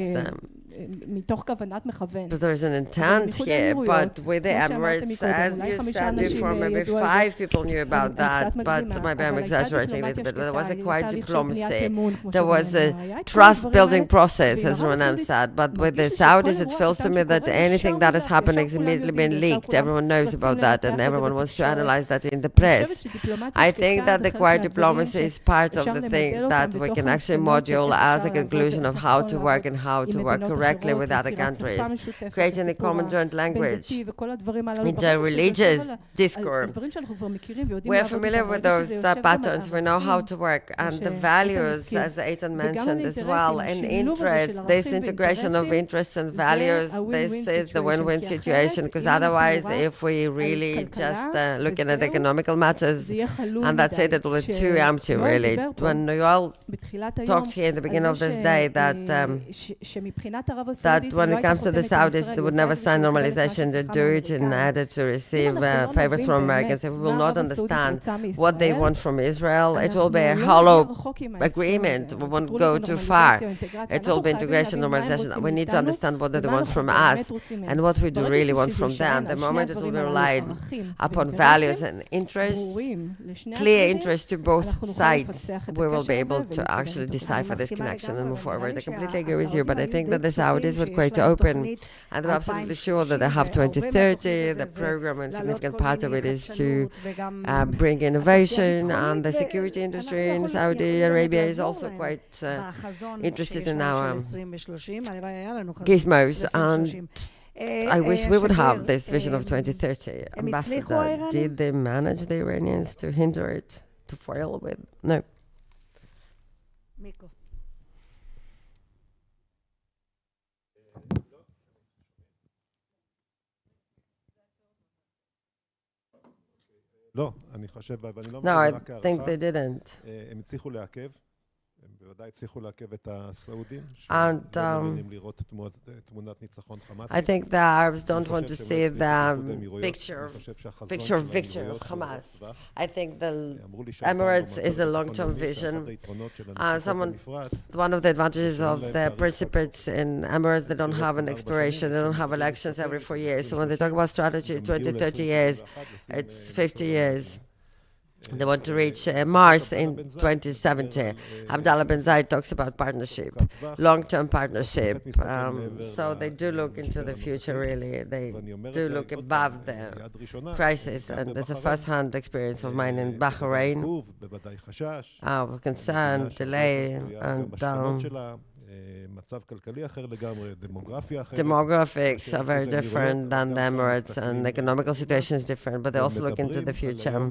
there's an intent here, but with the Emirates, as you said before, maybe 5 people knew about that, but maybe I'm exaggerating a little bit, but there was a quiet diplomacy. There was a trust-building process, as Ronan said, but with the Saudis, it feels to me that anything that is happening has immediately been leaked. Everyone knows about that, and everyone wants to analyze that in the press. I think that the quiet diplomacy is part of the thing that we can actually module as a conclusion of how to work and how to work correctly with other countries, creating a common joint language, interreligious discourse. We are familiar with those patterns. We know how to work, and the values, as Eitan mentioned as well, and interest, this integration of interests and values, this is the win-win situation, because otherwise, if we really just looking at economical matters, and that's it, it will be too empty, really. When you all talked here in the beginning of this day that when it comes to the Saudis, they would never sign normalization. They do it in order to receive favors from Americans. If we will not understand what they want from Israel, it will be a hollow agreement. We won't go too far. It will be integration, normalization. We need to understand what they want from us and what we do really want from them. The moment it will be relied upon values and interests, clear interest to both sides, we will be able to actually decipher this connection and move forward. I completely agree with you, but I think that the Saudis would quite open, and I'm absolutely sure that they have 2030. The program, and a significant part of it is to bring innovation, and the security industry in Saudi Arabia is also quite interested in our gizmos, and I wish we would have this vision of 2030. Ambassador, did they manage the Iranians to hinder it, to foil with? No. לא, אני חושב, ואני לא No, I think they didn't. הם הצליחו לעכב And I think the Arabs don't want to see the picture of victory of Hamas. I think the Emirates is a long-term vision. One of the advantages of the principles in Emirates, they don't have an expiration, they don't have elections every 4 years. So when they talk about strategy, 20, 30 years, it's 50 years. They want to reach Mars in 2070. Abdallah bin Zayed talks about partnership, long-term partnership. So they do look into the future, really. They do look above the crisis. And there's a first-hand experience of mine in Bahrain. Concern, delay, and demographics are very different than the Emirates, and the economical situation is different, but they also look into the future.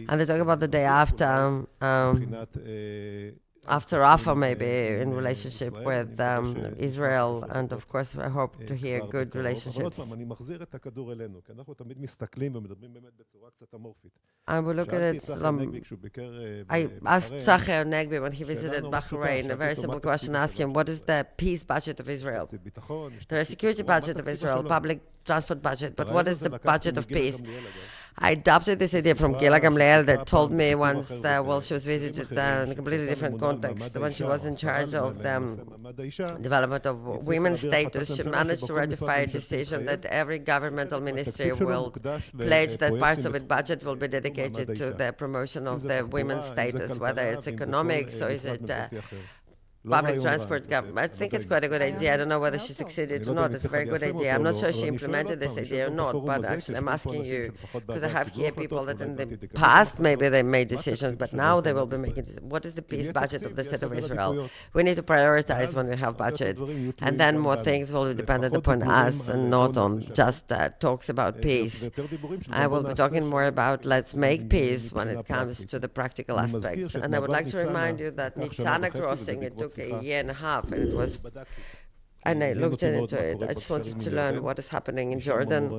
And they talk about the day after Rafah, maybe, in relationship with Israel, and of course I hope to hear good relationships. And we look at it, I asked Tzachi Negbi when he visited Bahrain a very simple question, ask him, what is the peace budget of Israel? There is a security budget of Israel, public transport budget, but what is the budget of peace? I adopted this idea from Gila Gamliel that told me once that while she was visited in a completely different context, when she was in charge of the development of women's status, she managed to ratify a decision that every governmental ministry will pledge that parts of its budget will be dedicated to the promotion of the women's status, whether it's economics or is it public transport government. I think it's quite a good idea. I don't know whether she succeeded or not. It's a very good idea. I'm not sure she implemented this idea or not, but actually I'm asking you, because I have here people that in the past maybe they made decisions, but now they will be making decisions. What is the peace budget of the state of Israel? We need to prioritize when we have budget, and then more things will be dependent upon us and not on just talks about peace. I will be talking more about let's make peace when it comes to the practical aspects. And I would like to remind you that Nitzana crossing, it took a year and a half, and it was, and I looked into it. I just wanted to learn what is happening in Jordan.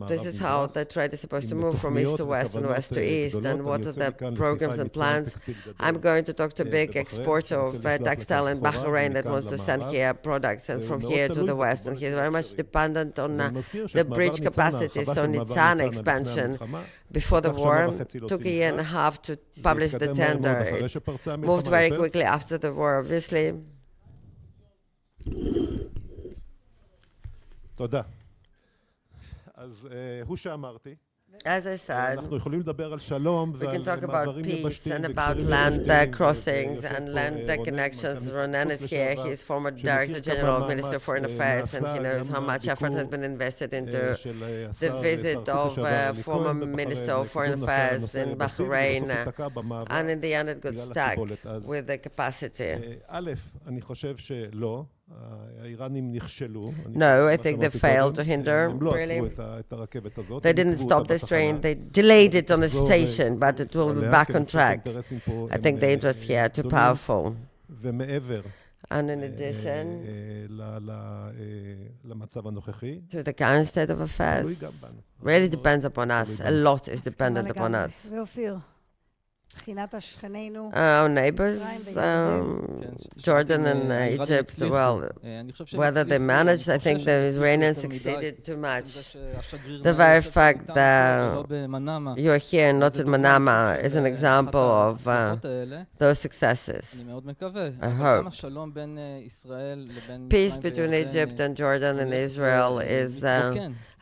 This is how the trade is supposed to move from east to west and west to east, and what are the programs and plans. I'm going to talk to a big exporter of textile in Bahrain that wants to send here products, and from here to the west, and he's very much dependent on the bridge capacity. So Nitzana expansion before the war took a year and a half to publish the tender. It moved very quickly after the war, obviously. תודה. אז הוא שאמרתי. As I said, אנחנו יכולים לדבר על שלום we can talk about peace and about land crossings and land connections. Ronan is here. He is former Director General of Ministry of Foreign Affairs, and he knows how much effort has been invested into the visit of former Minister of Foreign Affairs in Bahrain, and in the end it got stuck with the capacity. אני חושב שלא. No, I think they failed to hinder, really. They didn't stop this train. They delayed it on the station, but it will be back on track. I think the interests here are too powerful. And in addition to the current state of affairs, really depends upon us. A lot is dependent upon us. Our neighbors, Jordan and Egypt, well, whether they managed, I think the Iranians succeeded too much. The very fact that you're here and not in Manama is an example of those successes. I hope. Peace between Egypt and Jordan and Israel is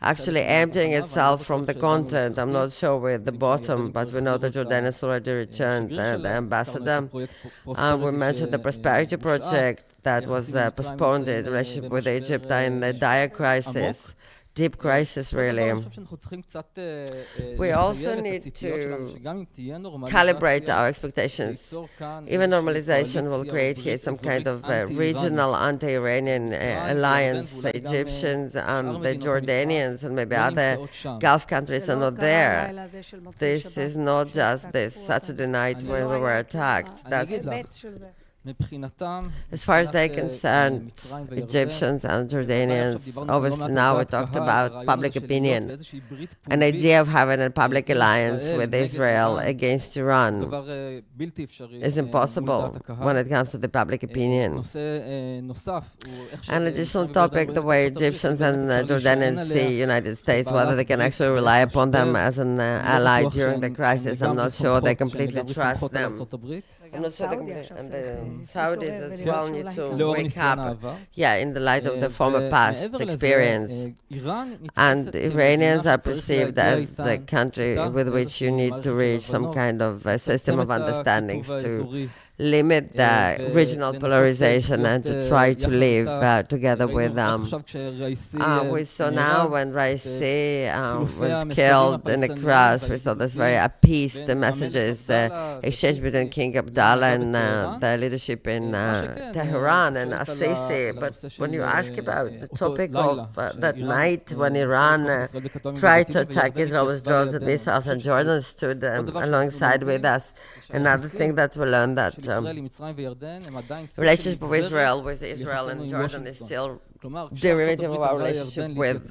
actually emptying itself from the content. I'm not sure we're at the bottom, but we know that Jordanians already returned the ambassador. We mentioned the Prosperity Project that was postponed in relationship with Egypt in the dire crisis. Deep crisis, really. We also need to calibrate our expectations. Even normalization will create here some kind of regional anti-Iranian alliance. The Egyptians and the Jordanians and maybe other Gulf countries are not there. This is not just this Saturday night when we were attacked. As far as they're concerned, Egyptians and Jordanians, obviously now we talked about public opinion. An idea of having a public alliance with Israel against Iran is impossible when it comes to the public opinion. An additional topic, the way Egyptians and Jordanians see United States, whether they can actually rely upon them as an ally during the crisis. I'm not sure they completely trust them. I'm not sure and the Saudis as well need to wake up. Yeah, in the light of the former past experience. And Iranians are perceived as the country with which you need to reach some kind of system of understandings to limit the regional polarization and to try to live together with them. We saw now when Raisi was killed in a crash, we saw this very appeased messages exchanged between King Abdullah and the leadership in Tehran and Assisi. But when you ask about the topic of that night when Iran tried to attack Israel with drones and missiles, and Jordan stood alongside with us, another thing that we learned that relationship with Israel and Jordan is still derivative of our relationship with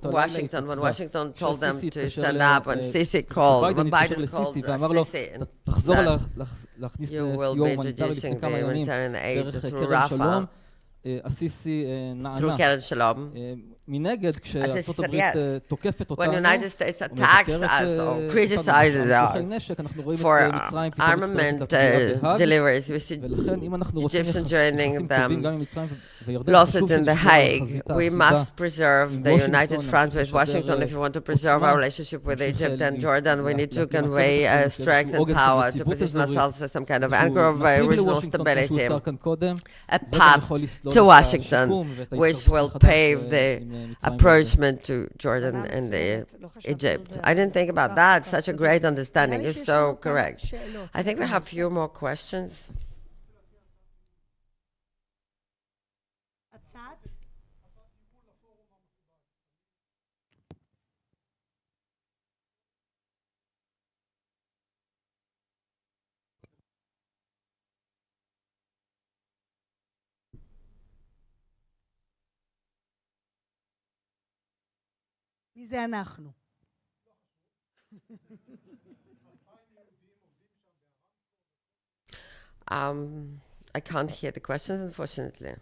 Washington. When Washington told them to stand up, when Sisi called, when Biden called Sisi and said, you will be introducing the humanitarian aid through Rafah, through Keren Shalom. Assisi said yes. When the United States attacks us or criticizes us for armament deliveries, we see Egyptians joining them lawsuit in The Hague. We must preserve the united front with Washington if we want to preserve our relationship with Egypt and Jordan. We need to convey strength and power to position ourselves as some kind of anchor of regional stability, a path to Washington, which will pave the approachment to Jordan and Egypt. I didn't think about that. Such a great understanding. You're so correct. I think we have a few more questions. מי זה אנחנו? I can't hear the questions, unfortunately.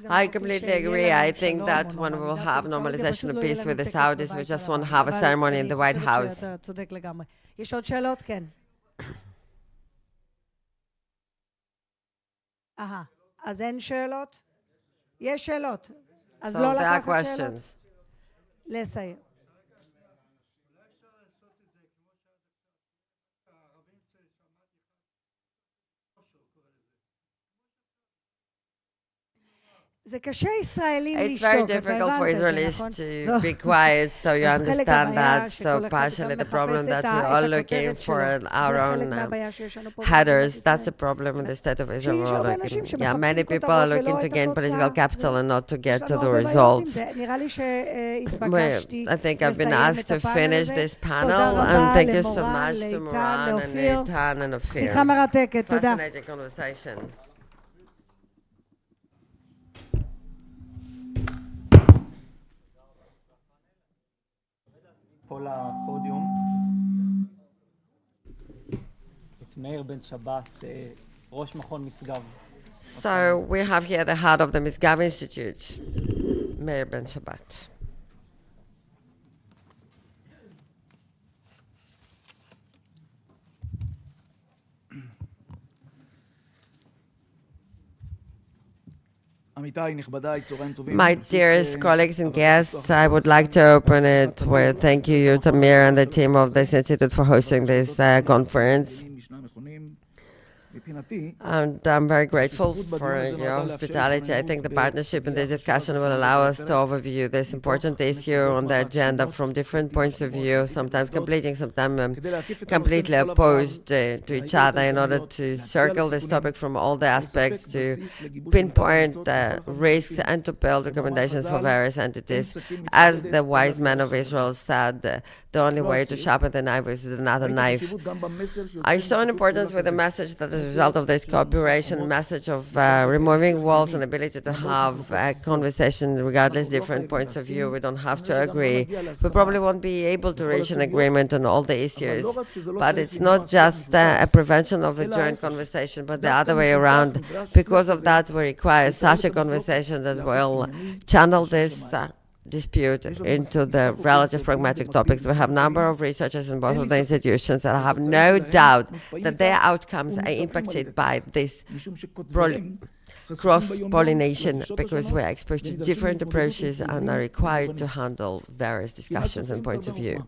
I completely agree. I think that when we will have normalization of peace with the Saudis, we just won't have a ceremony in the White House. יש עוד שאלות? כן. אז אין שאלות? יש שאלות. אז לא לקחת שאלות? לסיים. It's very difficult for Israelis to be quiet, so you understand that. So partially the problem that we're all looking for our own headers, that's the problem in the state of Israel. Many people are looking to gain political capital and not to get to the results. I think I've been asked to finish this panel, and thank you so much to Moran and Eitan and Ophir. Fascinating conversation. פה לפודיום את מאיר בן שבת, ראש מכון משגב. So we have here the head of the Misgav Institute, Meir Ben Shabbat. My dearest colleagues and guests, I would like to open it with thank you, Tamir, and the team of this institute for hosting this conference. And I'm very grateful for your hospitality. I think the partnership in this discussion will allow us to overview this important issue on the agenda from different points of view, sometimes sometimes completely opposed to each other, in order to circle this topic from all the aspects, to pinpoint risks and to build recommendations for various entities. As the wise men of Israel said, the only way to sharpen the knife is with another knife. I saw an importance with the message that as a result of this cooperation, message of removing walls and ability to have a conversation regardless different points of view. We don't have to agree. We probably won't be able to reach an agreement on all the issues, but it's not just a prevention of a joint conversation, but the other way around. Because of that, we require such a conversation that will channel this dispute into the relative pragmatic topics. We have a number of researchers in both of the institutions that have no doubt that their outcomes are impacted by this cross-pollination, because we are exposed to different approaches and are required to handle various discussions and points of view.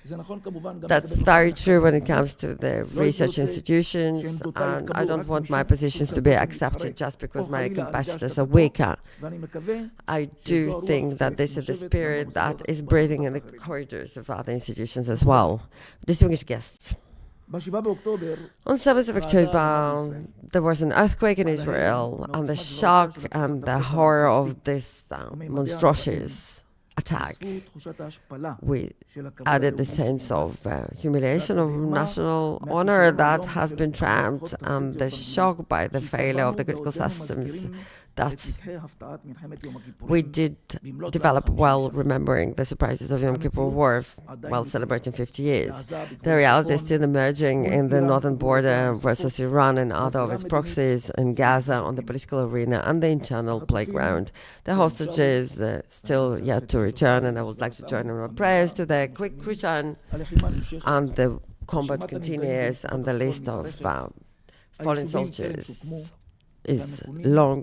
That's very true when it comes to the research institutions, and I don't want my positions to be accepted just because my competitors are weaker. I do think that this is the spirit that is breathing in the corridors of other institutions as well. Distinguished guests. On 7th of October, there was an earthquake in Israel, and the shock and the horror of this monstrous attack, we added the sense of humiliation of national honor that has been trampled, and the shock by the failure of the critical systems that we did develop while remembering the surprises of Yom Kippur War, while celebrating 50 years. The reality is still emerging in the northern border versus Iran and other of its proxies, in Gaza, on the political arena and the internal playground. The hostages still yet to return, and I would like to join in my prayers to their quick return, and the combat continues, and the list of fallen soldiers is long.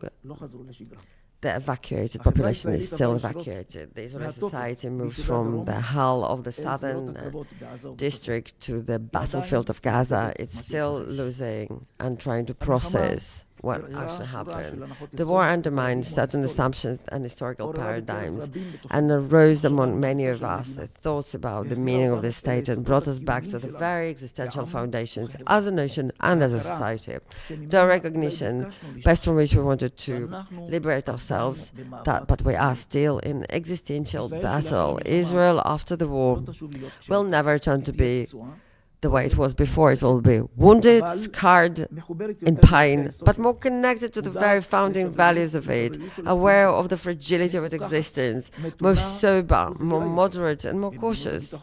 The evacuated population is still evacuated. The Israeli society moves from the hell of the southern district to the battlefield of Gaza. It's still losing and trying to process what actually happened. The war undermined certain assumptions and historical paradigms, and arose among many of us thoughts about the meaning of the state, and brought us back to the very existential foundations as a nation and as a society. The recognition, based on which we wanted to liberate ourselves, but we are still in existential battle. Israel, after the war, will never return to be the way it was before. It will be wounded, scarred, in pain, but more connected to the very founding values of it, aware of the fragility of its existence, more sober, more moderate, and more cautious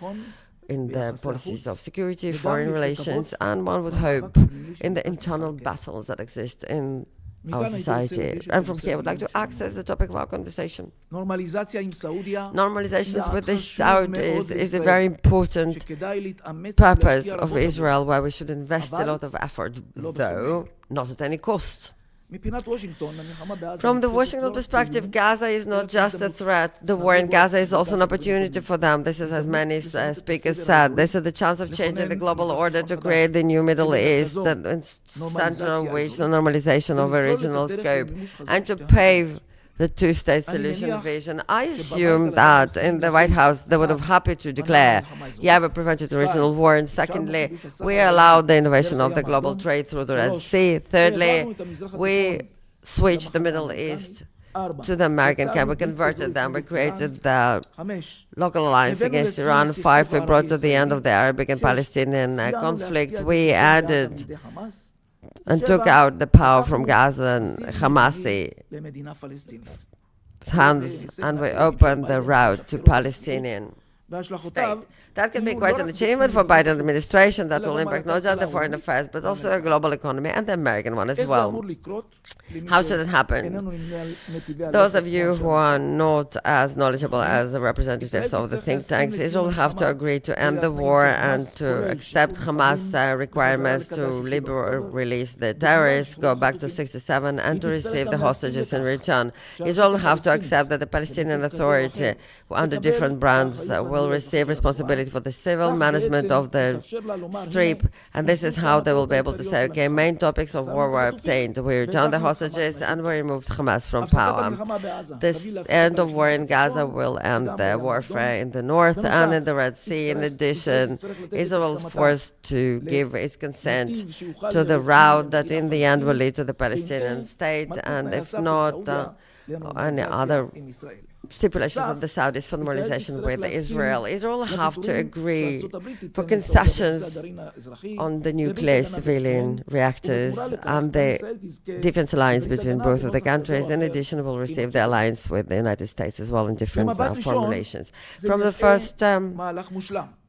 in the policies of security, foreign relations, and one would hope in the internal battles that exist in our society. And from here, I would like to access the topic of our conversation. Normalizations with the Saudis is a very important purpose of Israel, where we should invest a lot of effort, though not at any cost. From the Washington perspective, Gaza is not just a threat. The war in Gaza is also an opportunity for them. This is, as many speakers said, this is the chance of changing the global order to create the new Middle East, the center of which the normalization of a regional scope, and to pave the two-state solution vision. I assume that in the White House they would have happy to declare, yeah, we prevented the regional war, and secondly, we allowed the innovation of the global trade through the Red Sea. Thirdly, we switched the Middle East to the American camp. We converted them. We created the local alliance against Iran. 5, we brought to the end of the Arabic and Palestinian conflict. We added and took out the power from Gaza and Hamasi hands, and we opened the route to Palestinian state. That can be quite an achievement for Biden administration that will impact not just the foreign affairs, but also the global economy and the American one as well. How should it happen? Those of you who are not as knowledgeable as the representatives of the think tanks, Israel will have to agree to end the war and to accept Hamas requirements to release the terrorists, go back to 67, and to receive the hostages in return. Israel will have to accept that the Palestinian Authority, under different brands, will will receive responsibility for the civil management of the Strip, and this is how they will be able to say, okay, main topics of war were obtained. We returned the hostages and we removed Hamas from power. This end of war in Gaza will end the warfare in the north and in the Red Sea. In addition, Israel will forced to give its consent to the route that in the end will lead to the Palestinian state, and if not, any other stipulations of the Saudis for normalization with Israel. Israel have to agree for concessions on the nuclear civilian reactors and the defense alliance between both of the countries. In addition, will receive the alliance with the United States as well in different formulations. From the first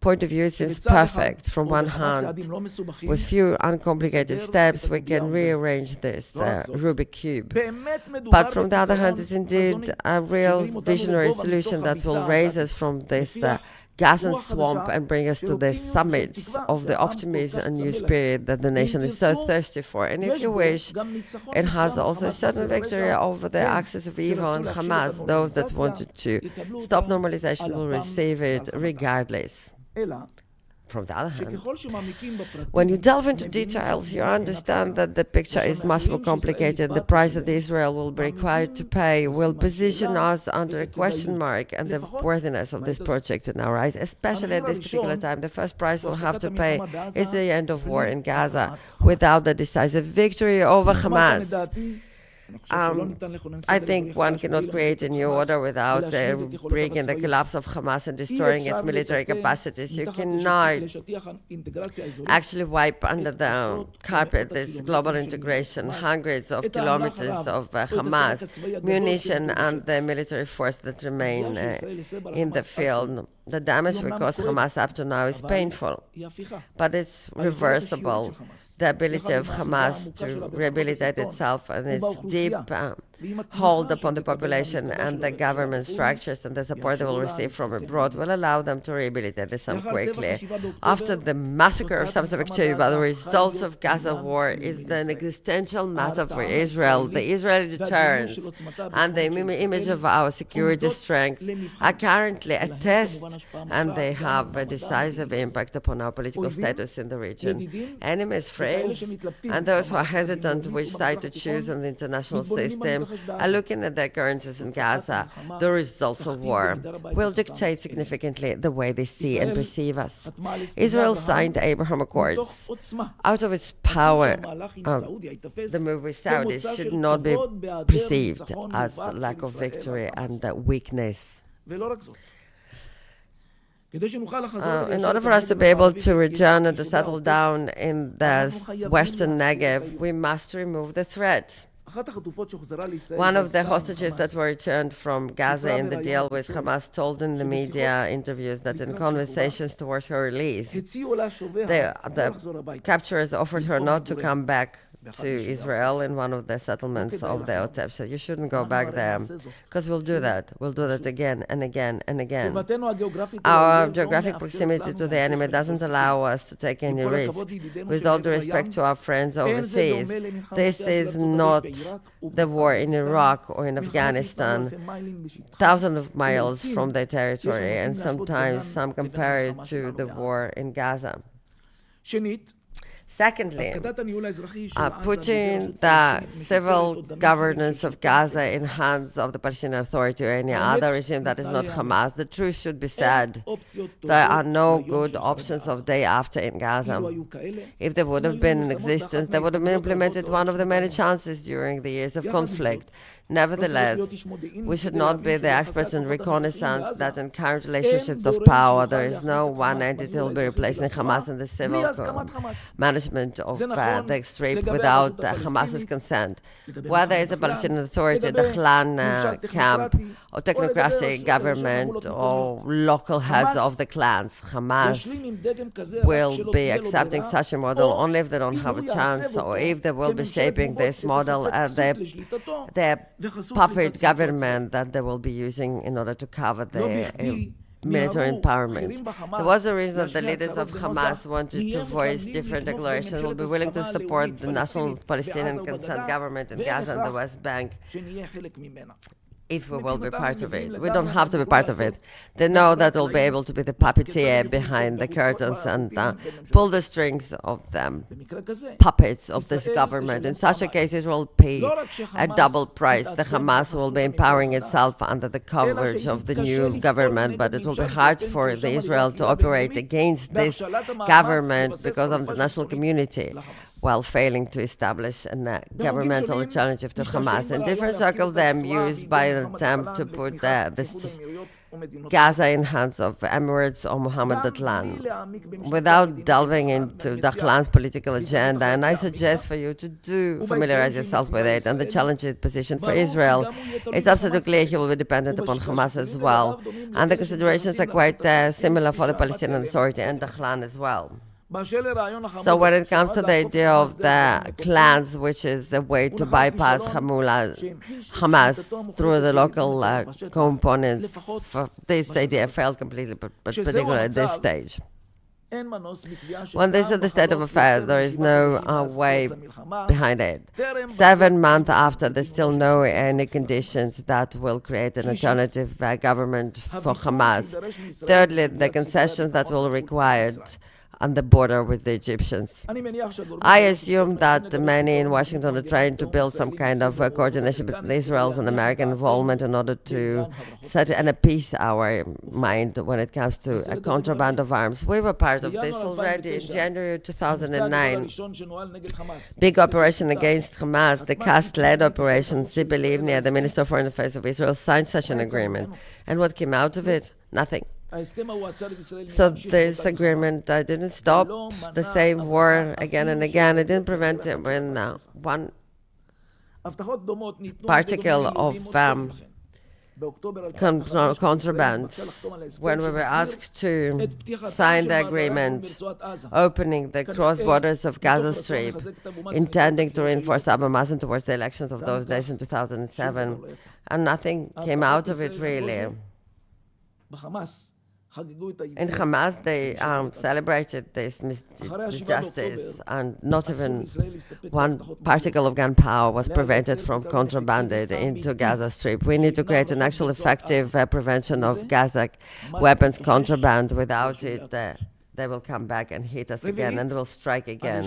point of view, it seems perfect. From one hand, with few uncomplicated steps, we can rearrange this Rubik cube. But from the other hand, it's indeed a real visionary solution that will raise us from this Gazan swamp and bring us to the summits of the optimism and new spirit that the nation is so thirsty for. And if you wish, it has also a certain victory over the axis of evil and Hamas. Those that wanted to stop normalization will receive it regardless. From the other hand, when you delve into details, you understand that the picture is much more complicated. The price that Israel will be required to pay will position us under a question mark and the worthiness of this project in our eyes, especially at this particular time. The first price we'll have to pay is the end of war in Gaza without the decisive victory over Hamas. I think one cannot create a new order without bringing the collapse of Hamas and destroying its military capacities. You cannot actually wipe under the carpet this global integration, hundreds of kilometers of Hamas munition and the military force that remain in the field. The damage we caused Hamas up to now is painful, but it's reversible. The ability of Hamas to rehabilitate itself and its deep hold upon the population and the government structures and the support they will receive from abroad will allow them to rehabilitate themselves quickly. After the massacre of 7th of October, the results of Gaza war is an existential matter for Israel. The Israeli deterrence and the image of our security strength are currently a test, and they have a decisive impact upon our political status in the region. Enemies, friends, and those who are hesitant which side to choose in the international system are looking at the occurrences in Gaza. The results of war will dictate significantly the way they see and perceive us. Israel signed the Abraham Accords. Out of its power, the move with Saudis should not be perceived as a lack of victory and weakness. In order for us to be able to return and to settle down in the Western Negev, we must remove the threat. One of the hostages that were returned from Gaza in the deal with Hamas told in the media interviews that in conversations towards her release, the capturers offered her not to come back to Israel in one of the settlements of the Otef. So you shouldn't go back there, because we'll do that. We'll do that again and again and again. Our geographic proximity to the enemy doesn't allow us to take any risk. With all due respect to our friends overseas, this is not the war in Iraq or in Afghanistan, thousands of miles from their territory, and sometimes some compare it to the war in Gaza. Secondly, putting the civil governance of Gaza in hands of the Palestinian Authority or any other regime that is not Hamas. The truth should be said. There are no good options of day after in Gaza. If they would have been in existence, they would have implemented one of the many chances during the years of conflict. Nevertheless, we should not be the experts in reconnaissance that in current relationships of power, there is no one entity will be replacing Hamas in the civil management of the Strip without Hamas's consent. Whether it's a Palestinian Authority, the Klan camp, or technocratic government, or local heads of the clans, Hamas will be accepting such a model only if they don't have a chance, or if they will be shaping this model as the puppet government that they will be using in order to cover the military empowerment. There was a reason that the leaders of Hamas wanted to voice different declarations, will be willing to support the national Palestinian consent government in Gaza and the West Bank, if we will be part of it. We don't have to be part of it. They know that we'll be able to be the puppeteer behind the curtains and pull the strings of them, puppets of this government. In such a case, Israel will pay a double price. The Hamas will be empowering itself under the coverage of the new government, but it will be hard for the Israel to operate against this government because of the national community, while failing to establish a governmental alternative to Hamas. In different circles, they are used by an attempt to put this Gaza in hands of Emirates or Mohammed Dahlan, without delving into Dahlan's political agenda. And I suggest for you to familiarize yourself with it and the challenging position for Israel. It's absolutely clear he will be dependent upon Hamas as well. And the considerations are quite similar for the Palestinian Authority and Dahlan as well. So when it comes to the idea of the clans, which is a way to bypass Hamas through the local components, this idea failed completely, but particularly at this stage. When this is the state of affairs, there is no way behind it. 7 months after, there's still no any conditions that will create an alternative government for Hamas. Thirdly, the concessions that will be required on the border with the Egyptians. I assume that many in Washington are trying to build some kind of coordination between Israel's and American involvement in order to set and appease our mind when it comes to a contraband of arms. We were part of this already in January 2009. Big operation against Hamas, the cast-led operation. Tzipi Livni, the Minister of Foreign Affairs of Israel, signed such an agreement. And what came out of it? Nothing. So this agreement didn't stop the same war again and again. It didn't prevent it when one particle of contraband, when we were asked to sign the agreement opening the cross borders of Gaza Strip, intending to reinforce Abu Mazen towards the elections of those days in 2007, and nothing came out of it really. In Hamas, they celebrated this justice, and not even one particle of gunpowder was prevented from contrabanded into Gaza Strip. We need to create an actual effective prevention of Gaza weapons contraband. Without it, they will come back and hit us again and will strike again.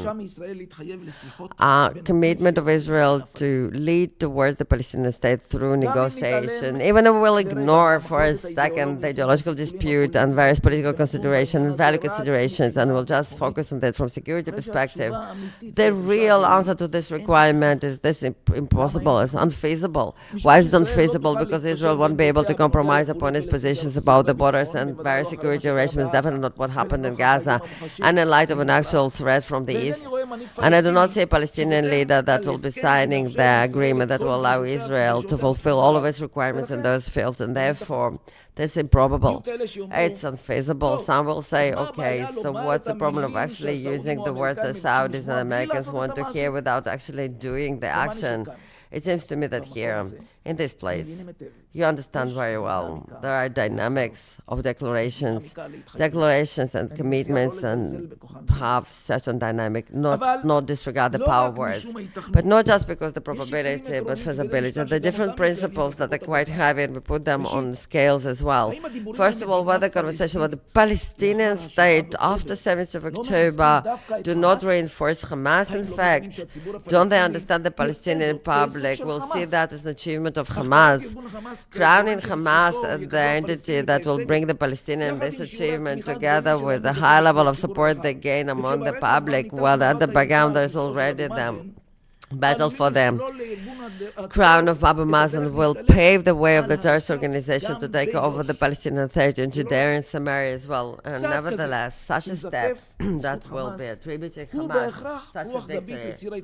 Commitment of Israel to lead towards the Palestinian state through negotiation, even if we'll ignore for a second the ideological dispute and various political considerations and value considerations, and we'll just focus on that from security perspective. The real answer to this requirement is this: impossible, it's unfeasible. Why is it unfeasible? Because Israel won't be able to compromise upon its positions about the borders and various security arrangements, definitely not what happened in Gaza, and in light of an actual threat from the east. And I do not see a Palestinian leader that will be signing the agreement that will allow Israel to fulfill all of its requirements in those fields, and therefore this is improbable. It's unfeasible. Some will say, okay, so what's the problem of actually using the words that Saudis and Americans want to hear without actually doing the action? It seems to me that here, in this place, you understand very well. There are dynamics of declarations and commitments, and have certain dynamic, not disregard the power words. But not just because the probability, but feasibility. The different principles that are quite heavy, and we put them on scales as well. First of all, whether conversation about the Palestinian state after 7th of October do not reinforce Hamas. In fact, don't they understand the Palestinian public will see that as an achievement of Hamas, crowning Hamas as the entity that will bring the Palestinians this achievement, together with the high level of support they gain among the public, while at the background there is already the battle for them. Crown of Abu Mazen will pave the way of the terrorist organization to take over the Palestinian Authority in Judea and Samaria as well. And nevertheless, such a step that will be attributed to Hamas, such a victory,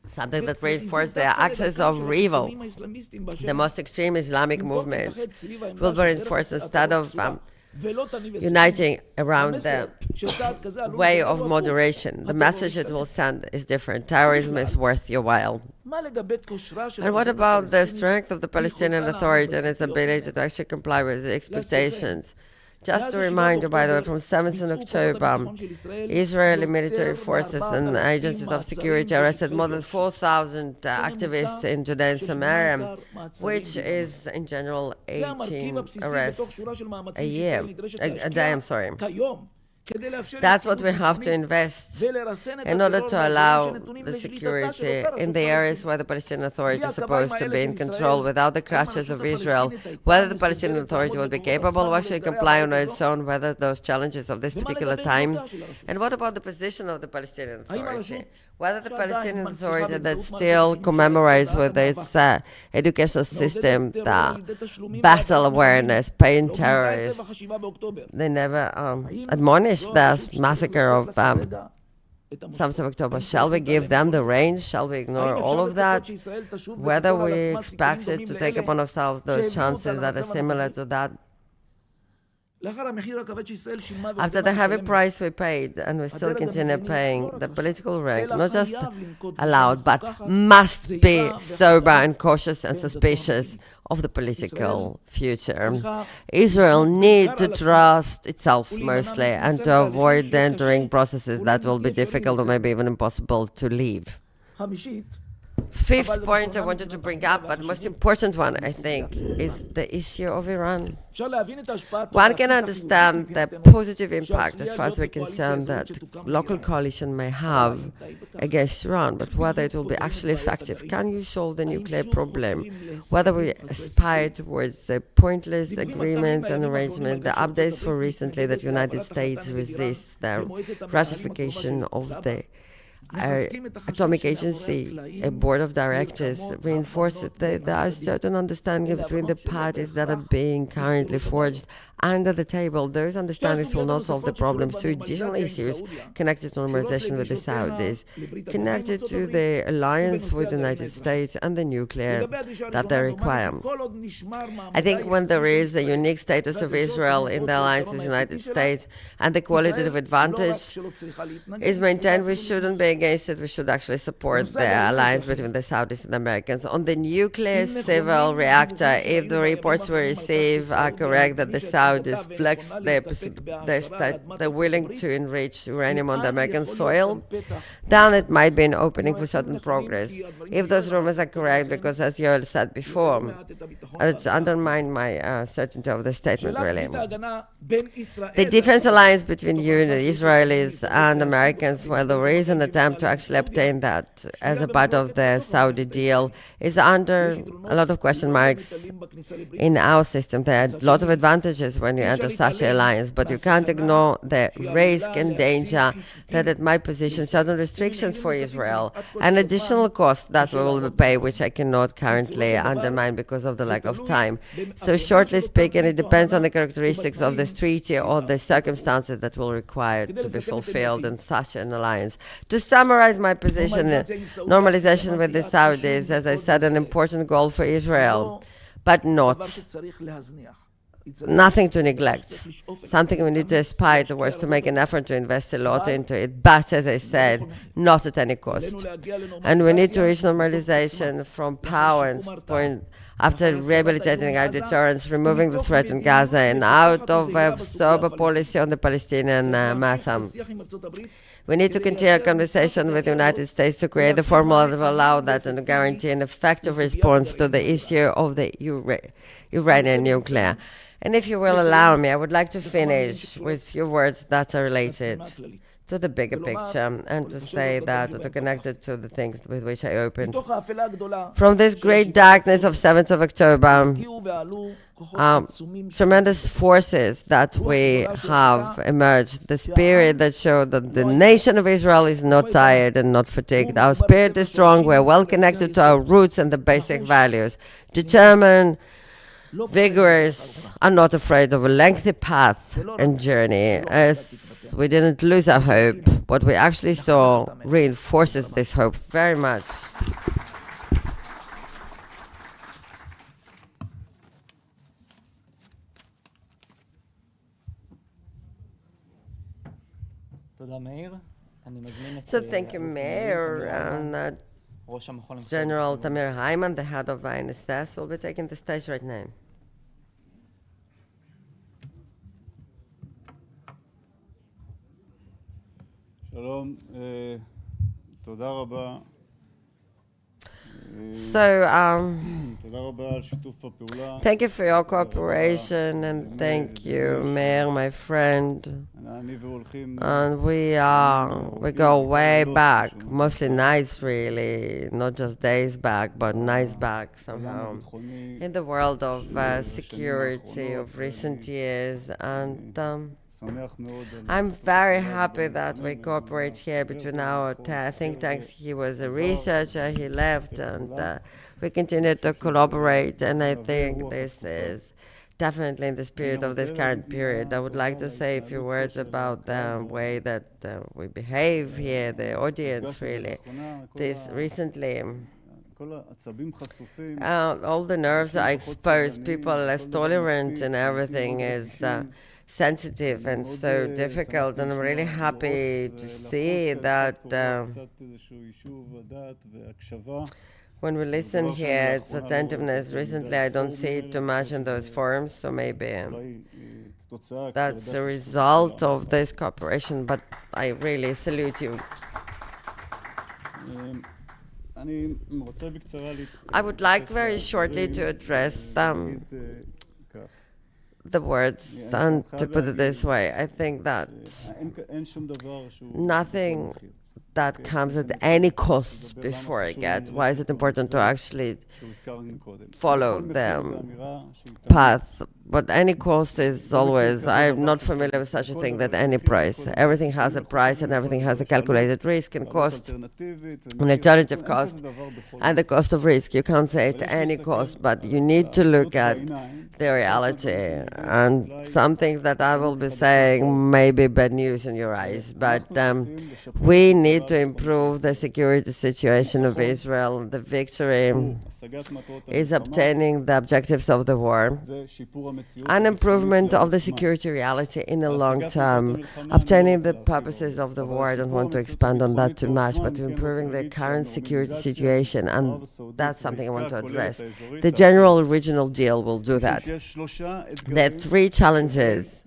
something that reinforces the axis of evil, the most extreme Islamic movements, will be reinforced instead of uniting around the way of moderation. The message it will send is different. Terrorism is worth your while. And what about the strength of the Palestinian Authority and its ability to actually comply with the expectations? Just to remind you, by the way, from 7th of October, Israeli military forces and agencies of security arrested more than 4,000 activists in Judea and Samaria, which is, in general, 18 arrests a day, I'm sorry. That's what we have to invest in order to allow the security in the areas where the Palestinian Authority is supposed to be in control without the crashes of Israel, whether the Palestinian Authority will be capable of actually complying on its own, whether those challenges of this particular time, and what about the position of the Palestinian Authority? Whether the Palestinian Authority that still commemorates with its educational system the battle awareness, pain terrorists, they never admonish the massacre of 7th of October. Shall we give them the reins? Shall we ignore all of that? Whether we expect it to take upon ourselves those chances that are similar to that. After the heavy price we paid, and we still continue paying, the political rank not just allowed, but must be sober and cautious and suspicious of the political future. Israel needs to trust itself mostly and to avoid entering processes that will be difficult or maybe even impossible to leave. Fifth point I wanted to bring up, but most important one, I think, is the issue of Iran. One can understand the positive impact, as far as we're concerned, that the local coalition may have against Iran, but whether it will be actually effective. Can you solve the nuclear problem? Whether we aspire towards pointless agreements and arrangements, the updates for recently that the United States resists the ratification of the Atomic Agency, a board of directors, reinforced that there are certain understandings between the parties that are being currently forged under the table. Those understandings will not solve the problems. Two additional issues connected to normalization with the Saudis, connected to the alliance with the United States and the nuclear that they require. I think when there is a unique status of Israel in the alliance with the United States and the qualitative advantage is maintained, we shouldn't be against it. We should actually support the alliance between the Saudis and the Americans. On the nuclear civil reactor, if the reports we receive are correct that the Saudis flex they're willing to enrich uranium on the American soil, then it might be an opening for certain progress. If those rumors are correct, because as Yoel said before, it's undermined my certainty of the statement, really. The defense alliance between the Israelis and Americans, well, there is an attempt to actually obtain that as a part of the Saudi deal, is under a lot of question marks in our system. There are a lot of advantages when you enter such an alliance, but you can't ignore the risk and danger that it might position certain restrictions for Israel, an additional cost that we will pay, which I cannot currently undermine because of the lack of time. So shortly speaking, it depends on the characteristics of this treaty or the circumstances that will require to be fulfilled in such an alliance. To summarize my position, normalization with the Saudis, as I said, an important goal for Israel, but nothing to neglect, something we need to aspire towards, to make an effort to invest a lot into it, but as I said, not at any cost. And we need to reach normalization from power and point after rehabilitating our deterrence, removing the threat in Gaza, and out of a sober policy on the Palestinian matter. We need to continue a conversation with the United States to create the formula that will allow that and to guarantee an effective response to the issue of the Iranian nuclear. And if you will allow me, I would like to finish with a few words that are related to the bigger picture, and to say that, or to connect it to the things with which I opened. From this great darkness of 7th of October, tremendous forces that we have emerged, the spirit that showed that the nation of Israel is not tired and not fatigued. Our spirit is strong, we're well connected to our roots and the basic values, determined, vigorous, are not afraid of a lengthy path and journey. As we didn't lose our hope, what we actually saw reinforces this hope very much. So thank you, Mayor. And General Tamir Hyman, the head of INSS, will be taking the stage right now. שלום, תודה רבה. So, thank you for your cooperation, and thank you, Meir, my friend. And we go way back, mostly nights, really, not just days back, but nights back somehow, in the world of security of recent years. And I'm very happy that we cooperate here between our think tanks. He was a researcher, he left, and we continue to collaborate. And I think this is definitely in the spirit of this current period. I would like to say a few words about the way that we behave here, the audience really. This recently, all the nerves are exposed, people are less tolerant, and everything is sensitive and so difficult, and I'm really happy to see that when we listen here, it's attentiveness. Recently, I don't see it too much in those forums, so maybe that's a result of this cooperation, but I really salute you. I would like very shortly to address the words, and to put it this way, I think that nothing that comes at any cost before I get. Why is it important to actually follow the path? But any cost is always, I'm not familiar with such a thing that any price. Everything has a price and everything has a calculated risk and cost, an alternative cost, and the cost of risk. You can't say at any cost, but you need to look at the reality. And some things that I will be saying may be bad news in your eyes, but we need to improve the security situation of Israel. The victory is obtaining the objectives of the war, an improvement of the security reality in the long term, obtaining the purposes of the war. I don't want to expand on that too much, but improving the current security situation, and that's something I want to address. The general regional deal will do that. There are three challenges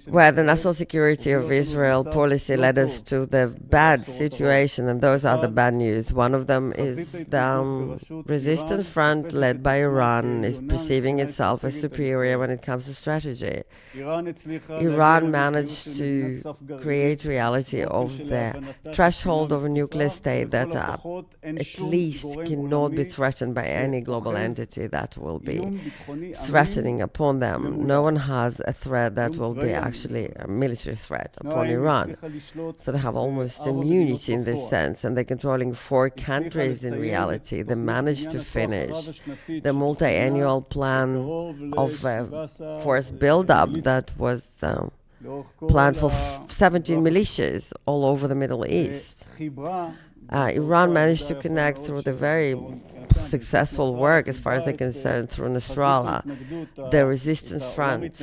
where the national security of Israel policy led us to the bad situation, and those are the bad news. One of them is the resistance front led by Iran is perceiving itself as superior when it comes to strategy. Iran managed to create reality of the threshold of a nuclear state that at least cannot be threatened by any global entity that will be threatening upon them. No one has a threat that will be actually a military threat upon Iran. So they have almost immunity in this sense, and they're controlling 4 countries in reality. They managed to finish the multi-annual plan of force build-up that was planned for 17 militias all over the Middle East. Iran managed to connect through the very successful work, as far as they're concerned, through Nasrallah, the resistance front,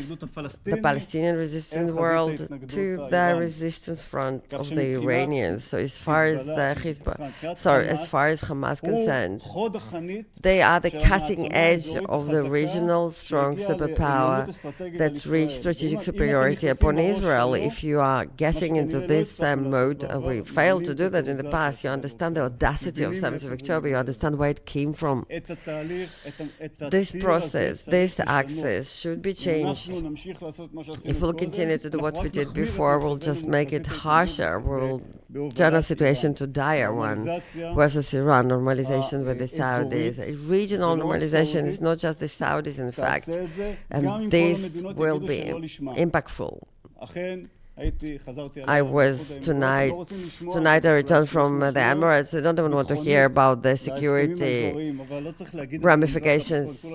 the Palestinian resistance world to the resistance front of the Iranians. So as far as as far as Hamas concerned, they are the cutting edge of the regional strong superpower that reached strategic superiority upon Israel. If you are getting into this mode, we failed to do that in the past, you understand the audacity of 7th of October, you understand where it came from. This process, this axis should be changed. If we'll continue to do what we did before, we'll just make it harsher. We'll turn our situation to dire one versus Iran, normalization with the Saudis. Regional normalization is not just the Saudis, in fact, and this will be impactful. I was tonight I returned from the Emirates. I don't even want to hear about the security ramifications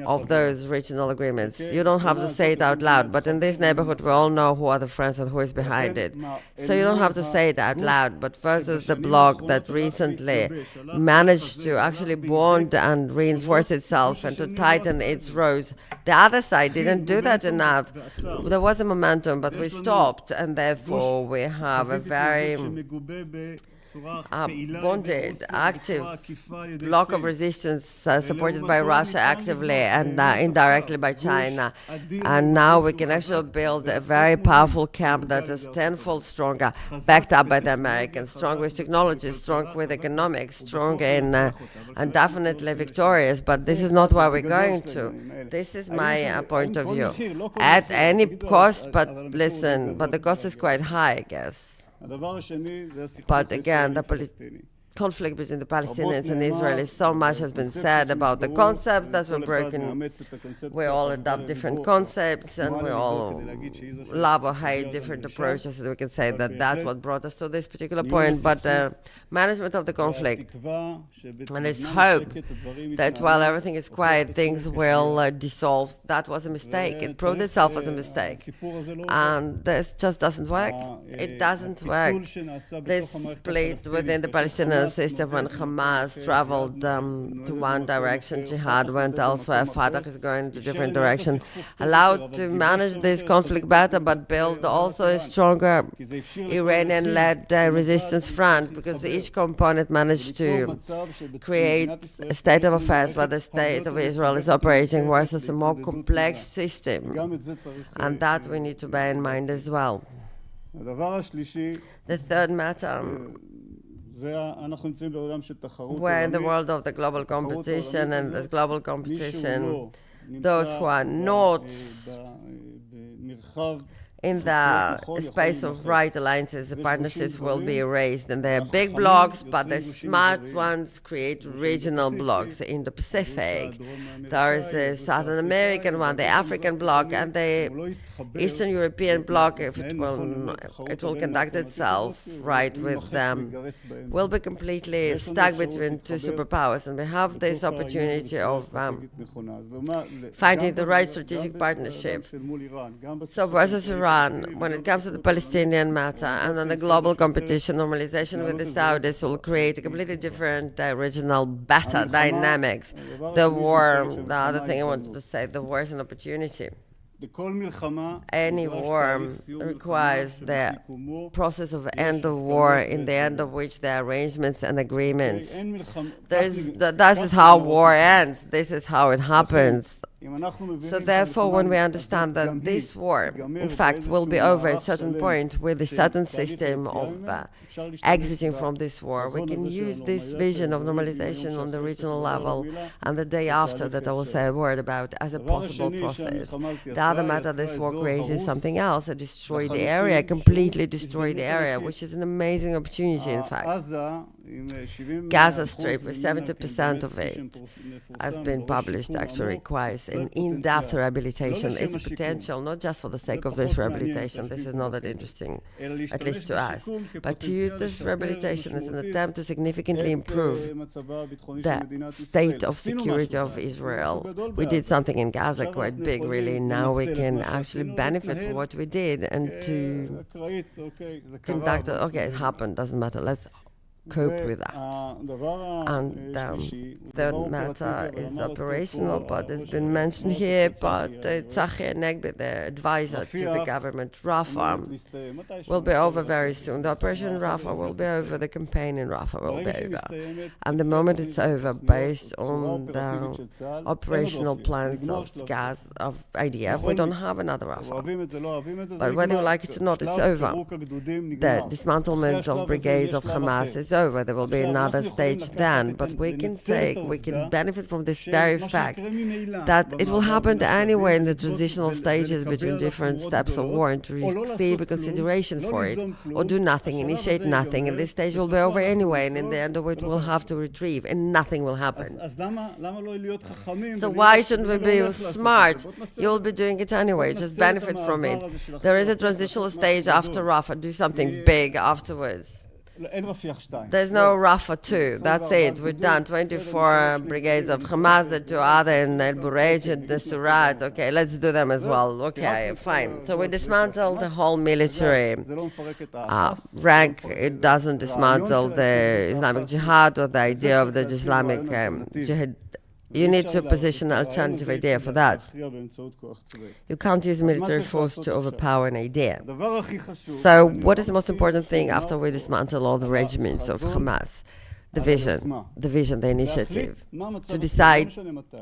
of those regional agreements. You don't have to say it out loud, but in this neighborhood we all know who are the friends and who is behind it. So you don't have to say it out loud, but versus the bloc that recently managed to actually bond and reinforce itself and to tighten its rows, the other side didn't do that enough. There was a momentum, but we stopped. And therefore we have a very bonded, active bloc of resistance supported by Russia actively and indirectly by China. And now we can actually build a very powerful camp that is tenfold stronger, backed up by the Americans, strong with technology, strong with economics, strong in and definitely victorious. But this is not where we're going to. This is my point of view. At any cost, but listen, but the cost is quite high, I guess. But again, the conflict between the Palestinians and Israelis, so much has been said about the concept that we're broken. We all adopt different concepts and we all love or hate different approaches. And we can say that that's what brought us to this particular point. But management of the conflict, and there's hope that while everything is quiet, things will dissolve. That was a mistake. It proved itself as a mistake. And this just doesn't work. It doesn't work. This split within the Palestinian system when Hamas traveled to one direction, Jihad went elsewhere, Fatah is going to different direction, allowed to manage this conflict better, but build also a stronger Iranian-led resistance front, because each component managed to create a state of affairs where the state of Israel is operating versus a more complex system. And that we need to bear in mind as well. The third matter, we're in the world of the global competition, and this global competition, those who are not in the space of right alliances, the partnerships will be erased, and they're big blocks, but the smart ones create regional blocks. In the Pacific, there is the Southern American one, the African bloc, and the Eastern European bloc, if it will conduct itself right with them, will be completely stuck between two superpowers, and we have this opportunity of finding the right strategic partnership. So versus Iran, when it comes to the Palestinian matter, and then the global competition, normalization with the Saudis will create a completely different regional better dynamics. The war, the other thing I wanted to say, the war is an opportunity. Any war requires the process of end of war, in the end of which there are arrangements and agreements. This is how war ends. This is how it happens. So therefore, when we understand that this war, in fact, will be over at a certain point with a certain system of exiting from this war, we can use this vision of normalization on the regional level, and the day after that I will say a word about as a possible process. The other matter this war created is something else, a destroyed area, completely destroyed area, which is an amazing opportunity, in fact. Gaza Strip, 70% of it has been published, actually requires an in-depth rehabilitation. It's a potential, not just for the sake of this rehabilitation. This is not that interesting, at least to us, but to use this rehabilitation as an attempt to significantly improve the state of security of Israel. We did something in Gaza quite big, really. Now we can actually benefit from what we did and to conduct, okay, it happened, doesn't matter, let's cope with that. And third matter is operational, but it's been mentioned here, but Tzachi Negbi, the advisor to the government, Rafah, will be over very soon. The operation Rafah will be over, the campaign in Rafah will be over. And the moment it's over, based on the operational plans of Gaza, of IDF, we don't have another Rafah. But whether you like it or not, it's over. The dismantlement of brigades of Hamas is over. There will be another stage then, but we can benefit from this very fact that it will happen anyway in the transitional stages between different steps of war, and to receive a consideration for it or do nothing, initiate nothing, and this stage will be over anyway, and in the end of it we'll have to retrieve and nothing will happen. So why shouldn't we be smart? You'll be doing it anyway, just benefit from it. There is a transitional stage after Rafah, do something big afterwards. There's no Rafah 2, that's it, we're done. 24 brigades of Hamas, the two other in El Bureij and the Surat, okay, let's do them as well, okay, fine. So we dismantle the whole military rank. It doesn't dismantle the Islamic Jihad or the idea of the Islamic you need to position an alternative idea for that. You can't use military force to overpower an idea. So what is the most important thing after we dismantle all the regiments of Hamas? The vision, the initiative, to decide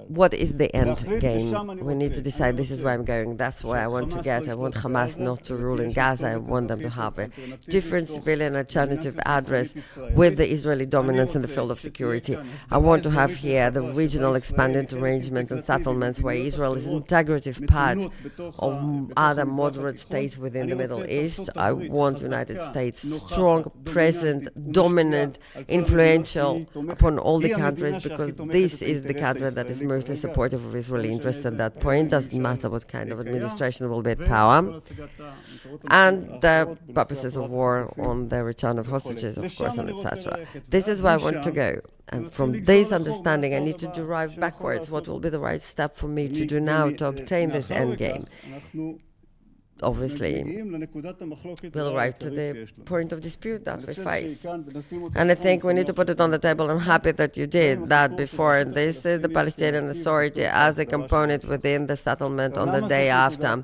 what is the end game. We need to decide this is where I'm going, that's where I want to get. I want Hamas not to rule in Gaza. I want them to have a different civilian alternative address with the Israeli dominance in the field of security. I want to have here the regional expanded arrangements and settlements where Israel is an integrative part of other moderate states within the Middle East. I want United States strong, present, dominant, influential upon all the countries, because this is the country that is mostly supportive of Israeli interests at that point. Doesn't matter what kind of administration will be at power. And the purposes of war on the return of hostages, of course, and etc. This is where I want to go. And from this understanding, I need to derive backwards what will be the right step for me to do now to obtain this end game. Obviously, we'll arrive to the point of dispute that we face. And I think we need to put it on the table. I'm happy that you did that before. And this is the Palestinian Authority as a component within the settlement on the day after.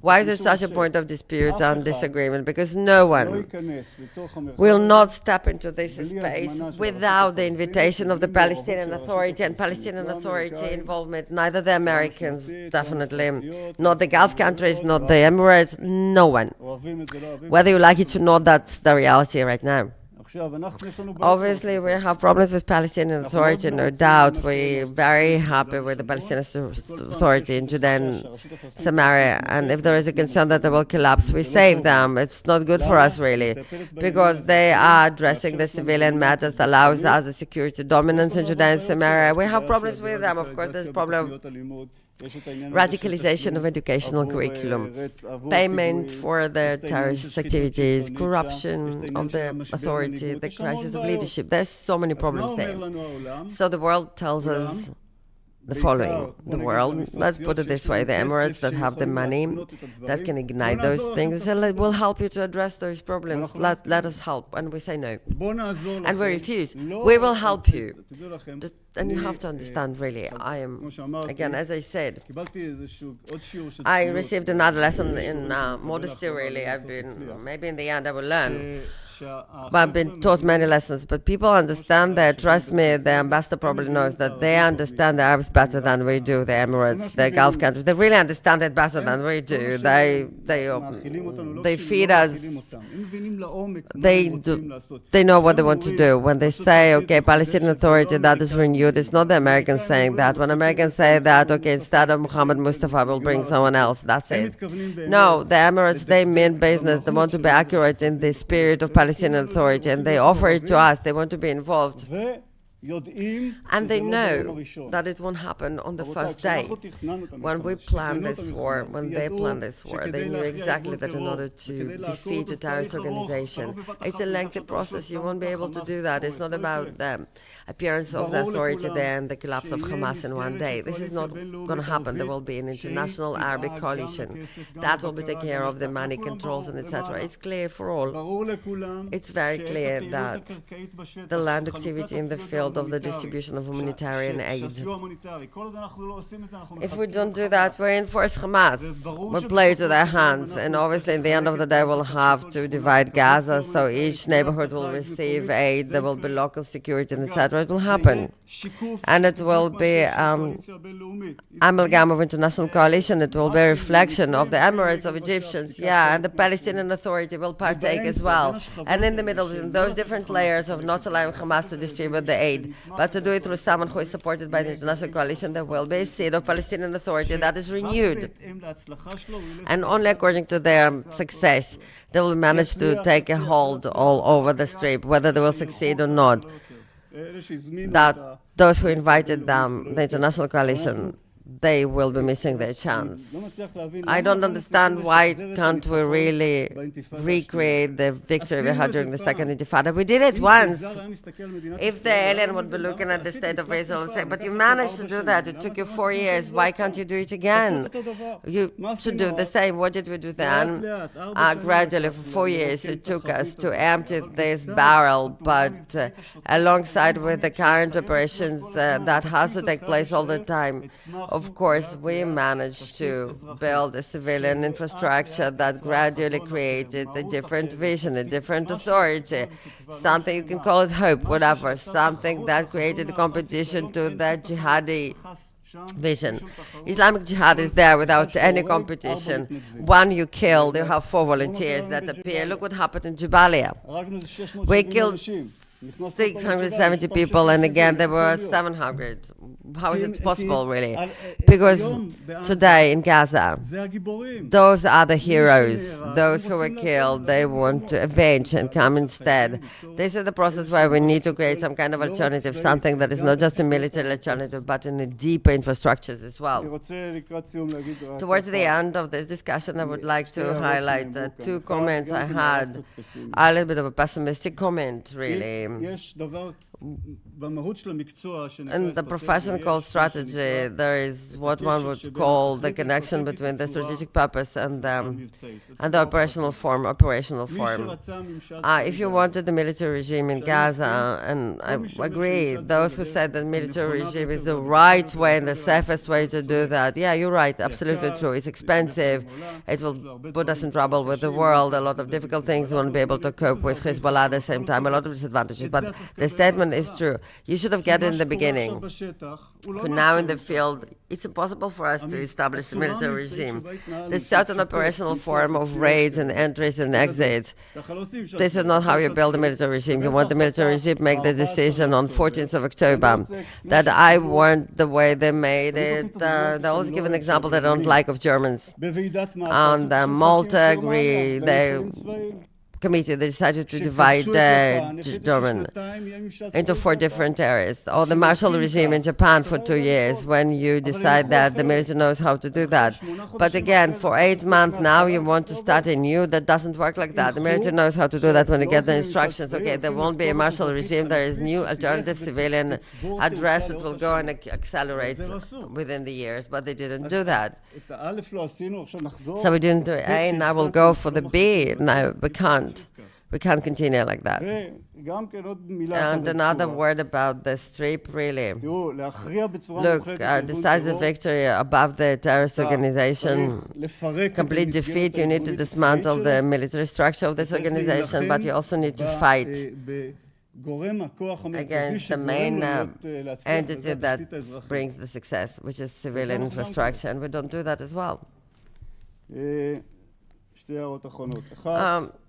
Why is it such a point of dispute and disagreement? Because no one will not step into this space without the invitation of the Palestinian Authority and Palestinian Authority involvement. Neither the Americans, definitely, not the Gulf countries, not the Emirates, no one. Whether you like it or not, that's the reality right now. Obviously, we have problems with Palestinian Authority, no doubt. We're very happy with the Palestinian Authority in Judea and Samaria. And if there is a concern that they will collapse, we save them. It's not good for us, really, because they are addressing the civilian matters that allows us the security dominance in Judea and Samaria. We have problems with them. Of course, there's a problem of radicalization of educational curriculum, payment for the terrorist activities, corruption of the authority, the crisis of leadership. There's so many problems there. So the world tells us the following. The world, let's put it this way, the Emirates that have the money, that can ignite those things, and we'll help you to address those problems. Let us help. And we say no. And we refuse. We will help you. And you have to understand, really, I am, again, as I said, I received another lesson in modesty, really. I've been, maybe in the end I will learn. But I've been taught many lessons. But people understand that, trust me, the ambassador probably knows that they understand the Arabs better than we do, the Emirates, the Gulf countries. They really understand it better than we do. They feed us. They know what they want to do. When they say, okay, Palestinian Authority, that is renewed, it's not the Americans saying that. When Americans say that, okay, instead of Mohammed Mustafa, we'll bring someone else, that's it. No, the Emirates, they mean business. They want to be accurate in the spirit of Palestinian Authority, and they offer it to us. They want to be involved. And they know that it won't happen on the first day. When we plan this war, when they plan this war, they knew exactly that in order to defeat a terrorist organization, it's a lengthy process. You won't be able to do that. It's not about the appearance of the authority there and the collapse of Hamas in one day. This is not going to happen. There will be an international Arabic coalition that will be taking care of the money controls and etc. It's clear for all. It's very clear that the land activity in the field of the distribution of humanitarian aid. If we don't do that, we reinforce Hamas. We'll play to their hands, and obviously at the end of the day we'll have to divide Gaza, so each neighborhood will receive aid, there will be local security, and etc. It will happen. And it will be amalgam of international coalition. It will be a reflection of the Emirates, of Egyptians, and the Palestinian Authority will partake as well. And in the middle, in those different layers of not allowing Hamas to distribute the aid, but to do it through someone who is supported by the international coalition, there will be a seat of Palestinian Authority that is renewed. And only according to their success, they will manage to take a hold all over the Strip, whether they will succeed or not. That those who invited them, the international coalition, they will be missing their chance. I don't understand why can't we really recreate the victory we had during the Second Intifada. We did it once. If the alien would be looking at the state of Israel and say, but you managed to do that, it took you 4 years, why can't you do it again? You should do the same. What did we do then? Gradually, for 4 years, it took us to empty this barrel, but alongside with the current operations that has to take place all the time, of course, we managed to build a civilian infrastructure that gradually created a different vision, a different authority, something you can call it hope, whatever, something that created a competition to the jihadi vision. Islamic Jihad is there without any competition. One you kill, you have 4 volunteers that appear. Look what happened in Jabalia. We killed 670 people, and again there were 700. How is it possible, really? Because today in Gaza, those are the heroes. Those who were killed, they want to avenge and come instead. This is the process where we need to create some kind of alternative, something that is not just a military alternative, but in a deeper infrastructures as well. Towards the end of this discussion, I would like to highlight 2 comments I had. A little bit of a pessimistic comment, really. In the profession called strategy, there is what one would call the connection between the strategic purpose and the operational form. If you wanted the military regime in Gaza, and I agree, those who said that military regime is the right way and the safest way to do that, yeah, you're right, absolutely true. It's expensive. It will put us in trouble with the world. A lot of difficult things. We won't be able to cope with Hezbollah at the same time. A lot of disadvantages. But the statement is true. You should have get it in the beginning. Now in the field, it's impossible for us to establish a military regime. There's certain operational form of raids and entries and exits. This is not how you build a military regime. You want the military regime to make the decision on 14th of October that I want the way they made it. They always give an example they don't like of Germans. And Malta agreed. Committee, they decided to divide German into 4 different areas. Or the martial regime in Japan for 2 years, when you decide that the military knows how to do that. But again, for 8 months now, you want to start anew. That doesn't work like that. The military knows how to do that when you get the instructions. Okay, there won't be a martial regime. There is new alternative civilian address that will go and accelerate within the years. But they didn't do that. So we didn't do A, now we'll go for the B. No, we can't. We can't continue like that. And another word about the strip, really. Look, decisive victory above the terrorist organization, complete defeat, you need to dismantle the military structure of this organization, but you also need to fight against the main entity that brings the success, which is civilian infrastructure, and we don't do that as well.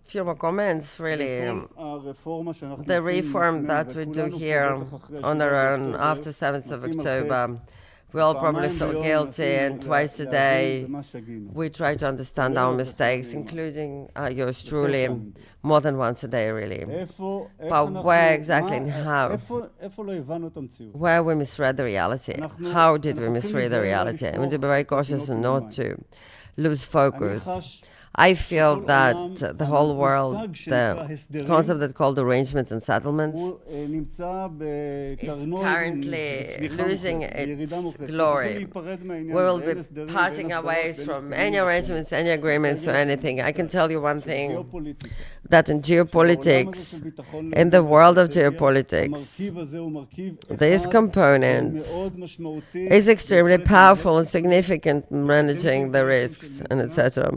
Few more comments, really. The reform that we do here on our own after 7th of October, we all probably feel guilty, and twice a day we try to understand our mistakes, including yours truly, more than once a day, really. But where exactly and how? Where we misread the reality? How did we misread the reality? I mean, to be very cautious and not to lose focus. I feel that the whole world, the concept that's called arrangements and settlements, is currently losing its glory. We will be parting our ways from any arrangements, any agreements, or anything. I can tell you one thing, that in geopolitics, in the world of geopolitics, this component is extremely powerful and significant in managing the risks and etc.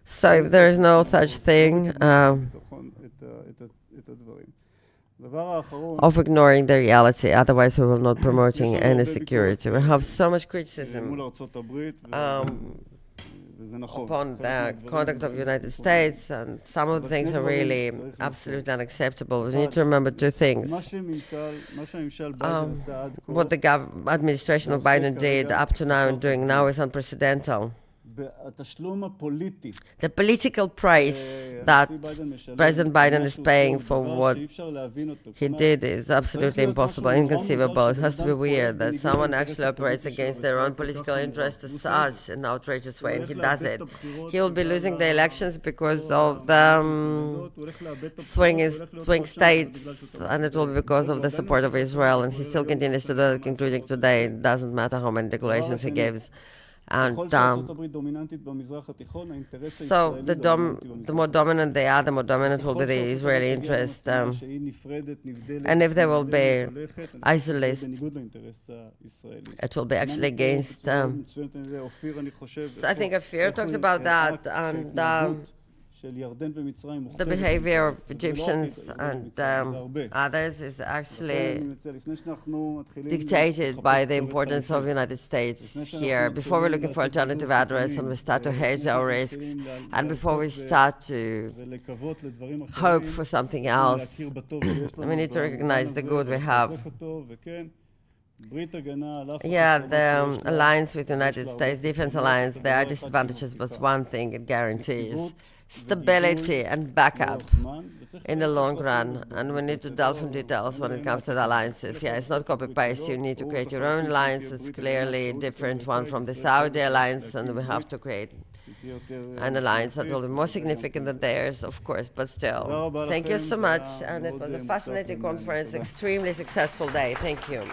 So if there is no such thing of ignoring the reality, otherwise we will not promoting any security. We have so much criticism upon the conduct of the United States, and some of the things are really absolutely unacceptable. We need to remember 2 things. What the administration of Biden did up to now and doing now is unprecedented. The political price that President Biden is paying for what he did is absolutely impossible, inconceivable. It has to be weird that someone actually operates against their own political interest to such an outrageous way, and he does it. He will be losing the elections because of the swing states, and it will be because of the support of Israel, and he still continues to do that, including today. It doesn't matter how many declarations he gives. And so the more dominant they are, the more dominant will be the Israeli interest. And if they will be isolated, it will be actually against. I think Ophir talked about that, and the behavior of Egyptians and others is actually dictated by the importance of the United States here. Before we're looking for alternative address and we start to hedge our risks, and before we start to hope for something else, we need to recognize the good we have. Yeah, the alliance with the United States, defense alliance, there are disadvantages, but one thing it guarantees: stability and backup in the long run. And we need to delve in details when it comes to the alliances. Yeah, it's not copy-paste. You need to create your own alliance. It's clearly a different one from the Saudi alliance, and we have to create an alliance that will be more significant than theirs, of course, but still. Thank you so much, and it was a fascinating conference, extremely successful day. Thank you.